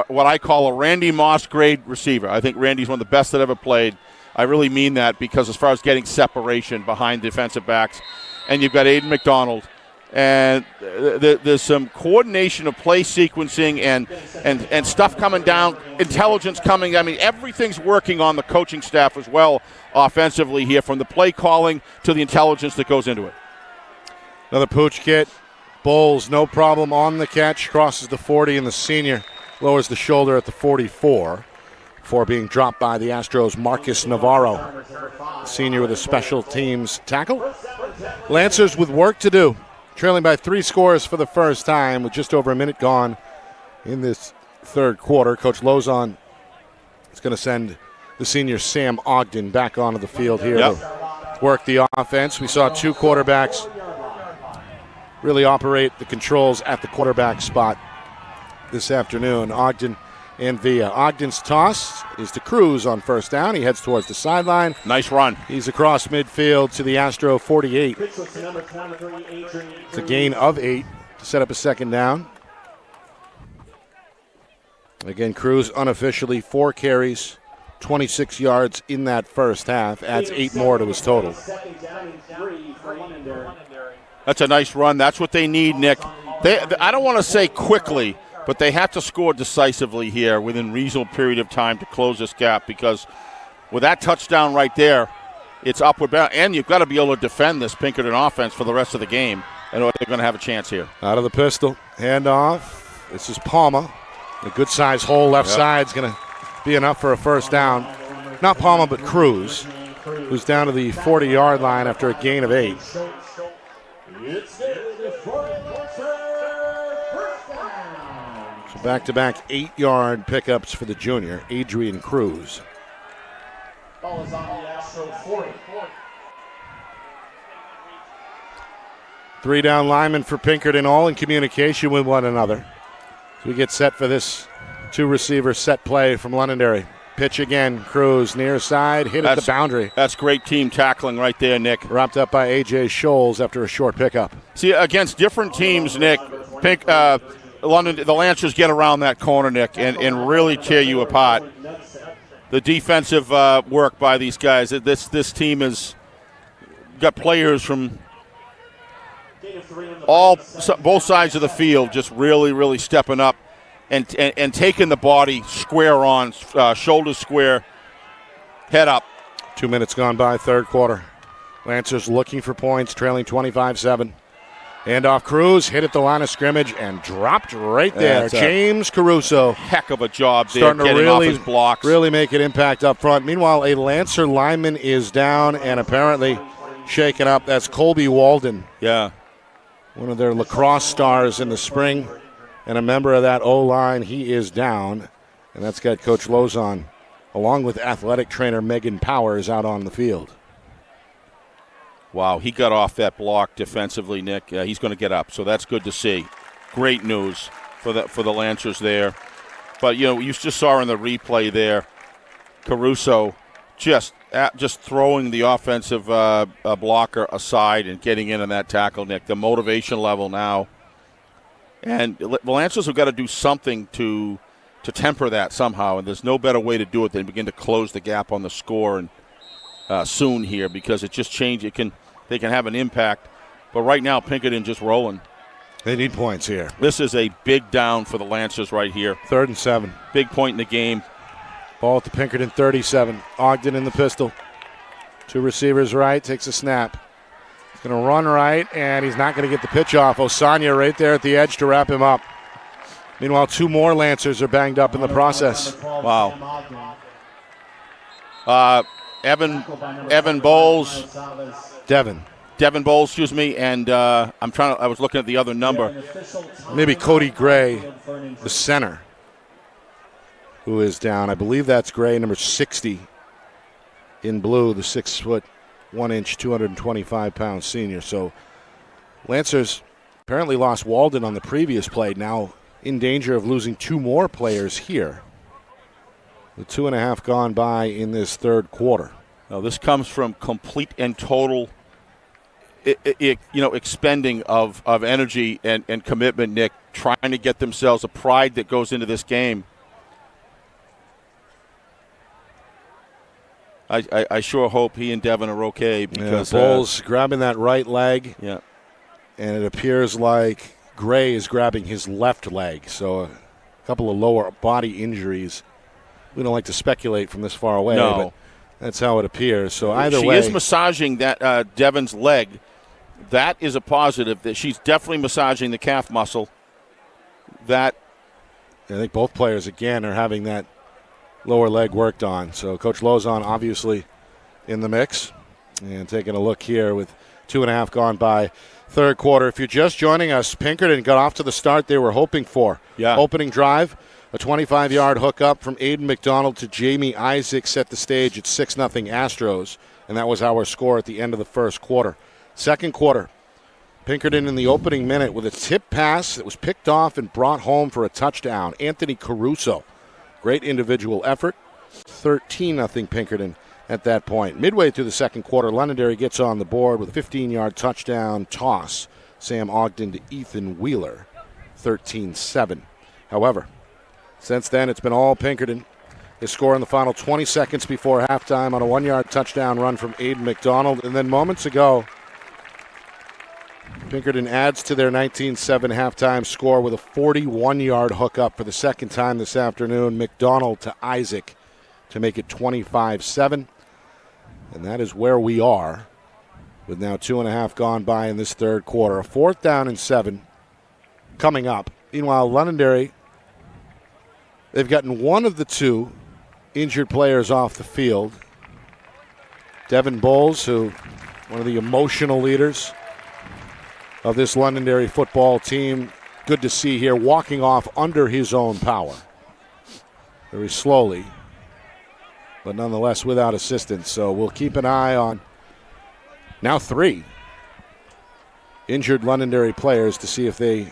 Speaker 2: what I call a Randy Moss grade receiver. I think Randy's one of the best that ever played. I really mean that because as far as getting separation behind defensive backs, and you've got Aiden McDonald, and there's some coordination of play sequencing and stuff coming down, intelligence coming. I mean, everything's working on the coaching staff as well offensively here, from the play calling to the intelligence that goes into it.
Speaker 1: Another pooch kit. Bowles, no problem on the catch, crosses the 40, and the senior lowers the shoulder at the 44 before being dropped by the Astros' Marcus Navarro. Senior with a special teams tackle. Lancers with work to do, trailing by 3 scores for the first time with just over a minute gone in this 3rd quarter. Coach Lozon is going to send the senior Sam Ogden back onto the field here to work the offense. We saw 2 quarterbacks really operate the controls at the quarterback spot this afternoon, Ogden and Villa. Ogden's toss is to Cruz on 1st down. He heads towards the sideline.
Speaker 2: Nice run.
Speaker 1: He's across midfield to the Astro 48. It's a gain of 8 to set up a 2nd down. Again, Cruz unofficially 4 carries, 26 yards in that first half, adds 8 more to his total.
Speaker 2: That's a nice run. That's what they need, Nick. I don't want to say quickly, but they have to score decisively here within reasonable period of time to close this gap, because with that touchdown right there, it's upward bound. And you've got to be able to defend this Pinkerton offense for the rest of the game, and they're going to have a chance here.
Speaker 1: Out of the pistol, handoff. This is Palma. A good-sized hole left side's going to be enough for a 1st down. Not Palma, but Cruz, who's down to the 40-yard line after a gain of 8. So back-to-back 8-yard pickups for the junior, Adrian Cruz.
Speaker 6: Ball is on the Astro 40.
Speaker 1: 3 down linemen for Pinkerton, all in communication with one another. So we get set for this 2-receiver set play from Londonderry. Pitch again. Cruz near side. Hit at the boundary.
Speaker 2: That's great team tackling right there, Nick.
Speaker 1: Wrapped up by A.J. Scholes after a short pickup.
Speaker 2: See, against different teams, Nick, the Lancers get around that corner, Nick, and really tear you apart. The defensive work by these guys. This team has got players from both sides of the field just really, really stepping up and taking the body square on, shoulders square, head up.
Speaker 1: 2 minutes gone by, third quarter. Lancers looking for points, trailing 25-7. Handoff Cruz, hit at the line of scrimmage and dropped right there. James Caruso.
Speaker 2: Heck of a job there,
Speaker 1: starting to
Speaker 2: getting off his blocks.
Speaker 1: Really make an impact up front. Meanwhile, a Lancer lineman is down and apparently shaken up. That's Colby Walden.
Speaker 2: Yeah.
Speaker 1: One of their lacrosse stars in the spring. And a member of that O-line, he is down. And that's got Coach Lozon, along with athletic trainer Megan Powers, out on the field.
Speaker 2: Wow, he got off that block defensively, Nick. He's going to get up, so that's good to see. Great news for the Lancers there. But, you just saw in the replay there, Caruso just throwing the offensive blocker aside and getting in on that tackle, Nick. The motivation level now. And the Lancers have got to do something to temper that somehow, and there's no better way to do it than begin to close the gap on the score and soon here, because it just changed. They can have an impact, but right now Pinkerton just rolling.
Speaker 1: They need points here.
Speaker 2: This is a big down for the Lancers right here.
Speaker 1: 3rd and 7.
Speaker 2: Big point in the game.
Speaker 1: Ball at the Pinkerton 37. Ogden in the pistol. 2 receivers right, takes a snap. He's going to run right, and he's not going to get the pitch off. Osanya right there at the edge to wrap him up. Meanwhile, 2 more Lancers are banged up in the process.
Speaker 2: Wow. Evan Bowles. Devin Bowles, excuse me, and I was looking at the other number.
Speaker 1: Maybe Cody Gray, the center, who is down. I believe that's Gray, number 60 in blue, the 6'1", 225-pound senior. So Lancers apparently lost Walden on the previous play, now in danger of losing 2 more players here. With 2.5 gone by in this third quarter.
Speaker 2: Now, this comes from complete and total expending of energy and commitment, Nick, trying to get themselves a pride that goes into this game. I sure hope he and Devin are okay, because
Speaker 1: Bowles grabbing that right leg.
Speaker 2: Yeah.
Speaker 1: And it appears like Gray is grabbing his left leg. So a couple of lower body injuries. We don't like to speculate from this far away, but that's how it appears. So either way,
Speaker 2: she is massaging that Devin's leg. That is a positive. That she's definitely massaging the calf muscle. That
Speaker 1: I think both players again are having that lower leg worked on. So Coach Lozon obviously in the mix, and taking a look here with 2.5 gone by third quarter. If you're just joining us, Pinkerton got off to the start they were hoping for.
Speaker 2: Yeah.
Speaker 1: Opening drive. A 25-yard hookup from Aiden McDonald to Jamie Isaac set the stage at 6-0 Astros, and that was our score at the end of the first quarter. Second quarter, Pinkerton in the opening minute with a tip pass that was picked off and brought home for a touchdown. Anthony Caruso, great individual effort. 13-0 Pinkerton at that point. Midway through the second quarter, Londonderry gets on the board with a 15-yard touchdown toss. Sam Ogden to Ethan Wheeler, 13-7. However, since then, it's been all Pinkerton. They score in the final 20 seconds before halftime on a 1-yard touchdown run from Aiden McDonald. And then moments ago, Pinkerton adds to their 19-7 halftime score with a 41-yard hookup for the second time this afternoon. McDonald to Isaac to make it 25-7. And that is where we are with now 2.5 gone by in this third quarter. A 4th down and 7 coming up. Meanwhile, Londonderry, they've gotten one of the 2 injured players off the field. Devin Bowles, one of the emotional leaders of this Londonderry football team, good to see here, walking off under his own power. Very slowly, but nonetheless without assistance. So we'll keep an eye on now 3 injured Londonderry players to see if they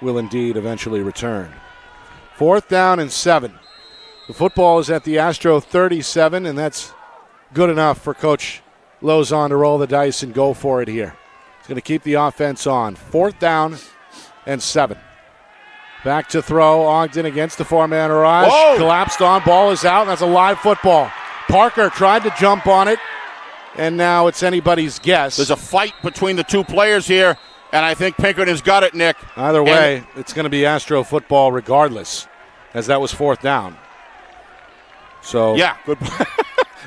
Speaker 1: will indeed eventually return. 4th down and 7. The football is at the Astro 37, and that's good enough for Coach Lozon to roll the dice and go for it here. He's going to keep the offense on. 4th down and 7. Back to throw. Ogden against the 4-man rush.
Speaker 2: Whoa.
Speaker 1: Collapsed on. Ball is out, and that's a live football. Parker tried to jump on it, and now it's anybody's guess.
Speaker 2: There's a fight between the two players here, and I think Pinkerton's got it, Nick.
Speaker 1: Either way, it's going to be Astro football regardless, as that was 4th down. So
Speaker 2: yeah, good.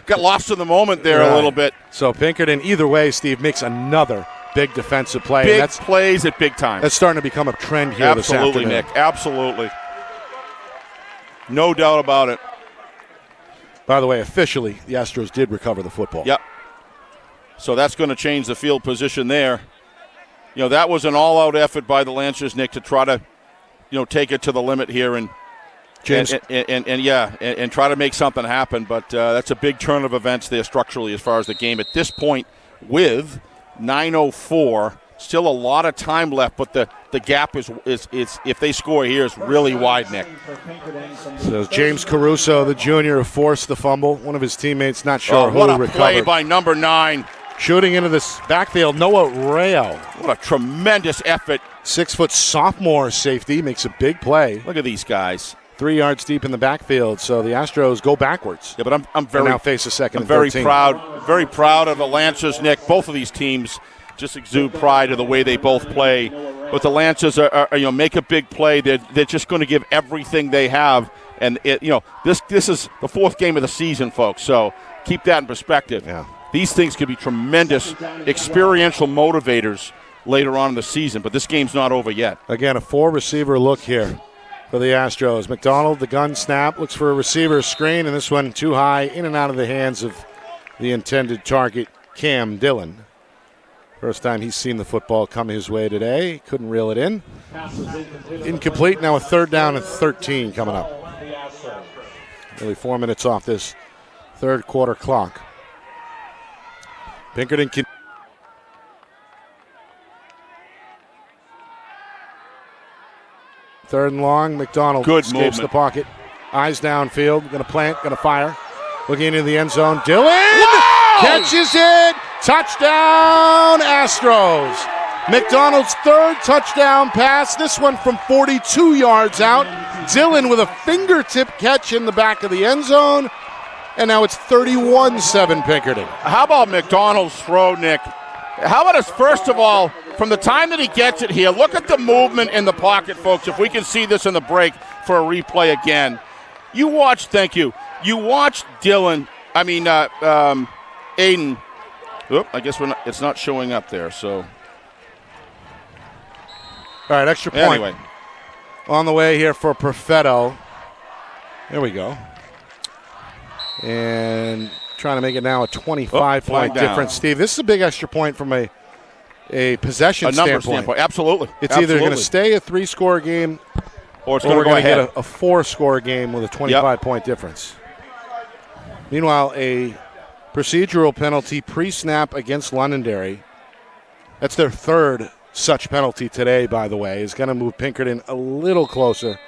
Speaker 2: Got lost in the moment there a little bit.
Speaker 1: So Pinkerton, either way, Steve, makes another big defensive play.
Speaker 2: Big
Speaker 1: that's
Speaker 2: plays at big time.
Speaker 1: That's starting to become a trend here this afternoon.
Speaker 2: Absolutely, Nick. Absolutely. No doubt about it.
Speaker 1: By the way, officially, the Astros did recover the football.
Speaker 2: Yep. So that's going to change the field position there. You know, that was an all-out effort by the Lancers, Nick, to try to, take it to the limit here and
Speaker 1: James.
Speaker 2: And try to make something happen. But that's a big turn of events there structurally as far as the game. At this point, with 9:04, still a lot of time left, but the gap is if they score here is really wide, Nick.
Speaker 1: So James Caruso, the junior, forced the fumble. One of his teammates, not sure who
Speaker 2: what a
Speaker 1: recovered.
Speaker 2: play by number 9.
Speaker 1: Shooting into this backfield, Noah Rayo.
Speaker 2: What a tremendous effort.
Speaker 1: 6-foot sophomore safety makes a big play.
Speaker 2: Look at these guys.
Speaker 1: 3 yards deep in the backfield, so the Astros go backwards.
Speaker 2: Yeah, but I'm very
Speaker 1: now face a second.
Speaker 2: I'm very
Speaker 1: 13.
Speaker 2: very proud of the Lancers, Nick. Both of these teams just exude pride of the way they both play. But the Lancers are make a big play. They're just going to give everything they have, and this is the 4th game of the season, folks. So keep that in perspective.
Speaker 1: Yeah.
Speaker 2: These things could be tremendous experiential motivators later on in the season, but this game's not over yet.
Speaker 1: Again, a 4-receiver look here for the Astros. McDonald, the gun snap, looks for a receiver screen, and this one too high, in and out of the hands of the intended target, Cam Dillon. First time he's seen the football come his way today. Couldn't reel it in. Incomplete. Now a 3rd down and 13 coming up. Nearly 4 minutes off this third quarter clock. Pinkerton can. Third and long. McDonald
Speaker 2: Good
Speaker 1: escapes
Speaker 2: movement.
Speaker 1: the pocket. Eyes downfield. Going to plant. Going to fire. Looking into the end zone. Dillon catches it. Touchdown, Astros. McDonald's 3rd touchdown pass. This one from 42 yards out. Dillon with a fingertip catch in the back of the end zone. And now it's 31-7 Pinkerton.
Speaker 2: How about McDonald's throw, Nick? How about us, first of all, from the time that he gets it here, look at the movement in the pocket, folks. If we can see this in the break for a replay again. You watch Dillon, Aiden. Oop, I guess it's not showing up there, so.
Speaker 1: All right, extra point.
Speaker 2: Anyway.
Speaker 1: On the way here for Perfetto. There we go. And trying to make it now a 25-point difference. Steve, this is a big extra point from a possession standpoint.
Speaker 2: Absolutely.
Speaker 1: It's either going to stay a 3-score game
Speaker 2: or it's going to go
Speaker 1: get
Speaker 2: ahead.
Speaker 1: a 4-score game with a 25-point difference. Meanwhile, a procedural penalty pre-snap against Londonderry. That's their 3rd such penalty today, by the way, is going to move Pinkerton a little closer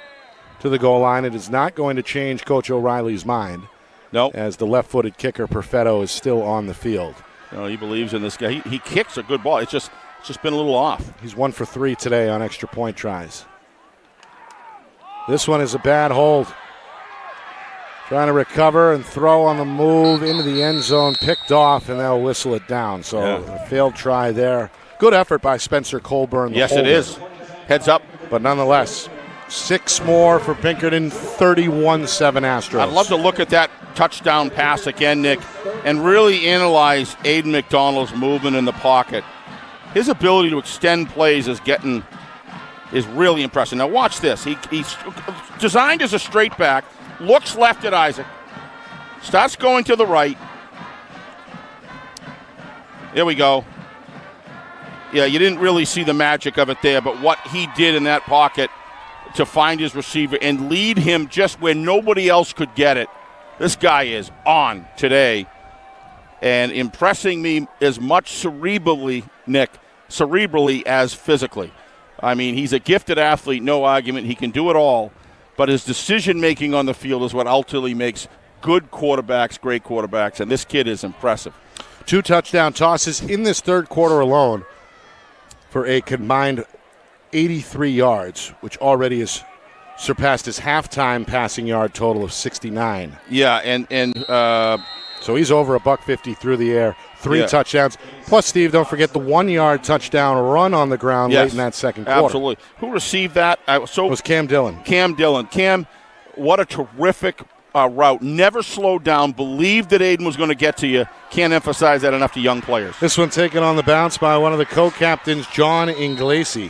Speaker 1: to the goal line. It is not going to change Coach O'Reilly's mind.
Speaker 2: No.
Speaker 1: As the left-footed kicker, Perfetto, is still on the field.
Speaker 2: No, he believes in this guy. He kicks a good ball. It's just been a little off.
Speaker 1: He's 1 for 3 today on extra point tries. This one is a bad hold. Trying to recover and throw on the move into the end zone, picked off, and they'll whistle it down. So a failed try there. Good effort by Spencer Colburn.
Speaker 2: Yes, it is. Heads up.
Speaker 1: But nonetheless, 6 more for Pinkerton, 31-7 Astros.
Speaker 2: I'd love to look at that touchdown pass again, Nick, and really analyze Aiden McDonald's movement in the pocket. His ability to extend plays is really impressive. Now watch this. He's designed as a straight back, looks left at Isaac, starts going to the right. There we go. Yeah, you didn't really see the magic of it there, but what he did in that pocket to find his receiver and lead him just where nobody else could get it. This guy is on today and impressing me as much cerebrally, Nick, as physically. I mean, he's a gifted athlete, no argument. He can do it all. but his decision-making on the field is what ultimately makes good quarterbacks great quarterbacks, and this kid is impressive.
Speaker 1: 2 touchdown tosses in this third quarter alone for a combined 83 yards, which already has surpassed his halftime passing yard total of 69.
Speaker 2: Yeah, and
Speaker 1: so he's over $150 through the air, 3
Speaker 2: Yeah.
Speaker 1: touchdowns. Plus, Steve, don't forget the 1-yard touchdown run on the ground
Speaker 2: yes,
Speaker 1: late in that second quarter.
Speaker 2: absolutely. Who received that?
Speaker 1: It was Cam Dillon.
Speaker 2: Cam Dillon. Cam, what a terrific route. Never slowed down. Believed that Aiden was going to get to you. Can't emphasize that enough to young players.
Speaker 1: This one taken on the bounce by one of the co-captains, John Inglese.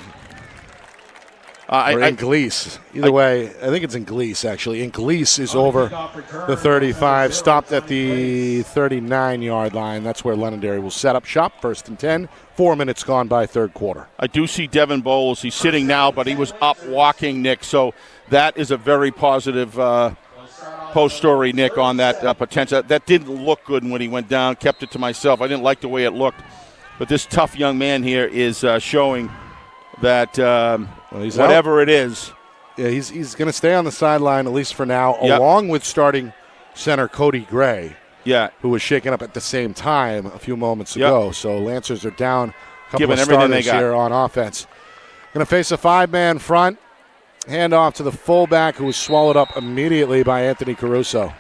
Speaker 1: Inglese. Either way, I think it's Inglese, actually. Inglese is over the 35, stopped at the 39-yard line. That's where Londonderry will set up shop. 1st and 10, 4 minutes gone by third quarter.
Speaker 2: I do see Devin Bowles. He's sitting now, but he was up walking, Nick. So that is a very positive post story, Nick, on that potential. That didn't look good when he went down. Kept it to myself. I didn't like the way it looked. But this tough young man here is showing that whatever it is.
Speaker 1: Yeah, he's going to stay on the sideline, at least for now, along with starting center Cody Gray, who was shaken up at the same time a few moments ago. So Lancers are down a couple of starters here on offense. Going to face a 5-man front. Handoff to the fullback, who was swallowed up immediately by Anthony Caruso.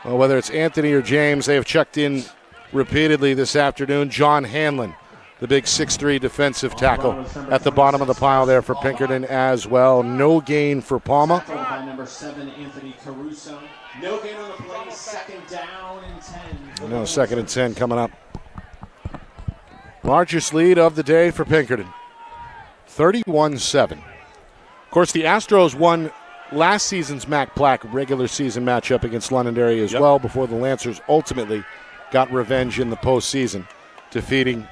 Speaker 1: Well, whether it's Anthony or James, they have checked in repeatedly this afternoon. John Hanlon, the big 6'3" defensive tackle, at the bottom of the pile there for Pinkerton as well. No gain for Palma.
Speaker 4: By number 7, Anthony Caruso. No gain on the play. 2nd down and 10.
Speaker 1: No, 2nd and 10 coming up. Largest lead of the day for Pinkerton, 31-7. Of course, the Astros won last season's Mac Plaque regular season matchup against Londonderry as well, before the Lancers ultimately got revenge in the postseason, defeating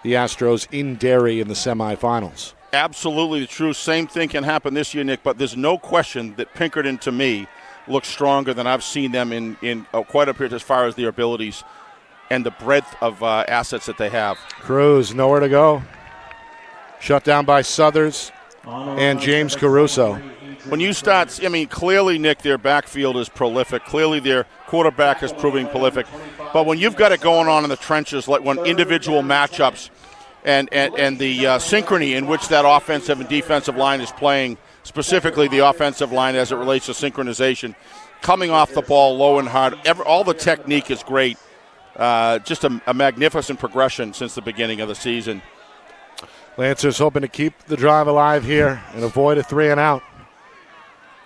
Speaker 1: the Astros in Derry in the semifinals.
Speaker 2: Absolutely the truth. Same thing can happen this year, Nick, but there's no question that Pinkerton, to me, looks stronger than I've seen them in quite a period as far as their abilities and the breadth of assets that they have.
Speaker 1: Cruz, nowhere to go. Shut down by Southers and James Caruso.
Speaker 2: When you start, clearly, Nick, their backfield is prolific. Clearly, their quarterback is proving prolific. But when you've got it going on in the trenches, like when individual matchups and the synchrony in which that offensive and defensive line is playing, specifically the offensive line as it relates to synchronization, coming off the ball low and hard, all the technique is great. Just a magnificent progression since the beginning of the season.
Speaker 1: Lancers hoping to keep the drive alive here and avoid a 3-and-out.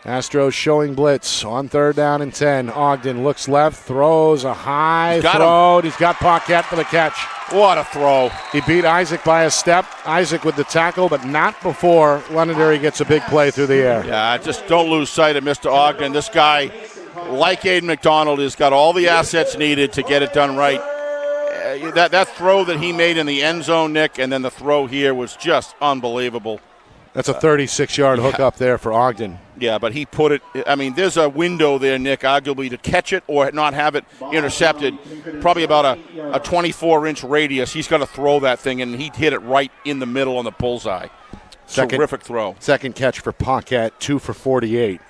Speaker 1: Astros showing blitz on 3rd down and 10. Ogden looks left, throws a high throw. He's got Paquette for the catch.
Speaker 2: What a throw.
Speaker 1: He beat Isaac by a step. Isaac with the tackle, but not before Londonderry gets a big play through the air.
Speaker 2: Yeah, just don't lose sight of Mr. Ogden. This guy, like Aiden McDonald, has got all the assets needed to get it done right. That throw that he made in the end zone, Nick, and then the throw here was just unbelievable.
Speaker 1: That's a 36-yard hook up there for Ogden.
Speaker 2: Yeah, but he put it, there's a window there, Nick, arguably to catch it or not have it intercepted, probably about a 24-inch radius. He's got to throw that thing, and he hit it right in the middle on the bullseye. Terrific throw.
Speaker 1: Second catch for Paquette, 2 for 48.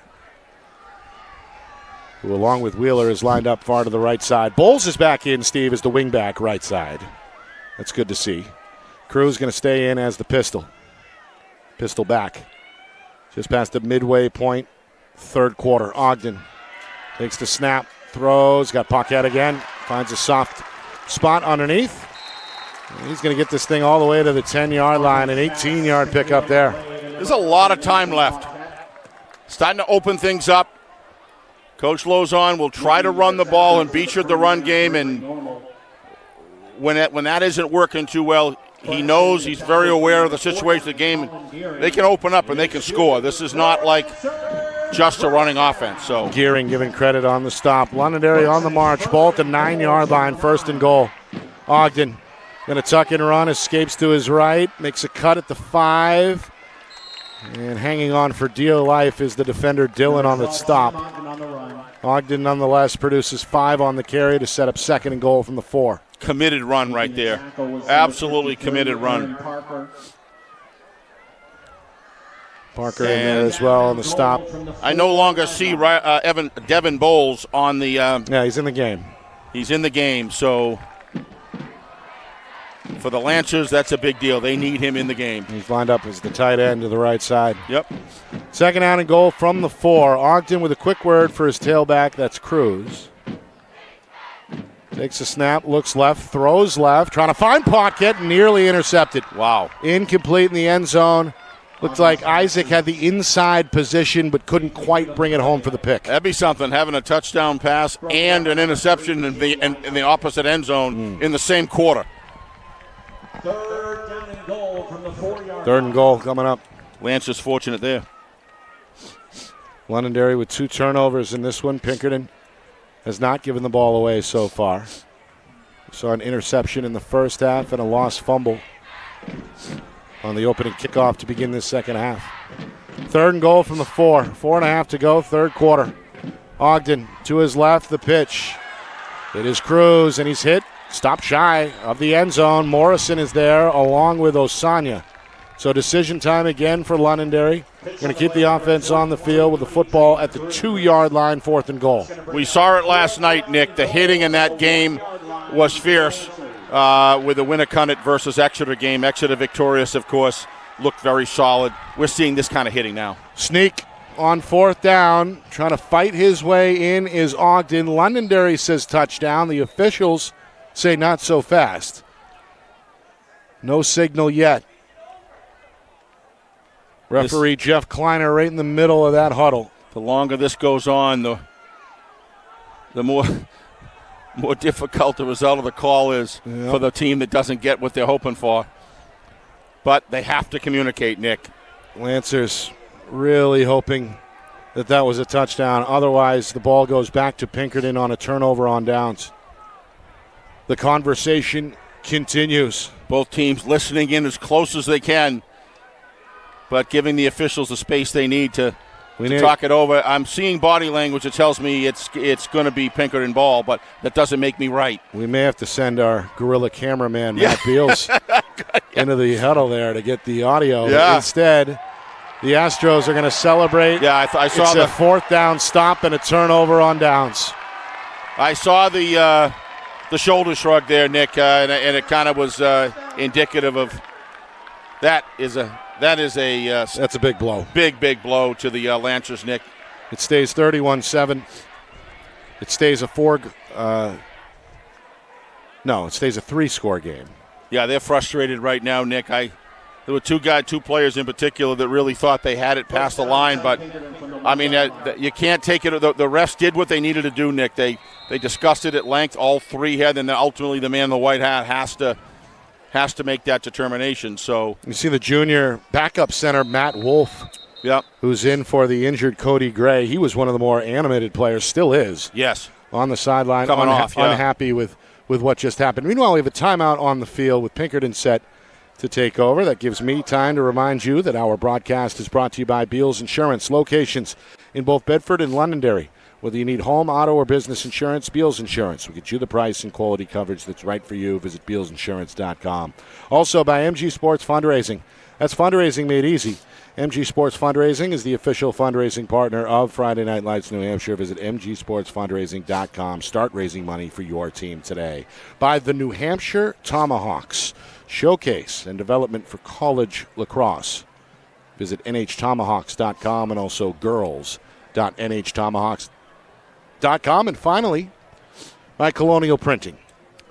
Speaker 1: Who, along with Wheeler, is lined up far to the right side. Bowles is back in, Steve, as the wingback right side. That's good to see. Cruz going to stay in as the pistol. Pistol back. Just past the midway point, third quarter. Ogden takes the snap, throws, got Paquette again, finds a soft spot underneath. And he's going to get this thing all the way to the 10-yard line, an 18-yard pickup there.
Speaker 2: There's a lot of time left. Starting to open things up. Coach Lozon will try to run the ball and beat you at the run game, and when that isn't working too well, he knows, he's very aware of the situation of the game. They can open up and they can score. This is not like just a running offense. So
Speaker 1: Gearing giving credit on the stop. Londonderry on the march. Ball at the 9-yard line, 1st and goal. Ogden going to tuck and run, escapes to his right, makes a cut at the 5. And hanging on for dear life is the defender Dillon on the stop. Ogden nonetheless produces 5 on the carry to set up 2nd and goal from the 4.
Speaker 2: Committed run right there. Absolutely committed run.
Speaker 1: Parker in there as well on the stop.
Speaker 2: I no longer see Devin Bowles on the.
Speaker 1: Yeah, he's in the game.
Speaker 2: He's in the game, so for the Lancers, that's a big deal. They need him in the game.
Speaker 1: He's lined up as the tight end to the right side.
Speaker 2: Yep.
Speaker 1: Second down and goal from the 4. Ogden with a quick word for his tailback. That's Cruz. Takes a snap, looks left, throws left, trying to find pocket, nearly intercepted.
Speaker 2: Wow.
Speaker 1: Incomplete in the end zone. Looked like Isaac had the inside position but couldn't quite bring it home for the pick.
Speaker 2: That'd be something, having a touchdown pass and an interception in the opposite end zone in the same quarter.
Speaker 4: Third down and goal from the 4-yard.
Speaker 1: Third and goal coming up.
Speaker 2: Lancers fortunate there.
Speaker 1: Londonderry with 2 turnovers in this one. Pinkerton has not given the ball away so far. Saw an interception in the first half and a lost fumble on the opening kickoff to begin this second half. Third and goal from the 4. 4.5 to go, third quarter. Ogden to his left, the pitch. It is Cruz, and he's hit. Stopped shy of the end zone. Morrison is there along with Osanya. So decision time again for Londonderry. Going to keep the offense on the field with the football at the 2-yard line, 4th and goal.
Speaker 2: We saw it last night, Nick. The hitting in that game was fierce with the Winnicott versus Exeter game. Exeter victorious, of course, looked very solid. We're seeing this kind of hitting now.
Speaker 1: Sneak on 4th down, trying to fight his way in is Ogden. Londonderry says touchdown. The officials say not so fast. No signal yet. Referee Jeff Kleiner right in the middle of that huddle.
Speaker 2: The longer this goes on, the more difficult the result of the call is for the team that doesn't get what they're hoping for. But they have to communicate, Nick.
Speaker 1: Lancers really hoping that was a touchdown. Otherwise, the ball goes back to Pinkerton on a turnover on downs. The conversation continues.
Speaker 2: Both teams listening in as close as they can, but giving the officials the space they need to talk it over. I'm seeing body language that tells me it's going to be Pinkerton ball, but that doesn't make me right.
Speaker 1: We may have to send our guerrilla cameraman, Matt Beals, into the huddle there to get the audio.
Speaker 2: Yeah.
Speaker 1: Instead, the Astros are going to celebrate.
Speaker 2: Yeah, I saw
Speaker 1: it's a 4th down stop and a turnover on downs.
Speaker 2: I saw the shoulder shrug there, Nick, and it kind of was indicative of that's a
Speaker 1: big blow.
Speaker 2: Big blow to the Lancers, Nick.
Speaker 1: It stays 31-7. It stays a 3-score game.
Speaker 2: Yeah, they're frustrated right now, Nick. There were two players in particular that really thought they had it past the line, but I mean, you can't take it. The refs did what they needed to do, Nick. They discussed it at length. All three had, and then ultimately the man in the white hat has to make that determination. So
Speaker 1: you see the junior backup center, Matt Wolf, who's in for the injured Cody Gray. He was one of the more animated players, still is.
Speaker 2: Yes.
Speaker 1: On the sideline,
Speaker 2: coming off,
Speaker 1: unhappy with what just happened. Meanwhile, we have a timeout on the field with Pinkerton set to take over. That gives me time to remind you that our broadcast is brought to you by Beals Insurance, locations in both Bedford and Londonderry. Whether you need home, auto, or business insurance, Beals Insurance will get you the price and quality coverage that's right for you. Visit BealsInsurance.com. Also by MG Sports Fundraising. That's fundraising made easy. MG Sports Fundraising is the official fundraising partner of Friday Night Lights New Hampshire. Visit MGSportsFundraising.com. Start raising money for your team today. By the New Hampshire Tomahawks. Showcase and development for college lacrosse. Visit NHTomahawks.com and also girls.NHTomahawks.com. And finally, by Colonial Printing.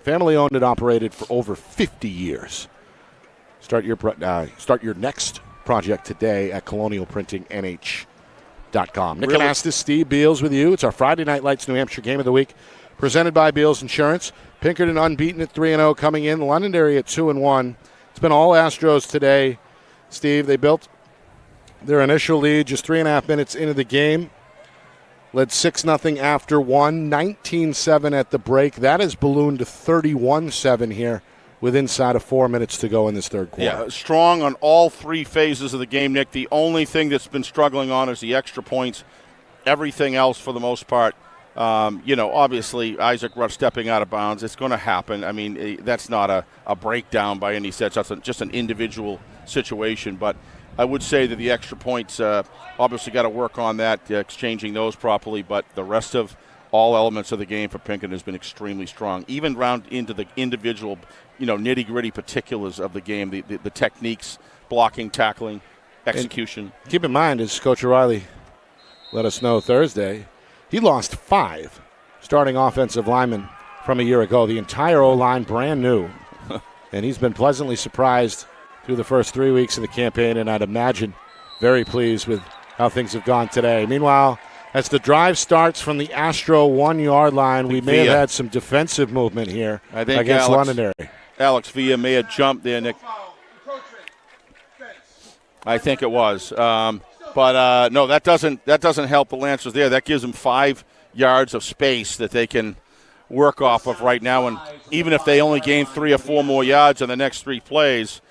Speaker 1: Family owned and operated for over 50 years. Start your next project today at colonialprintingnh.com. Nick Anastas, Steve Beals with you. It's our Friday Night Lights New Hampshire Game of the Week, presented by Beals Insurance. Pinkerton unbeaten at 3-0 coming in. Londonderry at 2-1. It's been all Astros today. Steve, they built their initial lead just 3.5 minutes into the game. Led 6-0 after one, 19-7 at the break. That has ballooned to 31-7 here with inside of 4 minutes to go in this third quarter.
Speaker 2: Yeah, strong on all three phases of the game, Nick. The only thing that's been struggling on is the extra points. Everything else, for the most part, obviously Isaac Ruff stepping out of bounds. It's going to happen. I mean, that's not a breakdown by any sense. That's just an individual situation. But I would say that the extra points, obviously got to work on that, exchanging those properly, but the rest of all elements of the game for Pinkerton has been extremely strong, even round into the individual, nitty-gritty particulars of the game, the techniques, blocking, tackling, execution.
Speaker 1: And keep in mind, as Coach O'Reilly let us know Thursday, he lost 5 starting offensive linemen from a year ago. The entire O-line brand new, and he's been pleasantly surprised through the first 3 weeks of the campaign, and I'd imagine very pleased with how things have gone today. Meanwhile, as the drive starts from the Astro 1-yard line, we may have had some defensive movement here against Londonderry.
Speaker 2: Alex Villa may have jumped there, Nick. I think it was. But no, that doesn't help the Lancers there. That gives them 5 yards of space that they can work off of right now. And even if they only gain 3 or 4 more yards in the next 3 plays,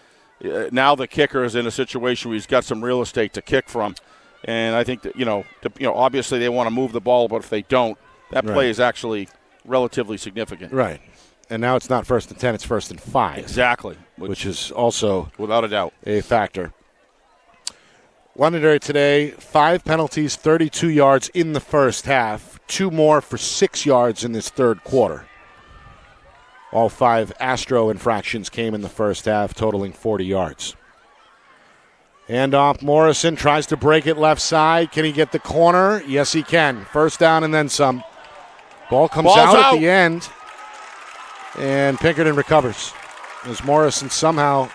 Speaker 2: now the kicker is in a situation where he's got some real estate to kick from. And I think that, obviously they want to move the ball, but if they don't, that play is actually relatively significant.
Speaker 1: Right. And now it's not 1st and 10, it's 1st and 5.
Speaker 2: Exactly.
Speaker 1: Which is also,
Speaker 2: without a doubt,
Speaker 1: a factor. Londonderry today, 5 penalties, 32 yards in the first half, 2 more for 6 yards in this third quarter. All 5 Astro infractions came in the first half, totaling 40 yards. Handoff, Morrison tries to break it left side. Can he get the corner? Yes, he can. First down and then some. Ball's out at the end, and Pinkerton recovers as Morrison somehow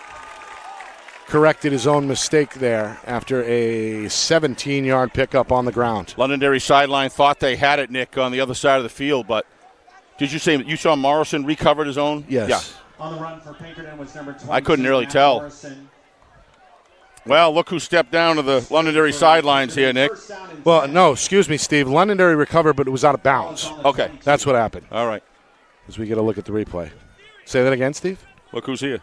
Speaker 1: corrected his own mistake there after a 17-yard pickup on the ground.
Speaker 2: Londonderry sideline thought they had it, Nick, on the other side of the field, but did you say you saw Morrison recovered his own?
Speaker 1: Yes.
Speaker 2: Yeah.
Speaker 4: On the run for Pinkerton was number 22.
Speaker 2: I couldn't really tell.
Speaker 4: Morrison.
Speaker 2: Well, look who stepped down to the Londonderry sidelines here, Nick.
Speaker 1: Well, no, excuse me, Steve. Londonderry recovered, but it was out of bounds.
Speaker 2: Okay.
Speaker 1: That's what happened.
Speaker 2: All right.
Speaker 1: As we get a look at the replay. Say that again, Steve?
Speaker 2: Look who's here.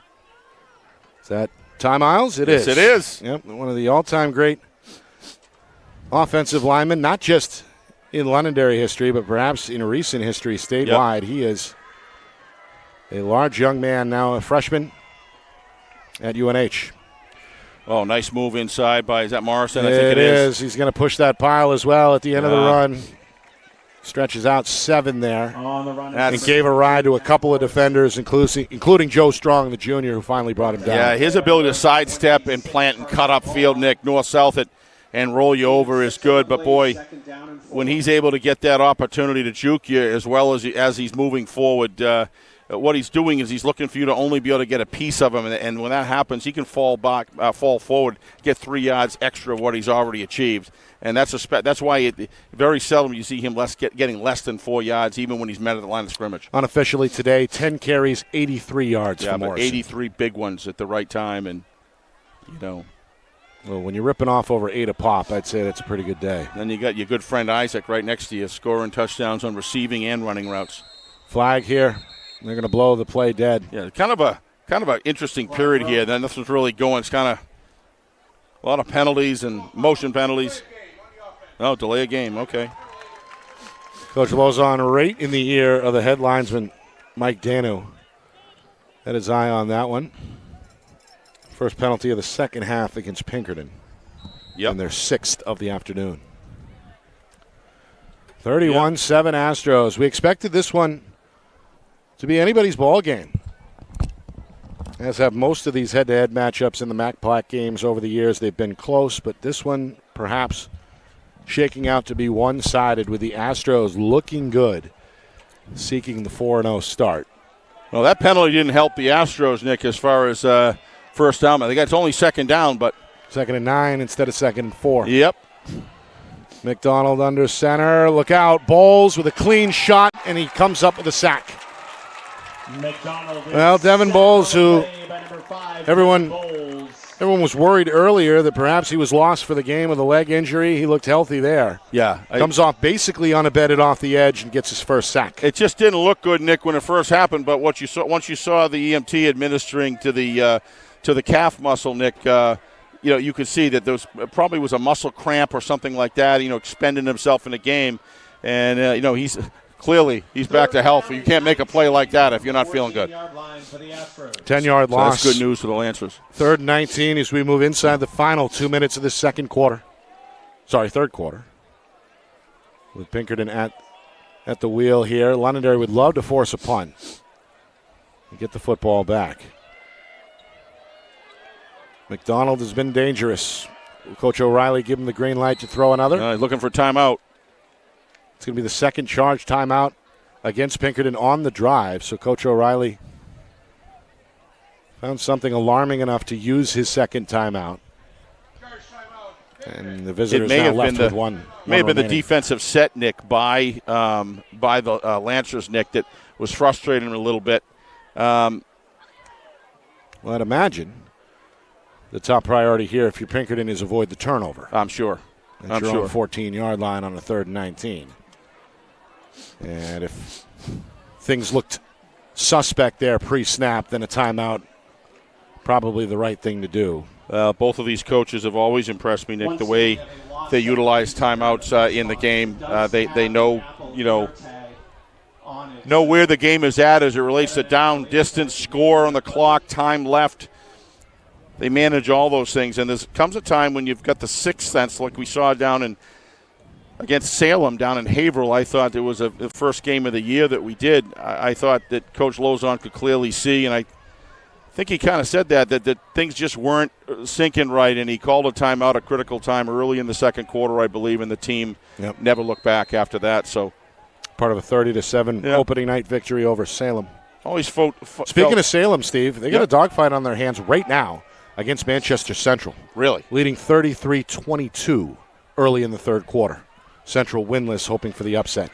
Speaker 1: Is that Ty Miles? It is.
Speaker 2: Yes, it is.
Speaker 1: Yep, one of the all-time great offensive linemen, not just in Londonderry history, but perhaps in recent history statewide. Yep. He is a large young man now, a freshman at UNH.
Speaker 2: Oh, nice move inside by, is that Morrison?
Speaker 1: I think it is. He's going to push that pile as well at the end of the run. Stretches out 7 there.
Speaker 4: On the run
Speaker 1: and gave a ride to a couple of defenders, including Joe Strong, the junior, who finally brought him down.
Speaker 2: Yeah, his ability to sidestep and plant and cut up field, Nick, north-south it, and roll you over is good. But, boy, when he's able to get that opportunity to juke you as well as he's moving forward, what he's doing is he's looking for you to only be able to get a piece of him, and when that happens, he can fall forward, get 3 yards extra of what he's already achieved, and that's why very seldom you see him getting less than 4 yards, even when he's met at the line of scrimmage.
Speaker 1: Unofficially today, 10 carries, 83 yards for
Speaker 2: Morrison.
Speaker 1: Morrison.
Speaker 2: 83 big ones at the right time, and
Speaker 1: Well, when you're ripping off over 8 a pop, I'd say that's a pretty good day.
Speaker 2: Then you got your good friend Isaac right next to you, scoring touchdowns on receiving and running routes.
Speaker 1: Flag here. They're going to blow the play dead.
Speaker 2: Yeah, kind of an interesting period here. Then nothing's really going. It's kind of a lot of penalties and motion penalties. Oh, delay a game. Okay.
Speaker 1: Coach Lozon right in the ear of the head linesman, Mike Danu. Had his eye on that one. First penalty of the second half against Pinkerton.
Speaker 2: Yep.
Speaker 1: And their 6th of the afternoon. 31-7 Astros. We expected this one to be anybody's ball game. As have most of these head-to-head matchups in the MAC Plaque games over the years. They've been close, but this one perhaps shaking out to be one-sided with the Astros looking good, seeking the 4-0 start.
Speaker 2: Well, that penalty didn't help the Astros, Nick, as far as first down. I think it's only second down, but
Speaker 1: 2nd and 9 instead of 2nd and 4.
Speaker 2: Yep.
Speaker 1: McDonald under center. Look out. Bowles with a clean shot, and he comes up with a sack. Well, Devin Bowles, who everyone was worried earlier that perhaps he was lost for the game with a leg injury. He looked healthy there.
Speaker 2: Yeah.
Speaker 1: Comes off basically unabated off the edge and gets his first sack.
Speaker 2: It just didn't look good, Nick, when it first happened, but once you saw the EMT administering to the calf muscle, Nick, you could see that there probably was a muscle cramp or something like that, expending himself in the game. And, he's clearly he's back to health. You can't make a play like that if you're not feeling good.
Speaker 1: 10-yard loss.
Speaker 2: That's good news for the Lancers.
Speaker 1: 3rd and 19 as we move inside the final 2 minutes of the third quarter. With Pinkerton at the wheel here. Londonderry would love to force a punt and get the football back. McDonald has been dangerous. Will Coach O'Reilly give him the green light to throw another?
Speaker 2: He's looking for timeout.
Speaker 1: It's going to be the second charge timeout against Pinkerton on the drive. So Coach O'Reilly found something alarming enough to use his second timeout. And the visitors now left with one.
Speaker 2: May have been
Speaker 1: remaining.
Speaker 2: the defensive set, Nick, by the Lancers, Nick, that was frustrating him a little bit.
Speaker 1: Well, I'd imagine the top priority here, if you're Pinkerton, is avoid the turnover.
Speaker 2: I'm sure.
Speaker 1: At your own 14-yard line on a 3rd and 19. And if things looked suspect there pre-snap, then a timeout probably the right thing to do.
Speaker 2: Both of these coaches have always impressed me, Nick, the way they utilize timeouts in the game. They know, know where the game is at as it relates to down, distance, score on the clock, time left. They manage all those things, and there comes a time when you've got the sixth sense, like we saw against Salem down in Haverhill. I thought it was the first game of the year that we did. I thought that Coach Lozon could clearly see, and I think he kind of said that things just weren't sinking right, and he called a timeout, a critical time early in the second quarter, I believe, and the team never looked back after that. So,
Speaker 1: part of a 30-7 opening night victory over Salem.
Speaker 2: Speaking
Speaker 1: of Salem, Steve, they got a dogfight on their hands right now against Manchester Central.
Speaker 2: Really?
Speaker 1: Leading 33-22 early in the third quarter. Central winless, hoping for the upset.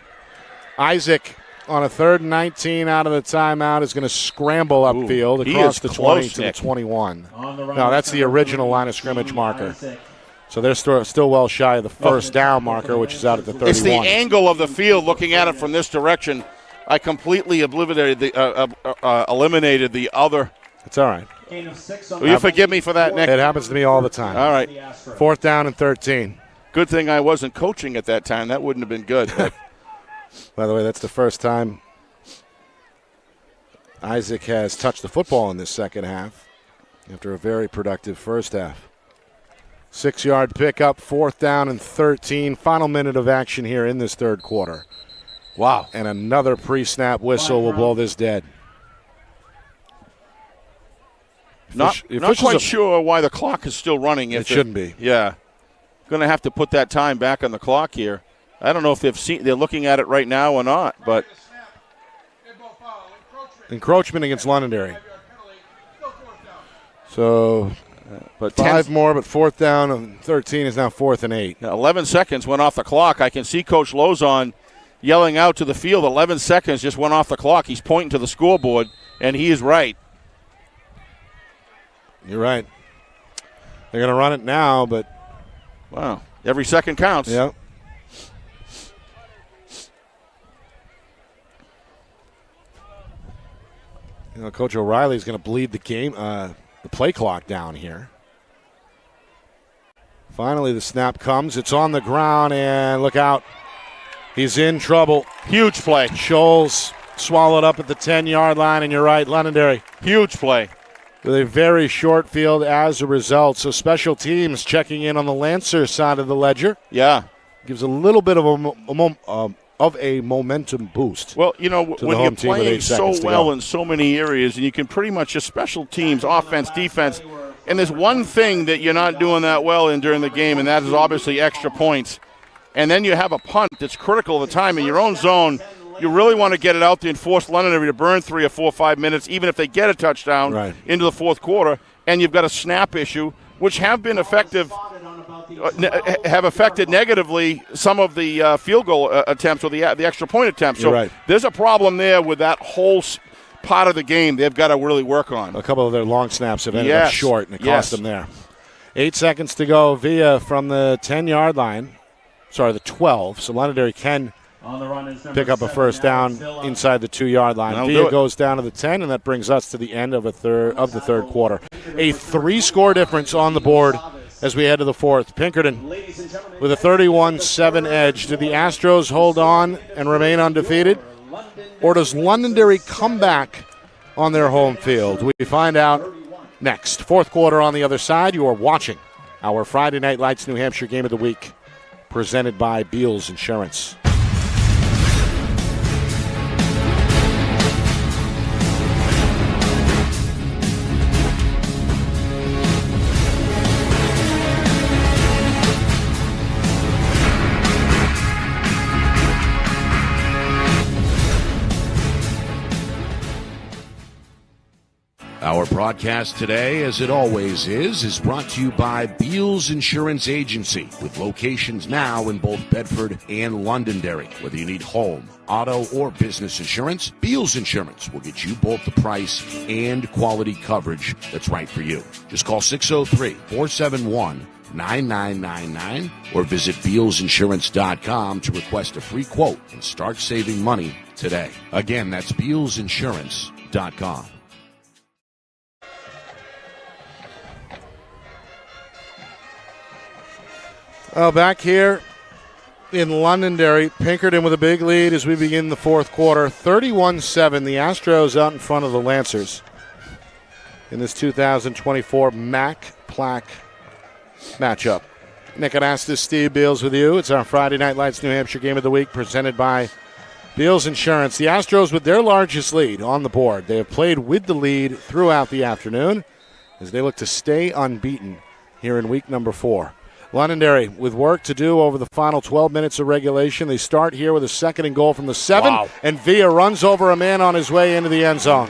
Speaker 1: Isaac on a 3rd and 19 out of the timeout is going to scramble upfield across the 20 to the 21. No, that's the original line of scrimmage marker. So they're still well shy of the first down marker, which is out at the 31.
Speaker 2: It's the angle of the field looking at it from this direction. I completely eliminated the other.
Speaker 1: It's all right.
Speaker 2: Will you forgive me for that, Nick?
Speaker 1: It happens to me all the time.
Speaker 2: All right.
Speaker 1: 4th down and 13.
Speaker 2: Good thing I wasn't coaching at that time. That wouldn't have been good.
Speaker 1: By the way, that's the first time Isaac has touched the football in this second half after a very productive first half. 6-yard pickup, 4th down and 13. Final minute of action here in this third quarter.
Speaker 2: Wow.
Speaker 1: And another pre-snap whistle will blow this dead.
Speaker 2: Not quite sure why the clock is still running.
Speaker 1: It shouldn't be.
Speaker 2: Yeah. Going to have to put that time back on the clock here. I don't know if they're looking at it right now or not, but
Speaker 1: encroachment against Londonderry. So, but 5 more, but 4th down and 13 is now 4th and 8.
Speaker 2: Now 11 seconds went off the clock. I can see Coach Lozon yelling out to the field. 11 seconds just went off the clock. He's pointing to the scoreboard, and he is right.
Speaker 1: You're right. They're going to run it now, but
Speaker 2: wow, every second counts.
Speaker 1: Yep. Coach O'Reilly is going to bleed the game, the play clock down here. Finally, the snap comes. It's on the ground, and look out. He's in trouble.
Speaker 2: Huge play.
Speaker 1: Scholes swallowed up at the 10-yard line, and you're right, Londonderry.
Speaker 2: Huge play.
Speaker 1: With a very short field as a result. So special teams checking in on the Lancers side of the ledger.
Speaker 2: Yeah.
Speaker 1: Gives a little bit of a momentum boost.
Speaker 2: Well, when you're playing so well in so many areas, and you can pretty much just special teams, offense, defense, and there's one thing that you're not doing that well in during the game, and that is obviously extra points. And then you have a punt that's critical of the time in your own zone. You really want to get it out there and force Londonderry to burn 3 or 4 or 5 minutes, even if they get a touchdown into the fourth quarter. And you've got a snap issue, which have been effective, have affected negatively some of the field goal attempts or the extra point attempts. So there's a problem there with that whole part of the game they've got to really work on.
Speaker 1: A couple of their long snaps have ended up short, and it cost them there. 8 seconds to go. Villa from the 10-yard line. Sorry, the 12. So Londonderry can pick up a first down inside the 2-yard line. Villa goes down to the 10, and that brings us to the end of the third quarter. A 3-score difference on the board as we head to the fourth. Pinkerton
Speaker 4: Ladies and gentlemen,
Speaker 1: with a 31-7 edge. Do the Astros hold on and remain undefeated? Or does Londonderry come back on their home field? We find out next. Fourth quarter on the other side. You are watching our Friday Night Lights New Hampshire Game of the Week, presented by Beals Insurance.
Speaker 3: Our broadcast today, as it always is brought to you by Beals Insurance Agency, with locations now in both Bedford and Londonderry. Whether you need home, auto, or business insurance, Beals Insurance will get you both the price and quality coverage that's right for you. Just call 603-471-9999 or visit BealsInsurance.com to request a free quote and start saving money today. Again, that's BealsInsurance.com.
Speaker 1: Back here in Londonderry, Pinkerton with a big lead as we begin the fourth quarter. 31-7, the Astros out in front of the Lancers in this 2024 MAC Plaque matchup. Nick Anastas, Steve Beals with you. It's our Friday Night Lights New Hampshire Game of the Week presented by Beals Insurance. The Astros with their largest lead on the board. They have played with the lead throughout the afternoon as they look to stay unbeaten here in week number 4. Londonderry with work to do over the final 12 minutes of regulation. They start here with a 2nd and goal from the 7, and Villa runs over a man on his way into the end zone.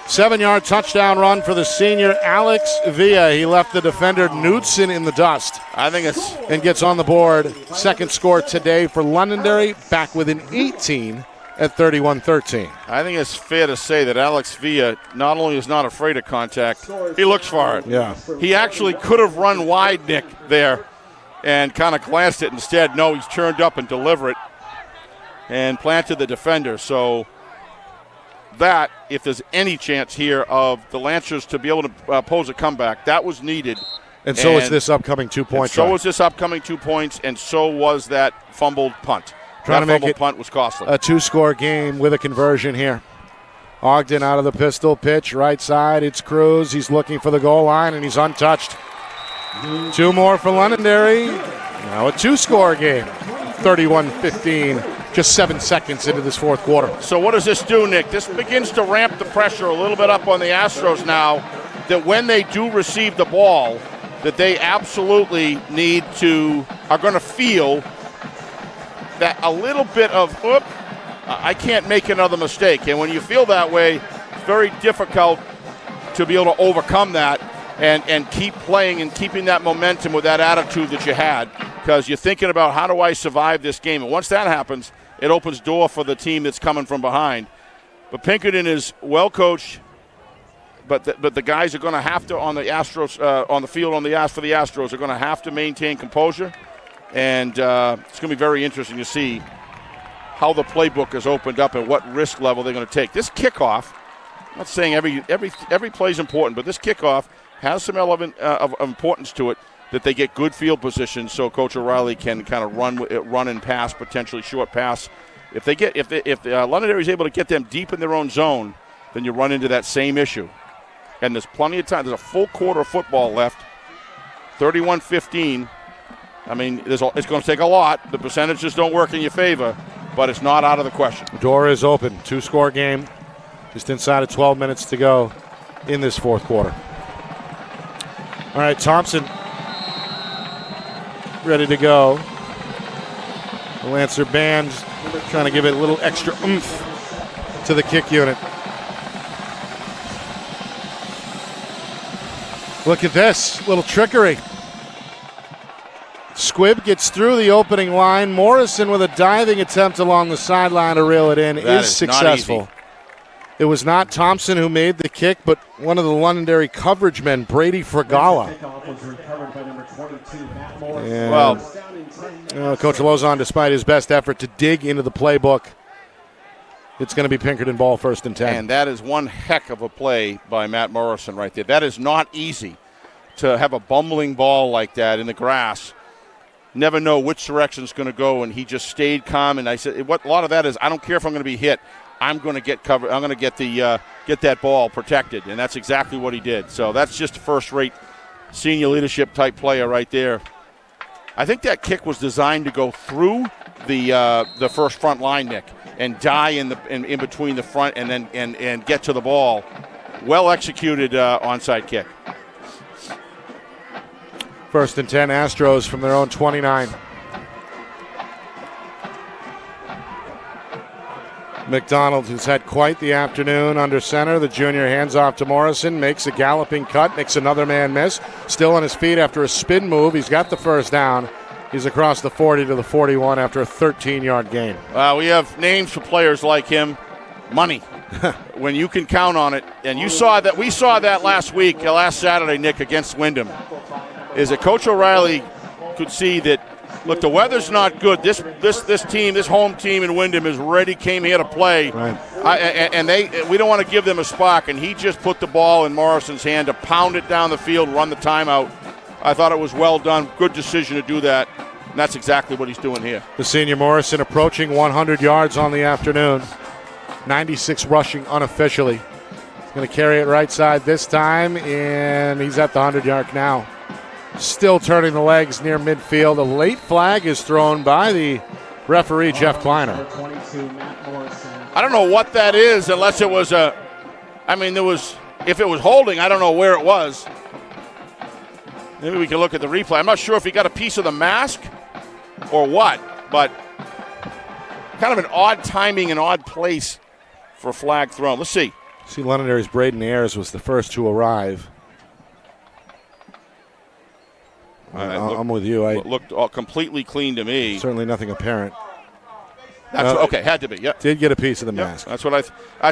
Speaker 1: 7-yard touchdown run for the senior Alex Villa. He left the defender Knudsen in the dust. And gets on the board. Second score today for Londonderry, back within 18 at 31-13.
Speaker 2: I think it's fair to say that Alex Villa not only is not afraid of contact, he looks for it.
Speaker 1: Yeah.
Speaker 2: He actually could have run wide, Nick, there, and kind of glanced it. Instead, no, he's turned up and delivered it and planted the defender. So that, if there's any chance here of the Lancers to be able to pose a comeback, that was needed.
Speaker 1: And so is this upcoming 2-point
Speaker 2: try. So was this upcoming 2 points, and so was that fumbled punt.
Speaker 1: Trying to make it
Speaker 2: punt was costly.
Speaker 1: A 2-score game with a conversion here. Ogden out of the pistol, pitch, right side. It's Cruz. He's looking for the goal line, and he's untouched. 2 more for Londonderry. Now a 2-score game. 31-15. Just 7 seconds into this fourth quarter.
Speaker 2: So what does this do, Nick? This begins to ramp the pressure a little bit up on the Astros now, that when they do receive the ball, that they absolutely are going to feel that a little bit of, I can't make another mistake. And when you feel that way, it's very difficult to be able to overcome that and keep playing and keeping that momentum with that attitude that you had, because you're thinking about, how do I survive this game? And once that happens, it opens door for the team that's coming from behind. But Pinkerton is well coached, but the guys are going to have to, on the Astros, on the field for the Astros, are going to have to maintain composure. And it's going to be very interesting to see how the playbook is opened up and what risk level they're going to take. This kickoff, I'm not saying every play is important, but this kickoff has some element of importance to it, that they get good field position so Coach O'Reilly can kind of run and pass, potentially short pass. If Londonderry is able to get them deep in their own zone, then you run into that same issue. And there's plenty of time. There's a full quarter of football left. 31-15. I mean, it's going to take a lot. The percentages don't work in your favor, but it's not out of the question.
Speaker 1: Door is open. 2-score game. Just inside of 12 minutes to go in this fourth quarter. All right, Thompson ready to go. The Lancer band trying to give it a little extra oomph to the kick unit. Look at this, little trickery. Squibb gets through the opening line. Morrison with a diving attempt along the sideline to reel it in is successful. It was not Thompson who made the kick, but one of the Londonderry coverage men, Brady Fragala. Coach Lozon, despite his best effort to dig into the playbook, it's going to be Pinkerton ball 1st and 10.
Speaker 2: And that is one heck of a play by Matt Morrison right there. That is not easy to have a bumbling ball like that in the grass. Never know which direction it's going to go, and he just stayed calm. And I said, a lot of that is, I don't care if I'm going to be hit. I'm going to get covered. I'm going to get that ball protected, and that's exactly what he did. So that's just a first-rate senior leadership type player right there. I think that kick was designed to go through the first front line, Nick, and die in between the front and then and get to the ball. Well executed onside kick.
Speaker 1: 1st and 10 Astros from their own 29. McDonald, who's had quite the afternoon under center. The junior hands off to Morrison, makes a galloping cut, makes another man miss. Still on his feet after a spin move. He's got the first down. He's across the 40 to the 41 after a 13-yard gain.
Speaker 2: We have names for players like him. Money. When you can count on it. And we saw that last Saturday, Nick, against Wyndham. Is that Coach O'Reilly could see that, look, the weather's not good. This team, this home team in Wyndham came here to play.
Speaker 1: Right.
Speaker 2: And we don't want to give them a spark. And he just put the ball in Morrison's hand to pound it down the field, run the timeout. I thought it was well done. Good decision to do that. And that's exactly what he's doing here.
Speaker 1: The senior Morrison approaching 100 yards on the afternoon. 96 rushing unofficially. He's going to carry it right side this time, and he's at the 100-yard now. Still turning the legs near midfield. A late flag is thrown by the referee, Jeff Kleiner.
Speaker 2: I don't know what that is unless it was if it was holding, I don't know where it was. Maybe we can look at the replay. I'm not sure if he got a piece of the mask or what, but kind of an odd timing and odd place for a flag thrown. Let's see.
Speaker 1: Londonderry's Braden Ayers was the first to arrive. I'm with you.
Speaker 2: It looked completely clean to me.
Speaker 1: Certainly nothing apparent.
Speaker 2: Okay, had to be. Yeah,
Speaker 1: did get a piece of the mask.
Speaker 2: That's what I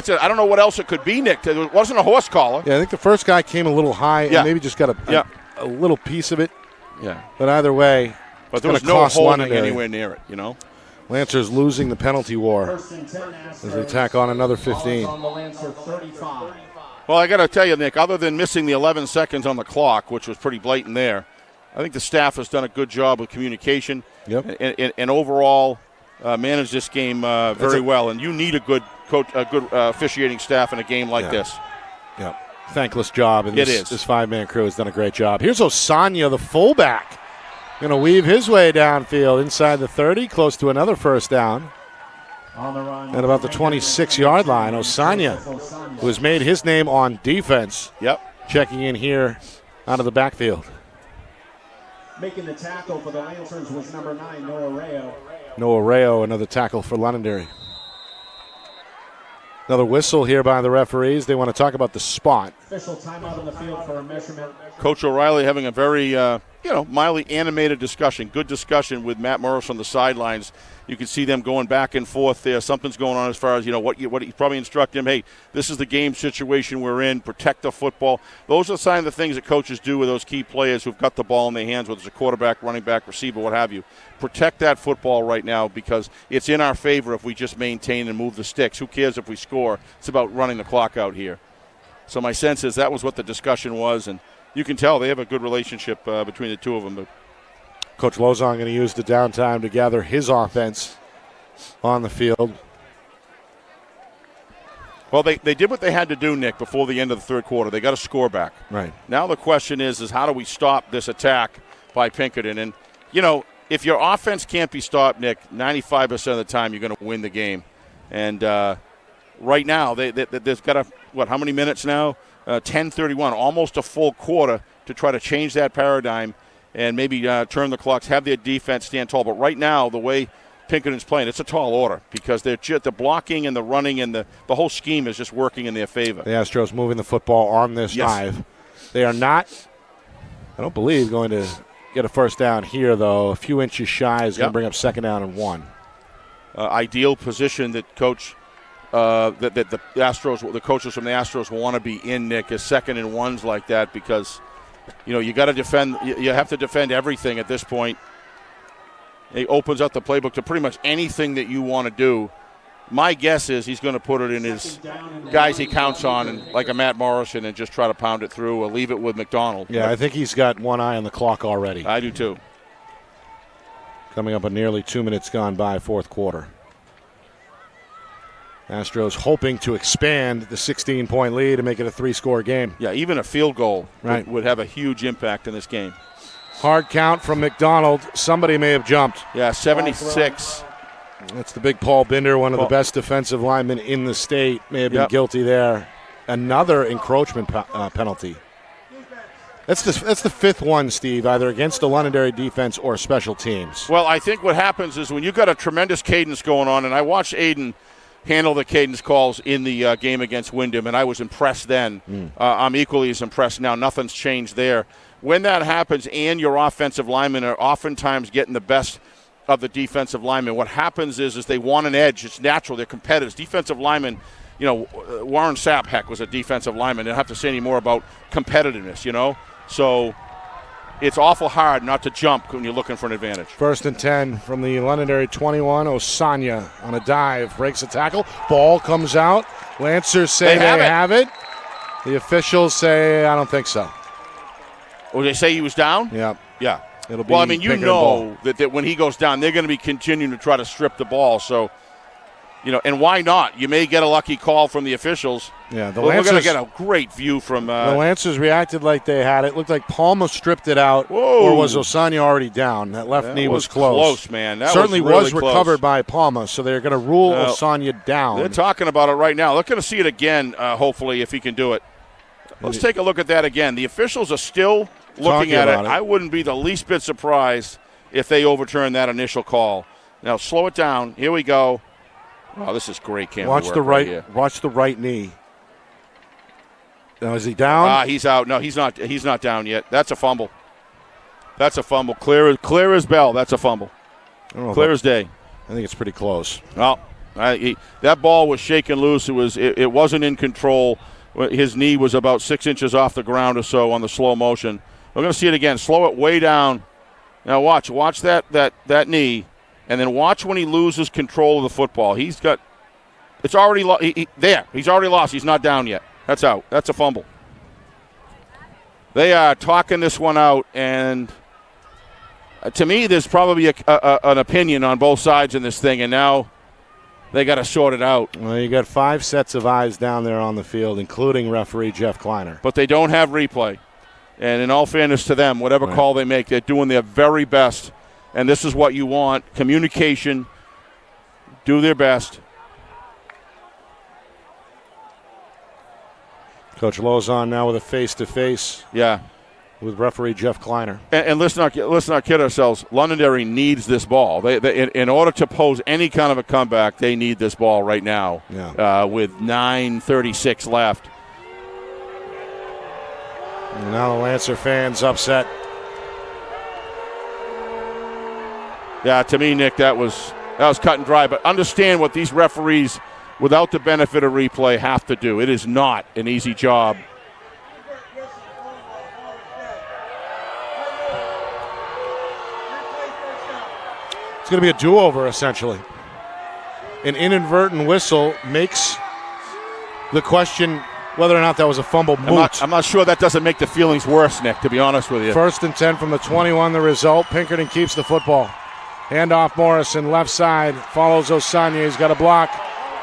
Speaker 2: said. I don't know what else it could be, Nick. It wasn't a horse collar.
Speaker 1: Yeah, I think the first guy came a little high and maybe just got a little piece of it.
Speaker 2: Yeah.
Speaker 1: But either way,
Speaker 2: but there was no holding anywhere near it.
Speaker 1: Lancers losing the penalty war as they tack on another 15.
Speaker 2: Well, I got to tell you, Nick, other than missing the 11 seconds on the clock, which was pretty blatant there, I think the staff has done a good job with communication and overall managed this game very well. And you need a good coach, a good officiating staff in a game like this.
Speaker 1: Yeah, thankless job. And
Speaker 2: it is.
Speaker 1: This five-man crew has done a great job. Here's Osanya, the fullback, going to weave his way downfield inside the 30, close to another first down. At about the 26-yard line, Osanya, who has made his name on defense, checking in here out of the backfield.
Speaker 4: Making the tackle for the Lancers was number 9, Noah Rayo.
Speaker 1: Noah Rayo, another tackle for Londonderry. Another whistle here by the referees. They want to talk about the spot.
Speaker 4: Official timeout on the field for a measurement.
Speaker 2: Coach O'Reilly having a very, mildly animated discussion. Good discussion with Matt Morris on the sidelines. You can see them going back and forth there. Something's going on as far as, what he probably instructed him, hey, this is the game situation we're in. Protect the football. Those are the signs of the things that coaches do with those key players who've got the ball in their hands, whether it's a quarterback, running back, receiver, what have you. Protect that football right now because it's in our favor if we just maintain and move the sticks. Who cares if we score? It's about running the clock out here. So my sense is that was what the discussion was, and you can tell they have a good relationship between the two of them. But
Speaker 1: Coach Lozon going to use the downtime to gather his offense on the field.
Speaker 2: Well, they did what they had to do, Nick, before the end of the third quarter. They got a score back.
Speaker 1: Right.
Speaker 2: Now the question is how do we stop this attack by Pinkerton? And, if your offense can't be stopped, Nick, 95% of the time you're going to win the game. And right now they've got how many minutes now? 10:31, almost a full quarter to try to change that paradigm and maybe turn the clocks, have their defense stand tall. But right now, the way Pinkerton's playing, it's a tall order because the blocking and the running and the whole scheme is just working in their favor.
Speaker 1: The Astros moving the football on this drive. They are not, I don't believe, going to get a first down here, though. A few inches shy is going to bring up second down and 1.
Speaker 2: Ideal position that Coach that the Astros, the coaches from the Astros want to be in, Nick, is second and ones like that because, you got to defend. You have to defend everything at this point. It opens up the playbook to pretty much anything that you want to do. My guess is he's going to put it in his guys he counts on, and like a Matt Morrison, and just try to pound it through or leave it with McDonald.
Speaker 1: Yeah, I think he's got one eye on the clock already.
Speaker 2: I do too.
Speaker 1: Coming up on nearly 2 minutes gone by, fourth quarter. Astros hoping to expand the 16-point lead and make it a 3-score game.
Speaker 2: Yeah, even a field goal would have a huge impact in this game.
Speaker 1: Hard count from McDonald. Somebody may have jumped.
Speaker 2: Yeah, 76.
Speaker 1: That's the big Paul Binder, one of the best defensive linemen in the state. May have been guilty there. Another encroachment penalty. That's the fifth one, Steve, either against the Londonderry defense or special teams.
Speaker 2: Well, I think what happens is when you've got a tremendous cadence going on, and I watched Aiden handle the cadence calls in the game against Wyndham, and I was impressed then. I'm equally as impressed now. Nothing's changed there. When that happens and your offensive linemen are oftentimes getting the best of the defensive linemen, what happens is they want an edge. It's natural. They're competitors. Defensive linemen, Warren Sapp, heck, was a defensive lineman. I don't have to say any more about competitiveness, So it's awful hard not to jump when you're looking for an advantage.
Speaker 1: 1st and 10 from the Londonderry 21. Osanya on a dive, breaks a tackle. Ball comes out. Lancers say they have it. The officials say, I don't think so.
Speaker 2: Well, they say he was down?
Speaker 1: Yeah.
Speaker 2: Yeah.
Speaker 1: It'll be
Speaker 2: that when he goes down, they're going to be continuing to try to strip the ball. So, and why not? You may get a lucky call from the officials.
Speaker 1: Yeah,
Speaker 2: we're going to get a great view from.
Speaker 1: The Lancers reacted like they had it. Looked like Palma stripped it out. Whoa. Or was Osanya already down? That left knee was close.
Speaker 2: Close, man. That
Speaker 1: certainly
Speaker 2: was
Speaker 1: recovered by Palma, so they're going to rule Osanya down.
Speaker 2: They're talking about it right now. They're going to see it again, hopefully, if he can do it. Let's take a look at that again. The officials are still looking at it. I wouldn't be the least bit surprised if they overturn that initial call. Now slow it down. Here we go. Oh, this is great camera work.
Speaker 1: Watch the right knee. Now is he down?
Speaker 2: He's out. No, he's not. He's not down yet. That's a fumble. That's a fumble. Clear as bell. That's a fumble. Clear as day.
Speaker 1: I think it's pretty close.
Speaker 2: Well, that ball was shaken loose. It wasn't in control. His knee was about 6 inches off the ground or so on the slow motion. We're going to see it again. Slow it way down. Now watch that knee, and then watch when he loses control of the football. He's already He's already lost. He's not down yet. That's out. That's a fumble. They are talking this one out, and to me, there's probably an opinion on both sides in this thing, and now they got to sort it out.
Speaker 1: Well, you got 5 sets of eyes down there on the field, including referee Jeff Kleiner.
Speaker 2: But they don't have replay. And in all fairness to them, whatever call they make, they're doing their very best. And this is what you want. Communication. Do their best.
Speaker 1: Coach Lozon now with a face-to-face.
Speaker 2: Yeah.
Speaker 1: With referee Jeff Kleiner.
Speaker 2: And let's not kid ourselves. Londonderry needs this ball. They in order to pose any kind of a comeback, they need this ball right now.
Speaker 1: Yeah.
Speaker 2: With 9:36 left.
Speaker 1: And now the Lancer fans upset.
Speaker 2: Yeah, to me, Nick, that was cut and dry. But understand what these referees, without the benefit of replay, have to do. It is not an easy job.
Speaker 1: It's going to be a do-over, essentially. An inadvertent whistle makes the question whether or not that was a fumble moot.
Speaker 2: I'm not sure that doesn't make the feelings worse, Nick, to be honest with you.
Speaker 1: 1st and 10 from the 21, the result. Pinkerton keeps the football. Handoff Morrison, left side, follows Osanya. He's got a block.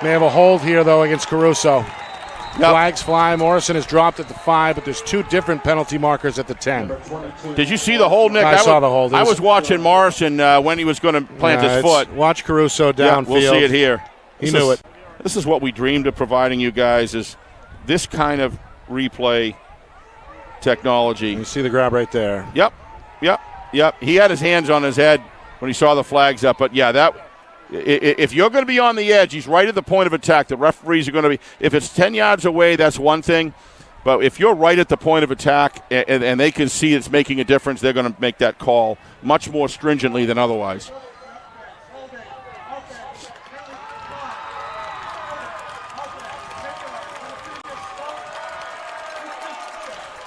Speaker 1: May have a hold here, though, against Caruso. Yep. Flags fly. Morrison is dropped at the 5, but there's 2 different penalty markers at the 10.
Speaker 2: Did you see the hold, Nick?
Speaker 1: I saw the hold.
Speaker 2: I was watching Morrison when he was going to plant his foot.
Speaker 1: Watch Caruso downfield.
Speaker 2: Yeah, we'll see it here.
Speaker 1: He knew it.
Speaker 2: This is what we dreamed of providing you guys, is this kind of replay technology.
Speaker 1: You see the grab right there.
Speaker 2: Yep. He had his hands on his head when he saw the flags up. But, yeah, if you're going to be on the edge, he's right at the point of attack. The referees are going to be – if it's 10 yards away, that's one thing. But if you're right at the point of attack and they can see it's making a difference, they're going to make that call much more stringently than otherwise.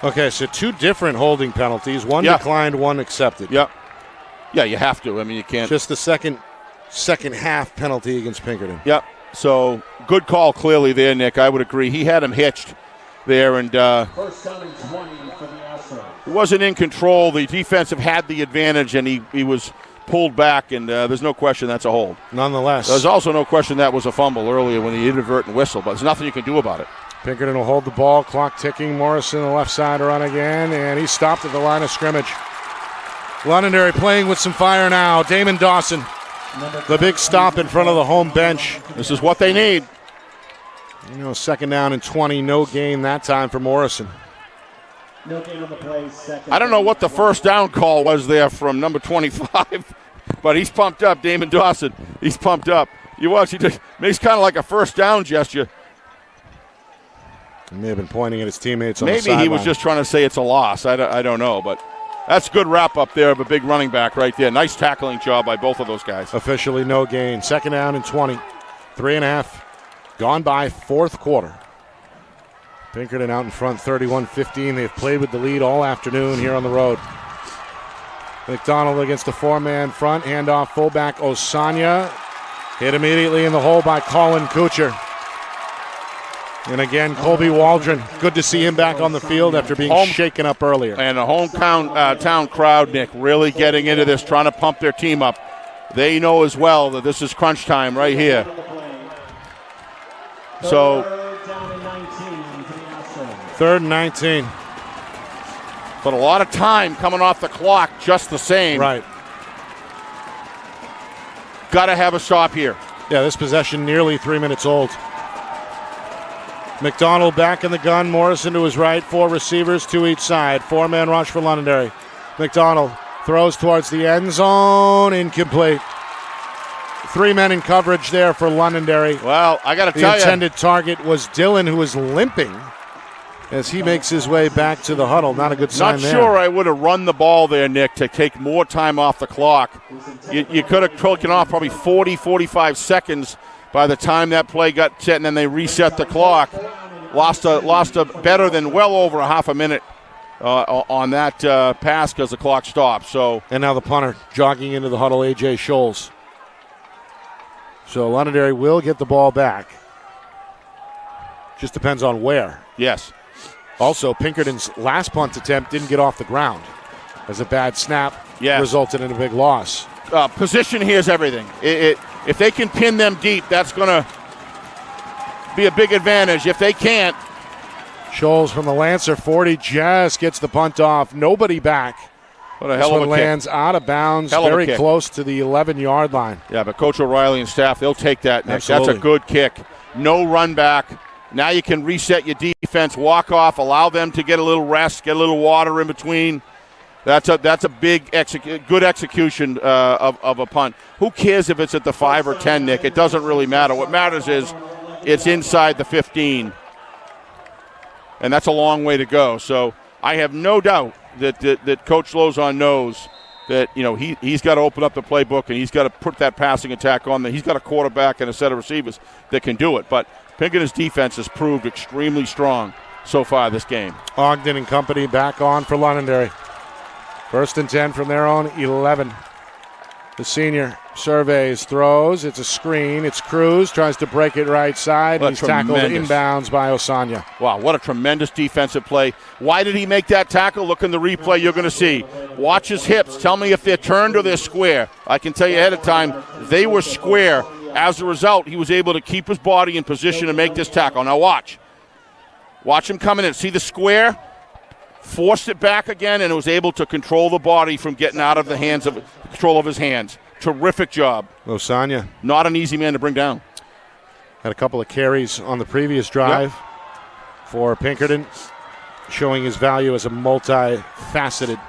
Speaker 1: Okay, so 2 different holding penalties. One declined, one accepted.
Speaker 2: Yep. Yeah, you have to. I mean, you can't.
Speaker 1: Just the second half penalty against Pinkerton.
Speaker 2: Yep. So good call clearly there, Nick. I would agree. He had him hitched there, and
Speaker 4: First down and 20 for the Astros.
Speaker 2: he wasn't in control. The defensive had the advantage, and he was pulled back, and there's no question that's a hold.
Speaker 1: Nonetheless.
Speaker 2: There's also no question that was a fumble earlier when he inadvertent whistle, but there's nothing you can do about it.
Speaker 1: Pinkerton will hold the ball, clock ticking. Morrison, the left side run again, and he's stopped at the line of scrimmage. Londonderry playing with some fire now. Damon Dawson, the big stop in front of the home bench.
Speaker 2: This is what they need.
Speaker 1: Second down and 20, no gain that time for Morrison.
Speaker 4: No gain on the play. Second.
Speaker 2: I don't know what the first down call was there from number 25, but he's pumped up, Damon Dawson. He's pumped up. You watch, he makes kind of like a first down gesture.
Speaker 1: He may have been pointing at his teammates on the
Speaker 2: Maybe
Speaker 1: sideline.
Speaker 2: he was just trying to say it's a loss. I don't know, but that's a good wrap up there of a big running back right there. Nice tackling job by both of those guys.
Speaker 1: Officially no gain. Second down and 20. 3.5 gone by, fourth quarter. Pinkerton out in front, 31-15. They've played with the lead all afternoon here on the road. McDonald against the four-man front. Handoff fullback Osanya. Hit immediately in the hole by Colin Kuchar. And again, Colby Waldron. Good to see him back on the field after being shaken up earlier.
Speaker 2: And a hometown town crowd, Nick, really getting into this, trying to pump their team up. They know as well that this is crunch time right here. So,
Speaker 1: third and 19.
Speaker 2: But a lot of time coming off the clock just the same.
Speaker 1: Right.
Speaker 2: Got to have a stop here.
Speaker 1: Yeah, this possession nearly 3 minutes old. McDonald back in the gun. Morrison to his right. Four receivers, two each side. Four-man rush for Londonderry. McDonald throws towards the end zone. Incomplete. Three men in coverage there for Londonderry.
Speaker 2: Well, I got to tell you.
Speaker 1: The intended target was Dillon, who was limping as he makes his way back to the huddle. Not a good sign there.
Speaker 2: Not sure I would have run the ball there, Nick, to take more time off the clock. You could have taken off probably 40, 45 seconds by the time that play got set, and then they reset the clock. Lost a better than well over a half a minute on that pass because the clock stopped. So,
Speaker 1: and now the punter jogging into the huddle, A.J. Scholes. So Londonderry will get the ball back. Just depends on where.
Speaker 2: Yes.
Speaker 1: Also, Pinkerton's last punt attempt didn't get off the ground as a bad snap resulted in a big loss.
Speaker 2: Position here is everything. If they can pin them deep, that's going to be a big advantage. If they can't.
Speaker 1: Scholes from the Lancer 40 just gets the punt off. Nobody back.
Speaker 2: What a hell of a kick.
Speaker 1: Lands out of bounds, very close to the 11-yard line.
Speaker 2: Yeah, but Coach O'Reilly and staff, they'll take that, Nick.
Speaker 1: Absolutely.
Speaker 2: That's a good kick. No run back. Now you can reset your defense, walk off, allow them to get a little rest, get a little water in between. That's a big good execution of a punt. Who cares if it's at the 5 or 10, Nick? It doesn't really matter. What matters is it's inside the 15. And that's a long way to go. So I have no doubt that Coach Lozon knows that he's got to open up the playbook and he's got to put that passing attack on there. He's got a quarterback and a set of receivers that can do it. But Pinkerton's defense has proved extremely strong so far this game.
Speaker 1: Ogden and company back on for Londonderry. First and 10 from their own 11. The senior surveys, throws. It's a screen. It's Cruz. Tries to break it right side. He's tackled inbounds by Osanya.
Speaker 2: Wow, what a tremendous defensive play. Why did he make that tackle? Look in the replay, you're going to see. Watch his hips. Tell me if they're turned or they're square. I can tell you ahead of time, they were square. As a result, he was able to keep his body in position and make this tackle. Now watch. Watch him coming in. See the square? Forced it back again and was able to control the body from getting out of the control of his hands. Terrific job.
Speaker 1: Osanya.
Speaker 2: Not an easy man to bring down.
Speaker 1: Had a couple of carries on the previous drive for Pinkerton, showing his value as a multi-faceted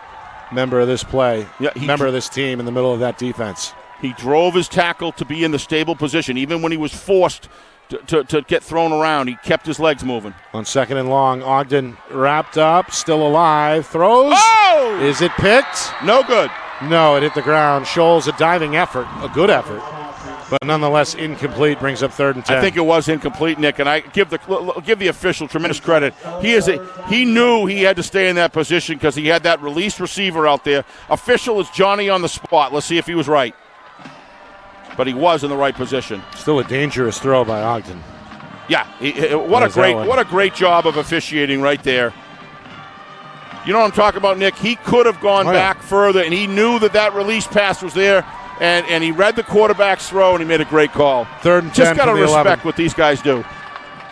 Speaker 1: member of this play, member of this team in the middle of that defense.
Speaker 2: He drove his tackle to be in the stable position. Even when he was forced to get thrown around, he kept his legs moving.
Speaker 1: On second and long, Ogden wrapped up, still alive, throws.
Speaker 2: Oh!
Speaker 1: Is it picked?
Speaker 2: No good.
Speaker 1: No, it hit the ground. Scholes, a diving effort, a good effort, but nonetheless incomplete, brings up third and 10.
Speaker 2: I think it was incomplete, Nick, and I give the official tremendous credit. He knew he had to stay in that position because he had that released receiver out there. Official is Johnny on the spot. Let's see if he was right. but he was in the right position.
Speaker 1: Still a dangerous throw by Ogden.
Speaker 2: Yeah, what a great job of officiating right there. You know what I'm talking about, Nick? He could have gone back further, and he knew that release pass was there, and he read the quarterback's throw, and he made a great call.
Speaker 1: 3rd and 10.
Speaker 2: Just got to respect what these guys do.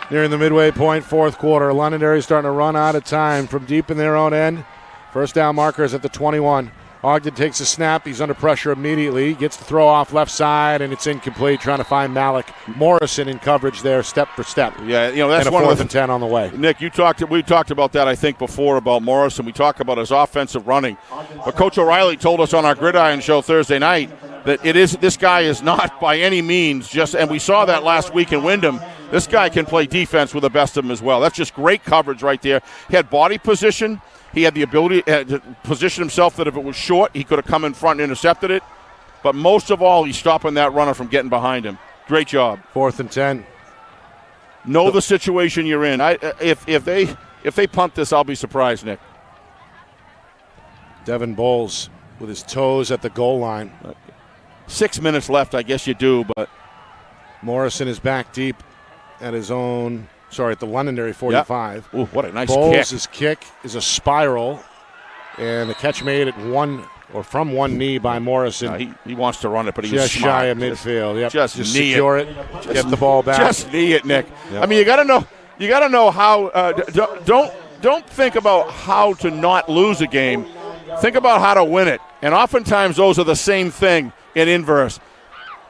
Speaker 1: Nearing the midway point, fourth quarter. Londonderry starting to run out of time from deep in their own end. First down markers at the 21. Ogden takes a snap. He's under pressure immediately. Gets the throw off left side, and it's incomplete. Trying to find Malik Morrison in coverage there, step for step.
Speaker 2: Yeah, that's
Speaker 1: and
Speaker 2: one
Speaker 1: a
Speaker 2: of
Speaker 1: 4th and 10 on the way.
Speaker 2: Nick, we talked about that, I think, before about Morrison. We talked about his offensive running. But Coach O'Reilly told us on our Gridiron show Thursday night that this guy is not by any means and we saw that last week in Wyndham. This guy can play defense with the best of them as well. That's just great coverage right there. He had body position. He had the ability to position himself that if it was short, he could have come in front and intercepted it. But most of all, he's stopping that runner from getting behind him. Great job.
Speaker 1: 4th and 10.
Speaker 2: Know the situation you're in. If they punt this, I'll be surprised, Nick.
Speaker 1: Devin Bowles with his toes at the goal line.
Speaker 2: 6 minutes left, I guess you do, but
Speaker 1: Morrison is back deep at his own. At the Londonderry 45.
Speaker 2: Yep. Ooh, what a nice
Speaker 1: Bowles' kick is a spiral, and the catch made at from one knee by Morrison.
Speaker 2: He wants to run it, but he's
Speaker 1: just
Speaker 2: smart.
Speaker 1: Shy of midfield. Yep.
Speaker 2: Just
Speaker 1: secure it. Get the ball back.
Speaker 2: Just knee it, Nick.
Speaker 1: Yep.
Speaker 2: I mean, you got to know how. Don't think about how to not lose a game. Think about how to win it, and oftentimes those are the same thing in inverse.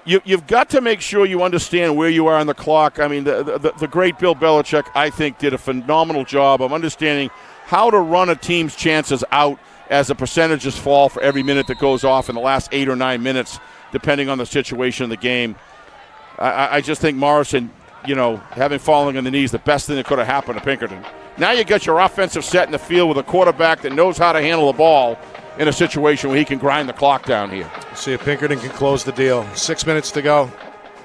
Speaker 2: You've got to make sure you understand where you are on the clock. I mean, the great Bill Belichick, I think, did a phenomenal job of understanding how to run a team's chances out as the percentages fall for every minute that goes off in the last 8 or 9 minutes, depending on the situation of the game. I just think Morrison, having fallen on the knees, the best thing that could have happened to Pinkerton. Now you get your offensive set in the field with a quarterback that knows how to handle the ball in a situation where he can grind the clock down here.
Speaker 1: See if Pinkerton can close the deal. 6 minutes to go.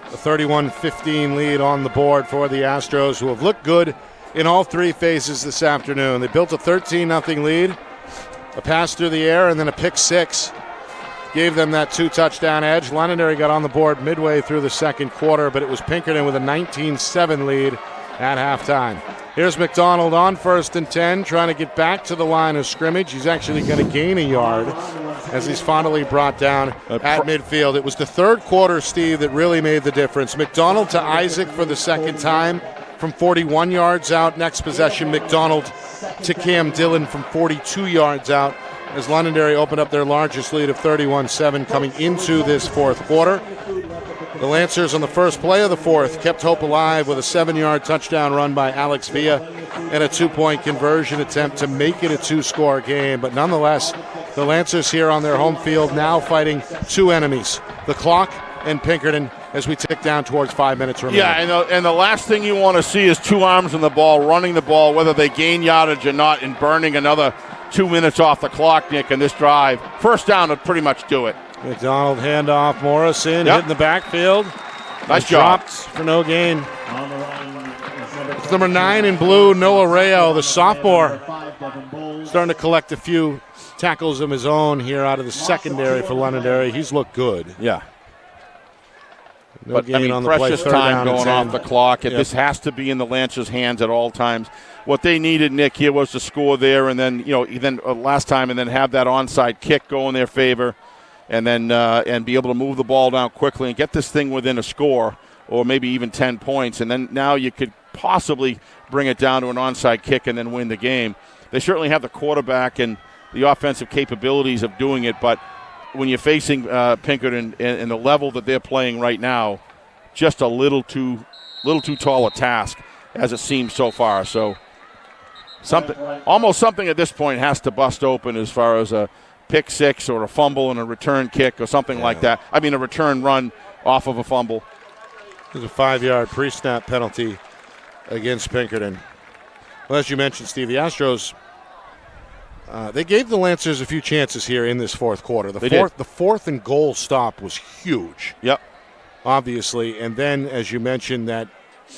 Speaker 1: A 31-15 lead on the board for the Astros, who have looked good in all three phases this afternoon. They built a 13-0 lead, a pass through the air, and then a pick six gave them that 2-touchdown edge. Londonderry got on the board midway through the second quarter, but it was Pinkerton with a 19-7 lead at halftime. Here's McDonald on 1st and 10, trying to get back to the line of scrimmage. He's actually going to gain a yard as he's finally brought down at midfield. It was the third quarter, Steve, that really made the difference. McDonald to Isaac for the second time from 41 yards out. Next possession, McDonald to Cam Dillon from 42 yards out as Londonderry opened up their largest lead of 31-7 coming into this fourth quarter. The Lancers on the first play of the fourth kept hope alive with a 7-yard touchdown run by Alex Villa and a 2-point conversion attempt to make it a 2-score game. But nonetheless, the Lancers here on their home field now fighting two enemies, the clock and Pinkerton, as we tick down towards 5 minutes remaining.
Speaker 2: Yeah, and the last thing you want to see is two arms on the ball, running the ball, whether they gain yardage or not, and burning another 2 minutes off the clock, Nick, in this drive. First down would pretty much do it.
Speaker 1: McDonald handoff, Morrison hitting the backfield.
Speaker 2: Nice job.
Speaker 1: Dropped for no gain. It's number 9 in blue, Noah Rayo, the sophomore, starting to collect a few tackles of his own here out of the secondary for Londonderry. He's looked good.
Speaker 2: Yeah.
Speaker 1: No gain on the play.
Speaker 2: Precious time going off the clock. This has to be in the Lancers' hands at all times. What they needed, Nick, here was to score there, and then last time, and then have that onside kick go in their favor. And then and be able to move the ball down quickly and get this thing within a score or maybe even 10 points. And then now you could possibly bring it down to an onside kick and then win the game. They certainly have the quarterback and the offensive capabilities of doing it, but when you're facing Pinkerton and the level that they're playing right now, just a little too tall a task as it seems so far. So almost something at this point has to bust open as far as a pick six or a fumble and a return kick or something like that. I mean, a return run off of a fumble.
Speaker 1: There's a 5-yard pre-snap penalty against Pinkerton. Well, as you mentioned, Steve, the Astros, they gave the Lancers a few chances here in this fourth quarter. The fourth and goal stop was huge.
Speaker 2: Yep.
Speaker 1: Obviously. And then, as you mentioned, that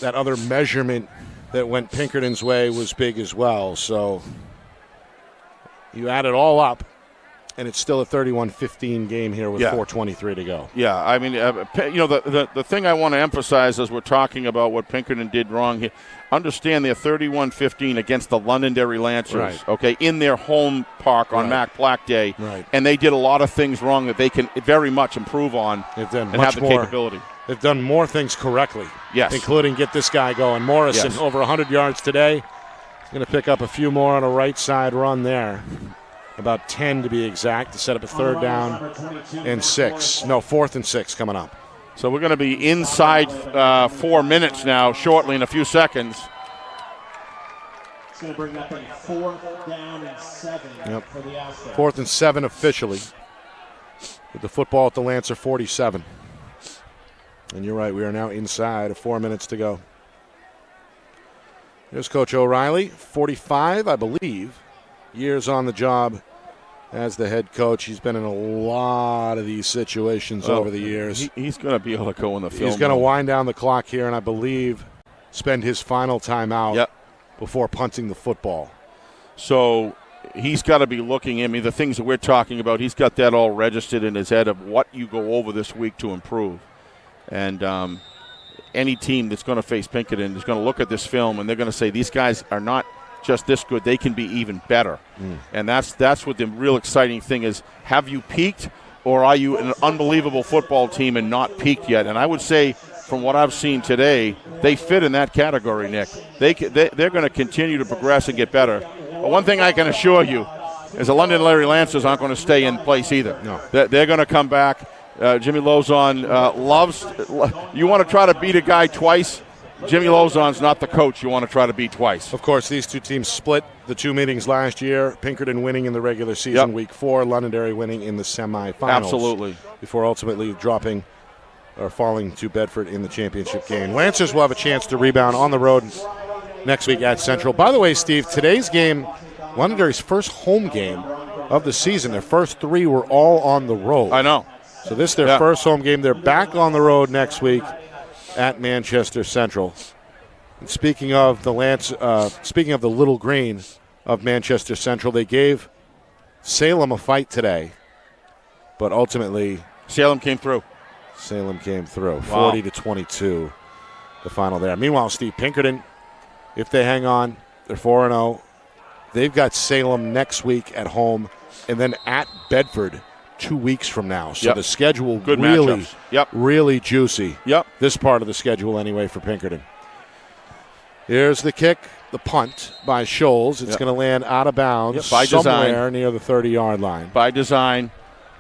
Speaker 1: other measurement that went Pinkerton's way was big as well. So you add it all up. and it's still a 31-15 game here with 4:23 to go.
Speaker 2: Yeah, I mean, the thing I want to emphasize as we're talking about what Pinkerton did wrong here, understand they're 31-15 against the Londonderry Lancers, okay, in their home park on Mac Black Day, and they did a lot of things wrong that they can very much improve on and have the capability.
Speaker 1: They've done more things correctly,
Speaker 2: yes,
Speaker 1: including get this guy going. Morrison, over 100 yards today. He's going to pick up a few more on a right side run there. About 10 to be exact, to set up a 3rd down and 6. No, 4th and 6 coming up.
Speaker 2: So we're going to be inside 4 minutes now, shortly in a few seconds.
Speaker 4: It's going to bring up a 4th down and 7 for the Aztecs.
Speaker 1: 4th and 7 officially. With the football at the Lancer 47. And you're right, we are now inside of 4 minutes to go. Here's Coach O'Reilly, 45, I believe, years on the job as the head coach. He's been in a lot of these situations over the years.
Speaker 2: He's going to be able to go in the field.
Speaker 1: He's going to wind down the clock here and I believe spend his final timeout before punting the football.
Speaker 2: So he's got to be looking at me. The things that we're talking about, he's got that all registered in his head of what you go over this week to improve. And any team that's going to face Pinkerton is going to look at this film and they're going to say these guys are not just this good, they can be even better. And that's what the real exciting thing is. Have you peaked, or are you an unbelievable football team and not peaked yet? And I would say, from what I've seen today, they fit in that category, Nick. They're going to continue to progress and get better. But one thing I can assure you is the Londonderry Lancers aren't going to stay in place either.
Speaker 1: No.
Speaker 2: They're going to come back. Jimmy Lozon loves – you want to try to beat a guy twice, Jimmy Lozon's not the coach you want to try to beat twice.
Speaker 1: Of course, these two teams split the 2 meetings last year. Pinkerton winning in the regular season week 4, Londonderry winning in the semifinals.
Speaker 2: Absolutely.
Speaker 1: Before ultimately dropping or falling to Bedford in the championship game. Lancers will have a chance to rebound on the road next week at Central. By the way, Steve, today's game, Londonderry's first home game of the season. Their first 3 were all on the road.
Speaker 2: I know.
Speaker 1: So this is their first home game. They're back on the road next week at Manchester Central. And speaking of the Little Green of Manchester Central, they gave Salem a fight today, but ultimately
Speaker 2: Salem came through.
Speaker 1: 40-22, the final there. Meanwhile, Steve, Pinkerton, if they hang on, they're 4-0. They've got Salem next week at home, and then at Bedford 2 weeks from now. So the schedule really juicy. This part of the schedule anyway for Pinkerton. Here's the kick, the punt by Scholes. It's going to land out of bounds
Speaker 2: by
Speaker 1: somewhere
Speaker 2: design.
Speaker 1: Near the 30-yard line.
Speaker 2: By design.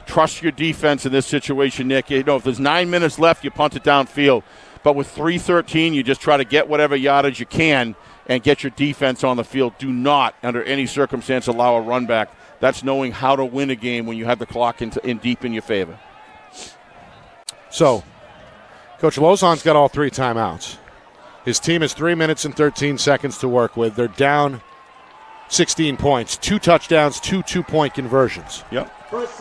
Speaker 2: Trust your defense in this situation, Nick. You know, if there's 9 minutes left, you punt it downfield. But with 3:13, you just try to get whatever yardage you can and get your defense on the field. Do not, under any circumstance, allow a run back. That's knowing how to win a game when you have the clock in deep in your favor.
Speaker 1: So, Coach Lozon's got all 3 timeouts. His team has 3 minutes and 13 seconds to work with. They're down 16 points, 2 touchdowns, 2 two-point conversions.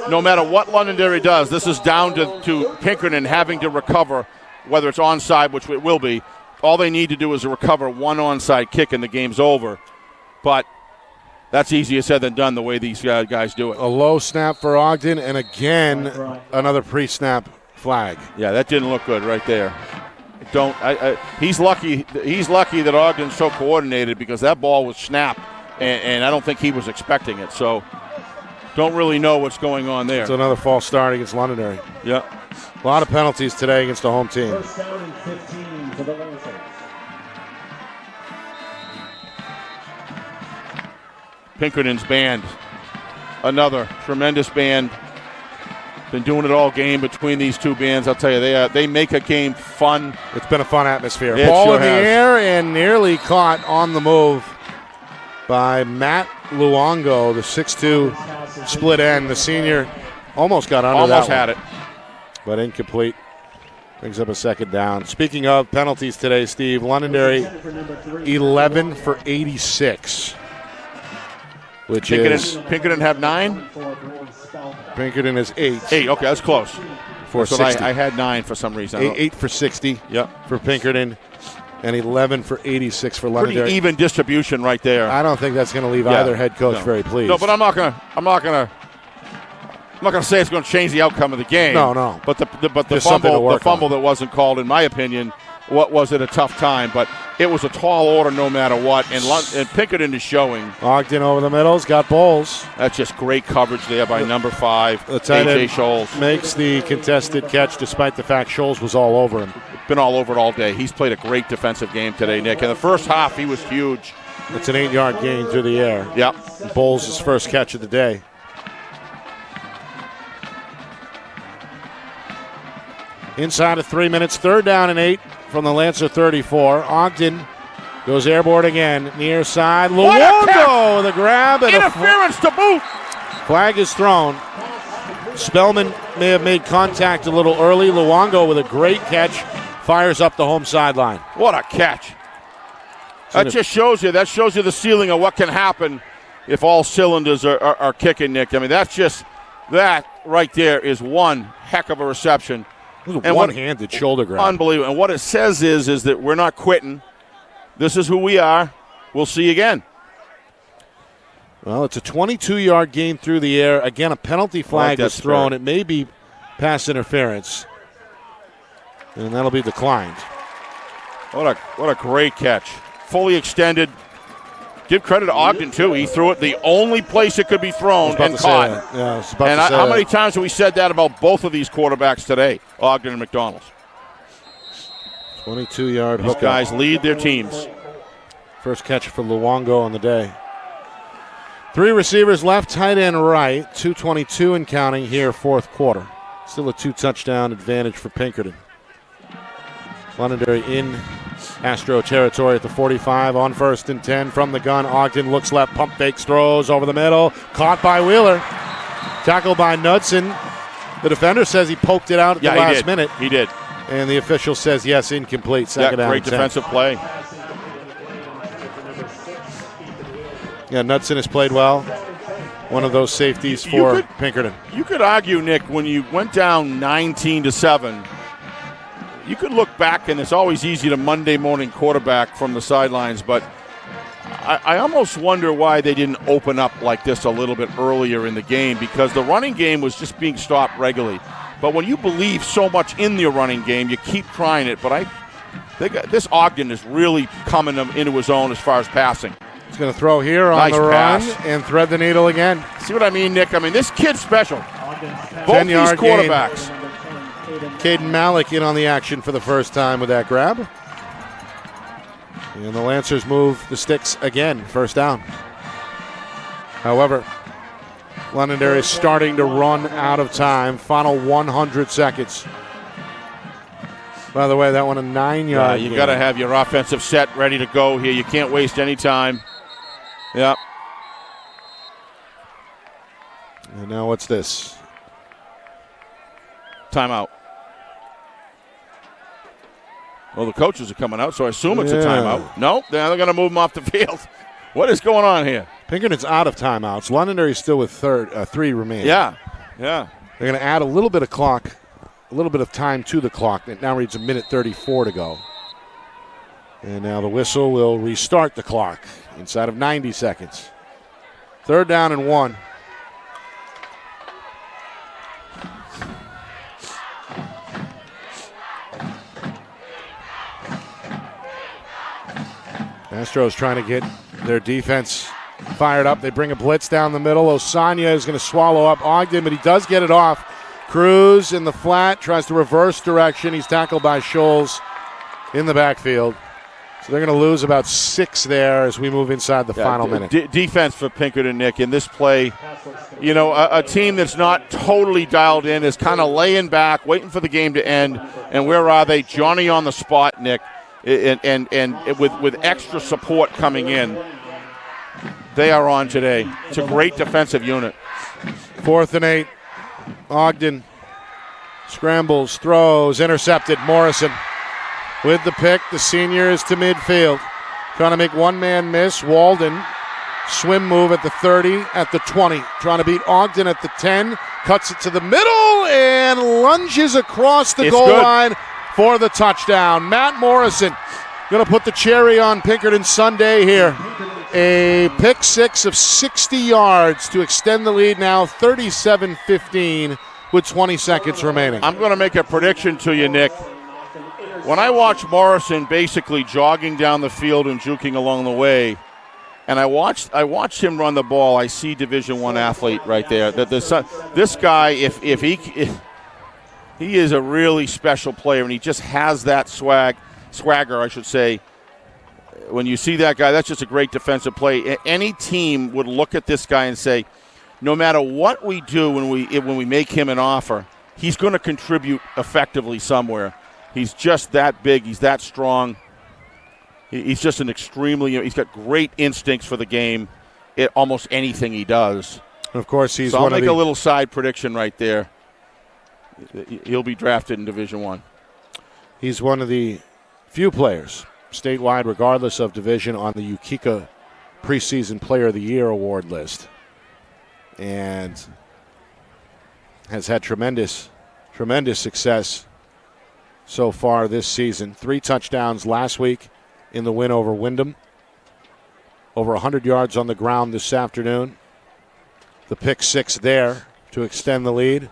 Speaker 2: No matter what Londonderry does, this is down to Pinkerton having to recover, whether it's onside, which it will be. All they need to do is recover one onside kick and the game's over. But that's easier said than done the way these guys do it.
Speaker 1: A low snap for Ogden, and again, another pre-snap flag.
Speaker 2: Yeah, that didn't look good right there. He's lucky that Ogden's so coordinated because that ball was snapped, and I don't think he was expecting it. So don't really know what's going on there.
Speaker 1: It's another false start against Londonderry.
Speaker 2: Yeah.
Speaker 1: A lot of penalties today against the home team.
Speaker 4: First down and 15 for the Lancers.
Speaker 2: Pinkerton's band, another tremendous band. Been doing it all game between these two bands. I'll tell you, they make a game fun.
Speaker 1: It's been a fun atmosphere.
Speaker 2: It
Speaker 1: Ball
Speaker 2: sure
Speaker 1: in the
Speaker 2: has.
Speaker 1: air and nearly caught on the move by Matt Luongo, the 6'2 split end. The senior almost got under
Speaker 2: Almost
Speaker 1: that
Speaker 2: had
Speaker 1: one,
Speaker 2: it.
Speaker 1: but incomplete. Brings up a second down. Speaking of penalties today, Steve, Londonderry 11 for 86. Which is
Speaker 2: Pinkerton have 9?
Speaker 1: Pinkerton is 8.
Speaker 2: 8, okay, that's close.
Speaker 1: For
Speaker 2: So
Speaker 1: 60.
Speaker 2: I had 9 for some reason.
Speaker 1: 8 for 60 for Pinkerton, and 11 for 86 for Londonderry.
Speaker 2: Pretty even distribution right there.
Speaker 1: I don't think that's going to leave either head coach very pleased.
Speaker 2: No, but I'm not gonna I'm not going to say it's going to change the outcome of the game.
Speaker 1: No.
Speaker 2: But the
Speaker 1: There's something to work
Speaker 2: fumble
Speaker 1: on.
Speaker 2: that wasn't called, in my opinion, what was it a tough time? But it was a tall order no matter what. And Pinkerton is showing.
Speaker 1: Ogden over the middle's got Bowles.
Speaker 2: That's just great coverage there by number 5, A.J. Scholes.
Speaker 1: Makes the contested catch despite the fact Scholes was all over him.
Speaker 2: Been all over it all day. He's played a great defensive game today, Nick. In the first half, he was huge.
Speaker 1: It's an 8-yard gain through the air.
Speaker 2: Yep.
Speaker 1: Bowles' first catch of the day. Inside of 3 minutes, 3rd down and 8 from the Lancer 34. Ogden goes airborne again, near side. Luongo with a grab and
Speaker 2: interference to boot.
Speaker 1: Flag is thrown. Spellman may have made contact a little early. Luongo with a great catch, fires up the home sideline.
Speaker 2: What a catch. That shows you the ceiling of what can happen if all cylinders are kicking, Nick. I mean, that right there is one heck of a reception.
Speaker 1: It was a one-handed shoulder grab.
Speaker 2: Unbelievable. And what it says is that we're not quitting. This is who we are. We'll see you again.
Speaker 1: Well, it's a 22-yard gain through the air. Again, a penalty flag is thrown. It may be pass interference. And that'll be declined.
Speaker 2: What a great catch. Fully extended. Give credit to Ogden, too. He threw it the only place it could be thrown and caught. How many times have we said that about both of these quarterbacks today, Ogden and McDonald's?
Speaker 1: 22-yard
Speaker 2: These guys lead their teams.
Speaker 1: First catch for Luongo on the day. 3 receivers left, tight end right. 2:22 and counting here, 4th quarter. Still a 2-touchdown advantage for Pinkerton. Londonderry in Astro territory at the 45 on 1st and 10 from the gun. Ogden looks left, pump fakes, throws over the middle. Caught by Wheeler. Tackled by Knudsen. The defender says he poked it out at the last minute.
Speaker 2: He did.
Speaker 1: And the official says, yes, incomplete. Second down.
Speaker 2: Great defensive play.
Speaker 1: Yeah, Knudsen has played well. One of those safeties for Pinkerton.
Speaker 2: You could argue, Nick, when you went down 19-7, you could look back, and it's always easy to Monday morning quarterback from the sidelines, but I almost wonder why they didn't open up like this a little bit earlier in the game, because the running game was just being stopped regularly. But when you believe so much in your running game, you keep trying it. But this Ogden is really coming into his own as far as passing.
Speaker 1: He's going to throw here on the run and thread the needle again.
Speaker 2: See what I mean, Nick? I mean, this kid's special. Both these quarterbacks.
Speaker 1: Caden Malik in on the action for the first time with that grab. And the Lancers move the sticks again, first down. However, Londonderry is starting to run out of time. Final 100 seconds. By the way, that one a 9-yard.
Speaker 2: You got to have your offensive set ready to go here. You can't waste any time. Yep.
Speaker 1: And now what's this?
Speaker 2: Timeout. Well, the coaches are coming out, so I assume it's a timeout. No, they're going to move them off the field. What is going on here?
Speaker 1: Pinkerton's out of timeouts. Londonderry's still with 3 remaining.
Speaker 2: Yeah.
Speaker 1: They're going to add a little bit of clock, a little bit of time to the clock. It now reads 1:34 to go. And now the whistle will restart the clock inside of 90 seconds. 3rd down and 1. Astros trying to get their defense fired up. They bring a blitz down the middle. Osanya is going to swallow up Ogden, but he does get it off. Cruz in the flat, tries to reverse direction. He's tackled by Scholes in the backfield. So they're going to lose about 6 there as we move inside the final minute.
Speaker 2: Defense for Pinkerton, Nick, in this play. You know, a team that's not totally dialed in is kind of laying back, waiting for the game to end. And where are they? Johnny on the spot, Nick. And with extra support coming in, they are on today. It's a great defensive unit.
Speaker 1: 4th and 8. Ogden scrambles, throws, intercepted. Morrison with the pick. The senior is to midfield. Trying to make one man miss. Walden, swim move at the 30, at the 20. Trying to beat Ogden at the 10. Cuts it to the middle and lunges across the goal line for the touchdown. Matt Morrison going to put the cherry on Pinkerton Sunday here. a pick six of 60 yards to extend the lead now 37-15 with 20 seconds remaining.
Speaker 2: I'm going to make a prediction to you, Nick. When I watch Morrison basically jogging down the field and juking along the way, and I watched him run the ball, I see Division I athlete right there. This guy, if he is a really special player, and he just has that swagger, I should say. When you see that guy, that's just a great defensive play. Any team would look at this guy and say, no matter what we do when we make him an offer, he's going to contribute effectively somewhere. He's just that big. He's that strong. He's just an he's got great instincts for the game, almost anything he does.
Speaker 1: And of course,
Speaker 2: so I'll make a little side prediction right there. He'll be drafted in Division I.
Speaker 1: He's one of the few players statewide, regardless of division, on the Ukika Preseason Player of the Year award list, and has had tremendous success so far this season. 3 touchdowns last week in the win over Wyndham. Over 100 yards on the ground this afternoon. The pick 6 there to extend the lead.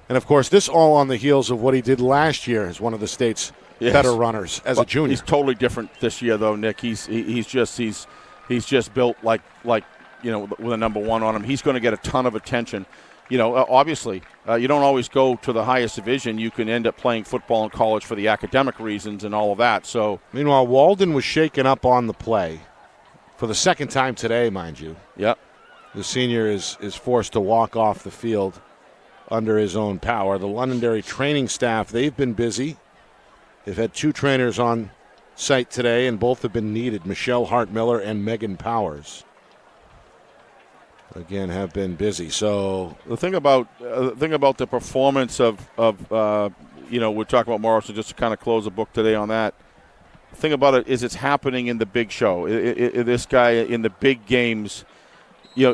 Speaker 1: And, of course, this all on the heels of what he did last year as one of the state's better runners as a junior.
Speaker 2: He's totally different this year, though, Nick. He's just built like with a number 1 on him. He's going to get a ton of attention. Obviously, you don't always go to the highest division. You can end up playing football in college for the academic reasons and all of that. So,
Speaker 1: meanwhile, Walden was shaken up on the play for the second time today, mind you.
Speaker 2: Yep.
Speaker 1: The senior is forced to walk off the field under his own power. The Londonderry training staff, they've been busy. They've had 2 trainers on site today, and both have been needed. Michelle Hart-Miller and Megan Powers, again, have been busy. So
Speaker 2: the thing about the performance of we're talking about Morrison, just to kind of close the book today on that. The thing about it is it's happening in the big show. This guy in the big games,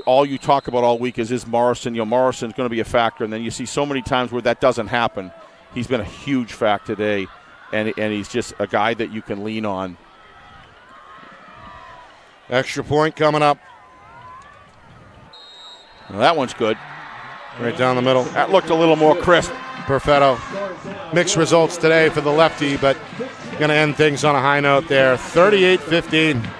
Speaker 2: all you talk about all week is Morrison. Morrison's going to be a factor, and then you see so many times where that doesn't happen. He's been a huge factor today, and he's just a guy that you can lean on.
Speaker 1: Extra point coming up.
Speaker 2: Well, that one's good.
Speaker 1: Right down the middle.
Speaker 2: That looked a little more crisp.
Speaker 1: Perfetto. Mixed results today for the lefty, but going to end things on a high note there. 38-15.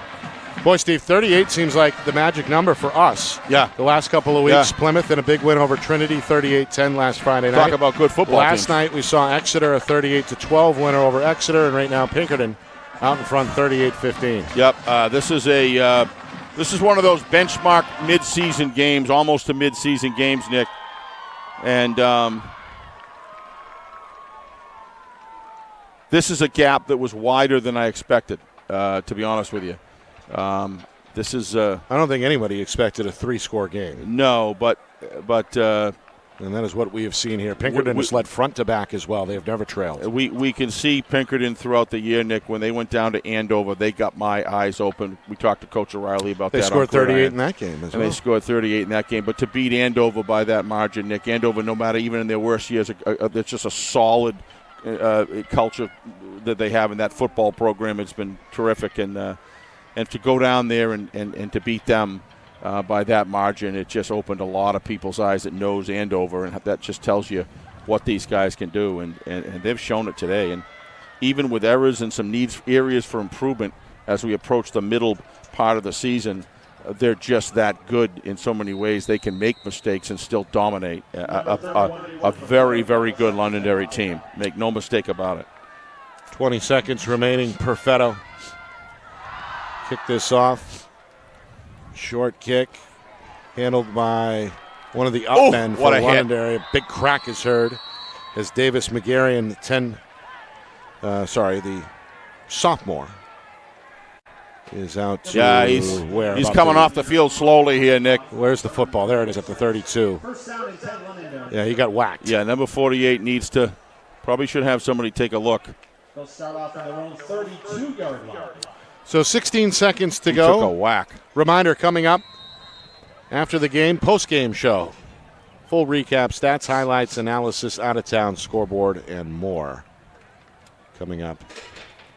Speaker 1: Boy, Steve, 38 seems like the magic number for us.
Speaker 2: Yeah.
Speaker 1: The last couple of weeks,
Speaker 2: Yeah.
Speaker 1: Plymouth in a big win over Trinity, 38-10 last Friday night.
Speaker 2: Talk about good football
Speaker 1: Last
Speaker 2: teams.
Speaker 1: night we saw Exeter, a 38-12 winner over Exeter, and right now Pinkerton out in front, 38-15.
Speaker 2: Yep. This is one of those benchmark mid-season games, almost to mid-season games, Nick. And this is a gap that was wider than I expected, to be honest with you. This is.
Speaker 1: I don't think anybody expected a 3-score game.
Speaker 2: No, but.
Speaker 1: And that is what we have seen here. Pinkerton has led front to back as well. They have never trailed.
Speaker 2: We can see Pinkerton throughout the year, Nick. When they went down to Andover, they got my eyes open. We talked to Coach O'Reilly about that.
Speaker 1: They scored 38 in that game as well.
Speaker 2: They scored 38 in that game. But to beat Andover by that margin, Nick, Andover, no matter even in their worst years, it's just a solid culture that they have in that football program. It's been terrific. And to go down there and to beat them by that margin, it just opened a lot of people's eyes that knows Andover, and that just tells you what these guys can do, and they've shown it today. And even with errors and some areas for improvement as we approach the middle part of the season, they're just that good in so many ways. They can make mistakes and still dominate. A very, very good Londonderry team. Make no mistake about it.
Speaker 1: 20 seconds remaining. Perfetto. Kick this off. Short kick. Handled by one of the up men for Londonderry. A big crack is heard as Davis McGarrion, the sophomore, is out to where?
Speaker 2: He's coming off the field slowly here, Nick.
Speaker 1: Where's the football? There it is at the 32. Yeah, he got whacked.
Speaker 2: Yeah, number 48 probably should have somebody take a look.
Speaker 4: They'll start off on their own 32-yard line.
Speaker 1: So 16 seconds to
Speaker 2: He
Speaker 1: go.
Speaker 2: took a whack.
Speaker 1: Reminder coming up after the game, post-game show. Full recap, stats, highlights, analysis, out-of-town, scoreboard, and more. Coming up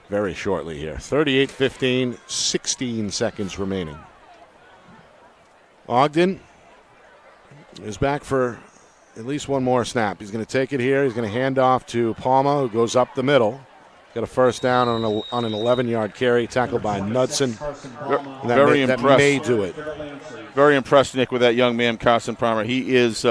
Speaker 1: very shortly here. 38-15, 16 seconds remaining. Ogden is back for at least one more snap. He's going to take it here. He's going to hand off to Palma, who goes up the middle. Got a first down on an 11-yard carry, tackled by Knudsen.
Speaker 2: Very
Speaker 1: that
Speaker 2: impressed.
Speaker 1: may do it.
Speaker 2: Very impressed, Nick, with that young man, Carson Palmer. He is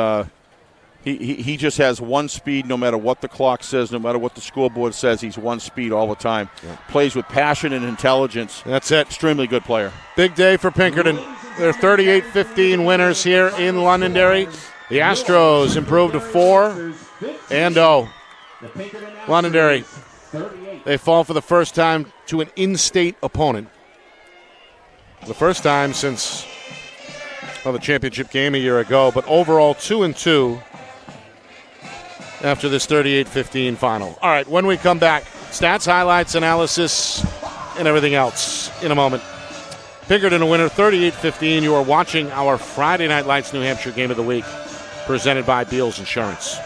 Speaker 2: he just has one speed no matter what the clock says, no matter what the scoreboard says. He's one speed all the time. Yeah. Plays with passion and intelligence.
Speaker 1: That's it.
Speaker 2: Extremely good player.
Speaker 1: Big day for Pinkerton. They're 38-15 winners here in Londonderry. The Astros improved to 4-0. Londonderry, they fall for the first time to an in-state opponent. The first time since the championship game a year ago, but overall 2-2 after this 38-15 final. All right, when we come back, stats, highlights, analysis, and everything else in a moment. Pinkerton a winner, 38-15. You are watching our Friday Night Lights New Hampshire Game of the Week, presented by Beals Insurance.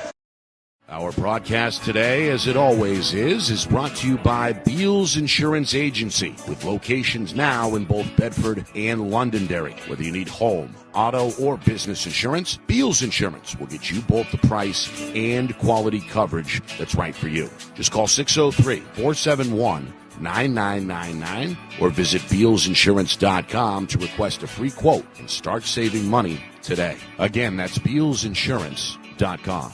Speaker 3: Our broadcast today, as it always is brought to you by Beals Insurance Agency, with locations now in both Bedford and Londonderry. Whether you need home, auto, or business insurance, Beals Insurance will get you both the price and quality coverage that's right for you. Just call 603-471-9999 or visit BealsInsurance.com to request a free quote and start saving money today. Again, that's BealsInsurance.com.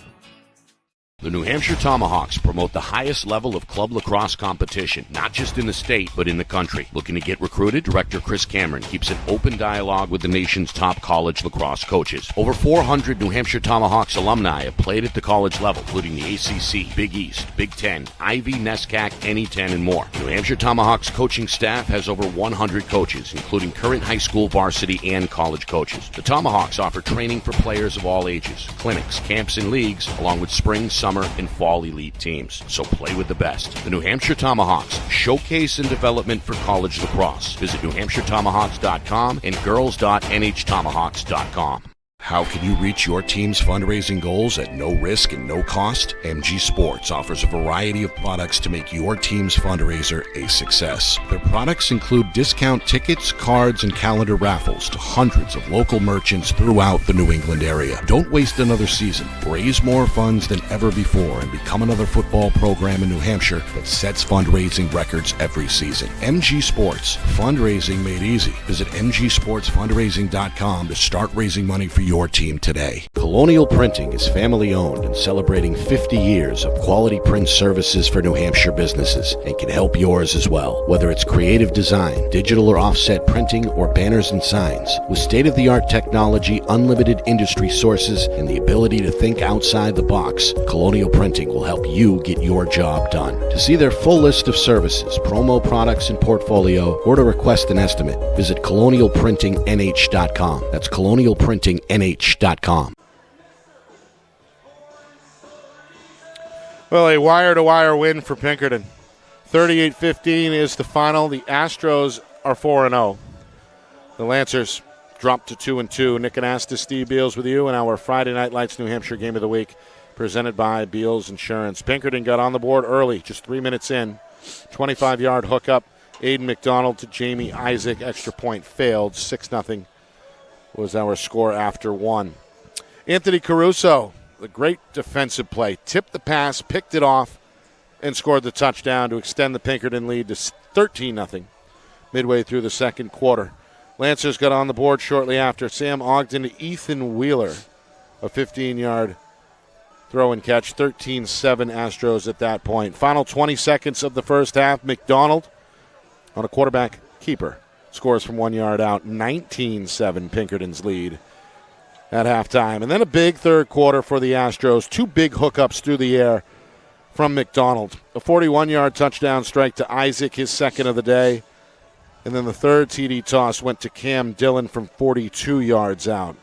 Speaker 3: The New Hampshire Tomahawks promote the highest level of club lacrosse competition, not just in the state, but in the country. Looking to get recruited? Director Chris Cameron keeps an open dialogue with the nation's top college lacrosse coaches. Over 400 New Hampshire Tomahawks alumni have played at the college level, including the ACC, Big East, Big Ten, Ivy, NESCAC, NE10, and more. New Hampshire Tomahawks coaching staff has over 100 coaches, including current high school, varsity, and college coaches. The Tomahawks offer training for players of all ages, clinics, camps, and leagues, along with spring, summer, and fall elite teams. So play with the best. The New Hampshire Tomahawks, showcase and development for college lacrosse. Visit NewHampshireTomahawks.com and girls.nhtomahawks.com. How can you reach your team's fundraising goals at no risk and no cost? MG Sports offers a variety of products to make your team's fundraiser a success. Their products include discount tickets, cards, and calendar raffles to hundreds of local merchants throughout the New England area. Don't waste another season. Raise more funds than ever before and become another football program in New Hampshire that sets fundraising records every season. MG Sports, fundraising made easy. Visit mgsportsfundraising.com to start raising money for your team today. Colonial Printing is family owned and celebrating 50 years of quality print services for New Hampshire businesses and can help yours as well. Whether it's creative design, digital or offset printing, or banners and signs, with state-of-the-art technology, unlimited industry sources, and the ability to think outside the box, Colonial Printing will help you get your job done. To see their full list of services, promo products, and portfolio, or to request an estimate, visit colonialprintingnh.com. That's colonialprintingnh.com.
Speaker 1: Well, a wire-to-wire win for Pinkerton. 38-15 is the final. The Astros are 4-0. The Lancers dropped to 2-2. Nick Anastas, Steve Beals with you in our Friday Night Lights New Hampshire Game of the Week, presented by Beals Insurance. Pinkerton got on the board early, just 3 minutes in. 25-yard hookup. Aiden McDonald to Jamie Isaac. Extra point failed. 6-0 was our score after one. Anthony Caruso, a great defensive play. Tipped the pass, picked it off, and scored the touchdown to extend the Pinkerton lead to 13-0 midway through the second quarter. Lancers got on the board shortly after. Sam Ogden to Ethan Wheeler, a 15-yard throw and catch. 13-7 Astros at that point. Final 20 seconds of the first half. McDonald on a quarterback keeper scores from 1 yard out. 19-7 Pinkerton's lead at halftime. And then a big third quarter for the Astros. Two big hookups through the air from McDonald. A 41-yard touchdown strike to Isaac, his second of the day. And then the third TD toss went to Cam Dillon from 42 yards out.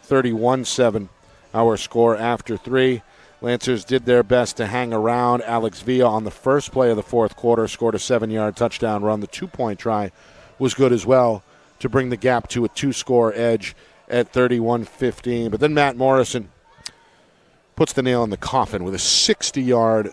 Speaker 1: 31-7 our score after three. Lancers did their best to hang around. Alex Villa on the first play of the fourth quarter scored a 7-yard touchdown run. The two-point try was good as well to bring the gap to a two-score edge at 31-15. But then Matt Morrison puts the nail in the coffin with a 60-yard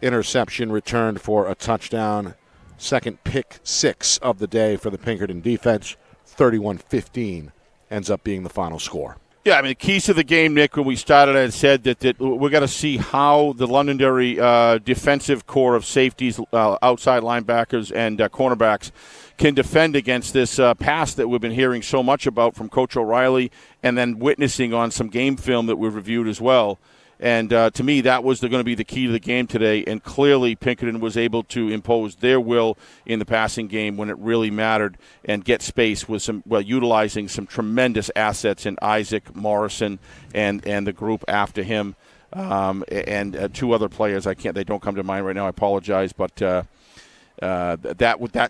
Speaker 1: interception returned for a touchdown. Second pick six of the day for the Pinkerton defense. 31-15 ends up being the final score.
Speaker 2: Yeah, I mean, the keys to the game, Nick, when we started, I said that we're going to see how the Londonderry defensive core of safeties, outside linebackers, and cornerbacks can defend against this pass that we've been hearing so much about from Coach O'Reilly, and then witnessing on some game film that we've reviewed as well. And to me, that was going to be the key to the game today. And clearly, Pinkerton was able to impose their will in the passing game when it really mattered and get space with utilizing some tremendous assets in Isaac Morrison and the group after him, and two other players. They don't come to mind right now. I apologize, but that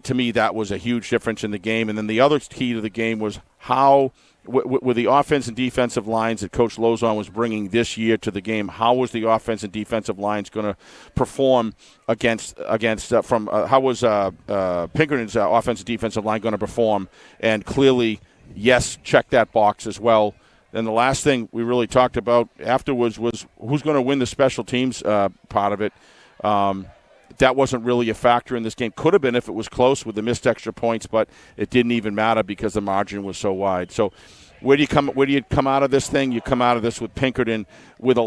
Speaker 2: to me, that was a huge difference in the game. And then the other key to the game was how, with the offense and defensive lines that Coach Lozon was bringing this year to the game, how was the offense and defensive lines going to perform against how was Pinkerton's offensive and defensive line going to perform? And clearly, yes, check that box as well. Then the last thing we really talked about afterwards was who's going to win the special teams part of it. That wasn't really a factor in this game. Could have been if it was close with the missed extra points, but it didn't even matter because the margin was so wide. So where do you come out of this thing? You come out of this with Pinkerton with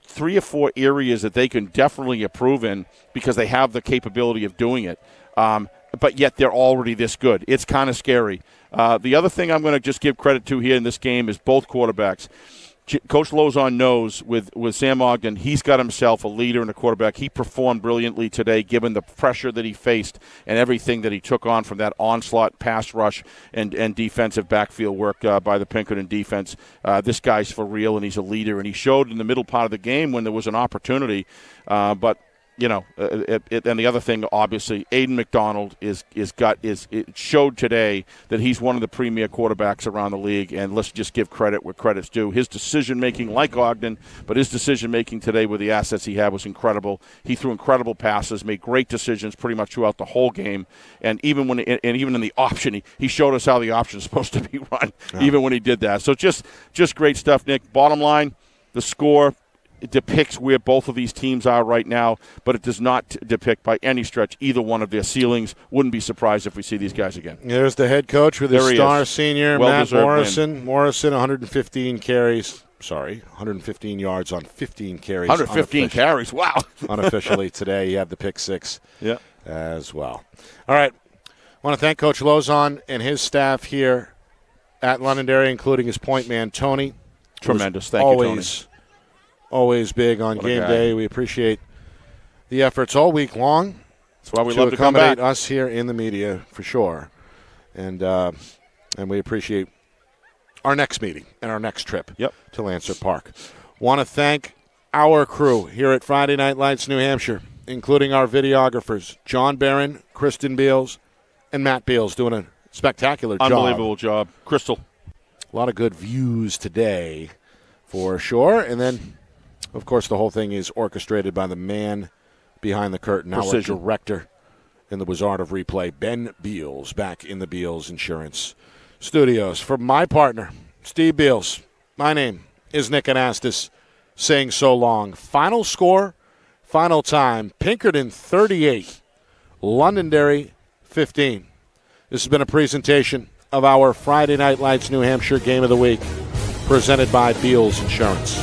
Speaker 2: 3 or 4 areas that they can definitely improve in because they have the capability of doing it. But yet they're already this good. It's kind of scary. The other thing I'm going to just give credit to here in this game is both quarterbacks. Coach Lozon knows with Sam Ogden, he's got himself a leader and a quarterback. He performed brilliantly today given the pressure that he faced and everything that he took on from that onslaught pass rush and defensive backfield work by the Pinkerton defense. This guy's for real, and he's a leader. And he showed in the middle part of the game when there was an opportunity. But and the other thing, obviously, Aiden McDonald it showed today that he's one of the premier quarterbacks around the league, and let's just give credit where credit's due. His decision-making, like Ogden, but his decision-making today with the assets he had was incredible. He threw incredible passes, made great decisions pretty much throughout the whole game, and even in the option, he showed us how the option is supposed to be run, even when he did that. So just great stuff, Nick. Bottom line, the score, it depicts where both of these teams are right now, but it does not depict by any stretch either one of their ceilings. Wouldn't be surprised if we see these guys again.
Speaker 1: There's the head coach with his star senior, Matt Morrison.
Speaker 2: Win.
Speaker 1: Morrison, 115 yards on 15 carries.
Speaker 2: 115 carries, wow.
Speaker 1: Unofficially today, he had the pick 6 as well. All right, I want to thank Coach Lozon and his staff here at Londonderry, including his point man, Tony.
Speaker 2: Tremendous, thank you, Tony.
Speaker 1: Always big on game day. We appreciate the efforts all week long.
Speaker 2: That's why we love to come back.
Speaker 1: Accommodate us here in the media for sure, and we appreciate our next meeting and our next trip to Lancer Park. Want to thank our crew here at Friday Night Lights, New Hampshire, including our videographers John Barron, Kristen Beals, and Matt Beals, doing a spectacular job.
Speaker 2: Unbelievable job, Crystal.
Speaker 1: A lot of good views today, for sure, and then. Of course, the whole thing is orchestrated by the man behind the curtain, our director in the Wizard of Replay, Ben Beals, back in the Beals Insurance Studios. For my partner, Steve Beals, my name is Nick Anastas, saying so long. Final score, final time, Pinkerton 38, Londonderry 15. This has been a presentation of our Friday Night Lights New Hampshire Game of the Week, presented by Beals Insurance.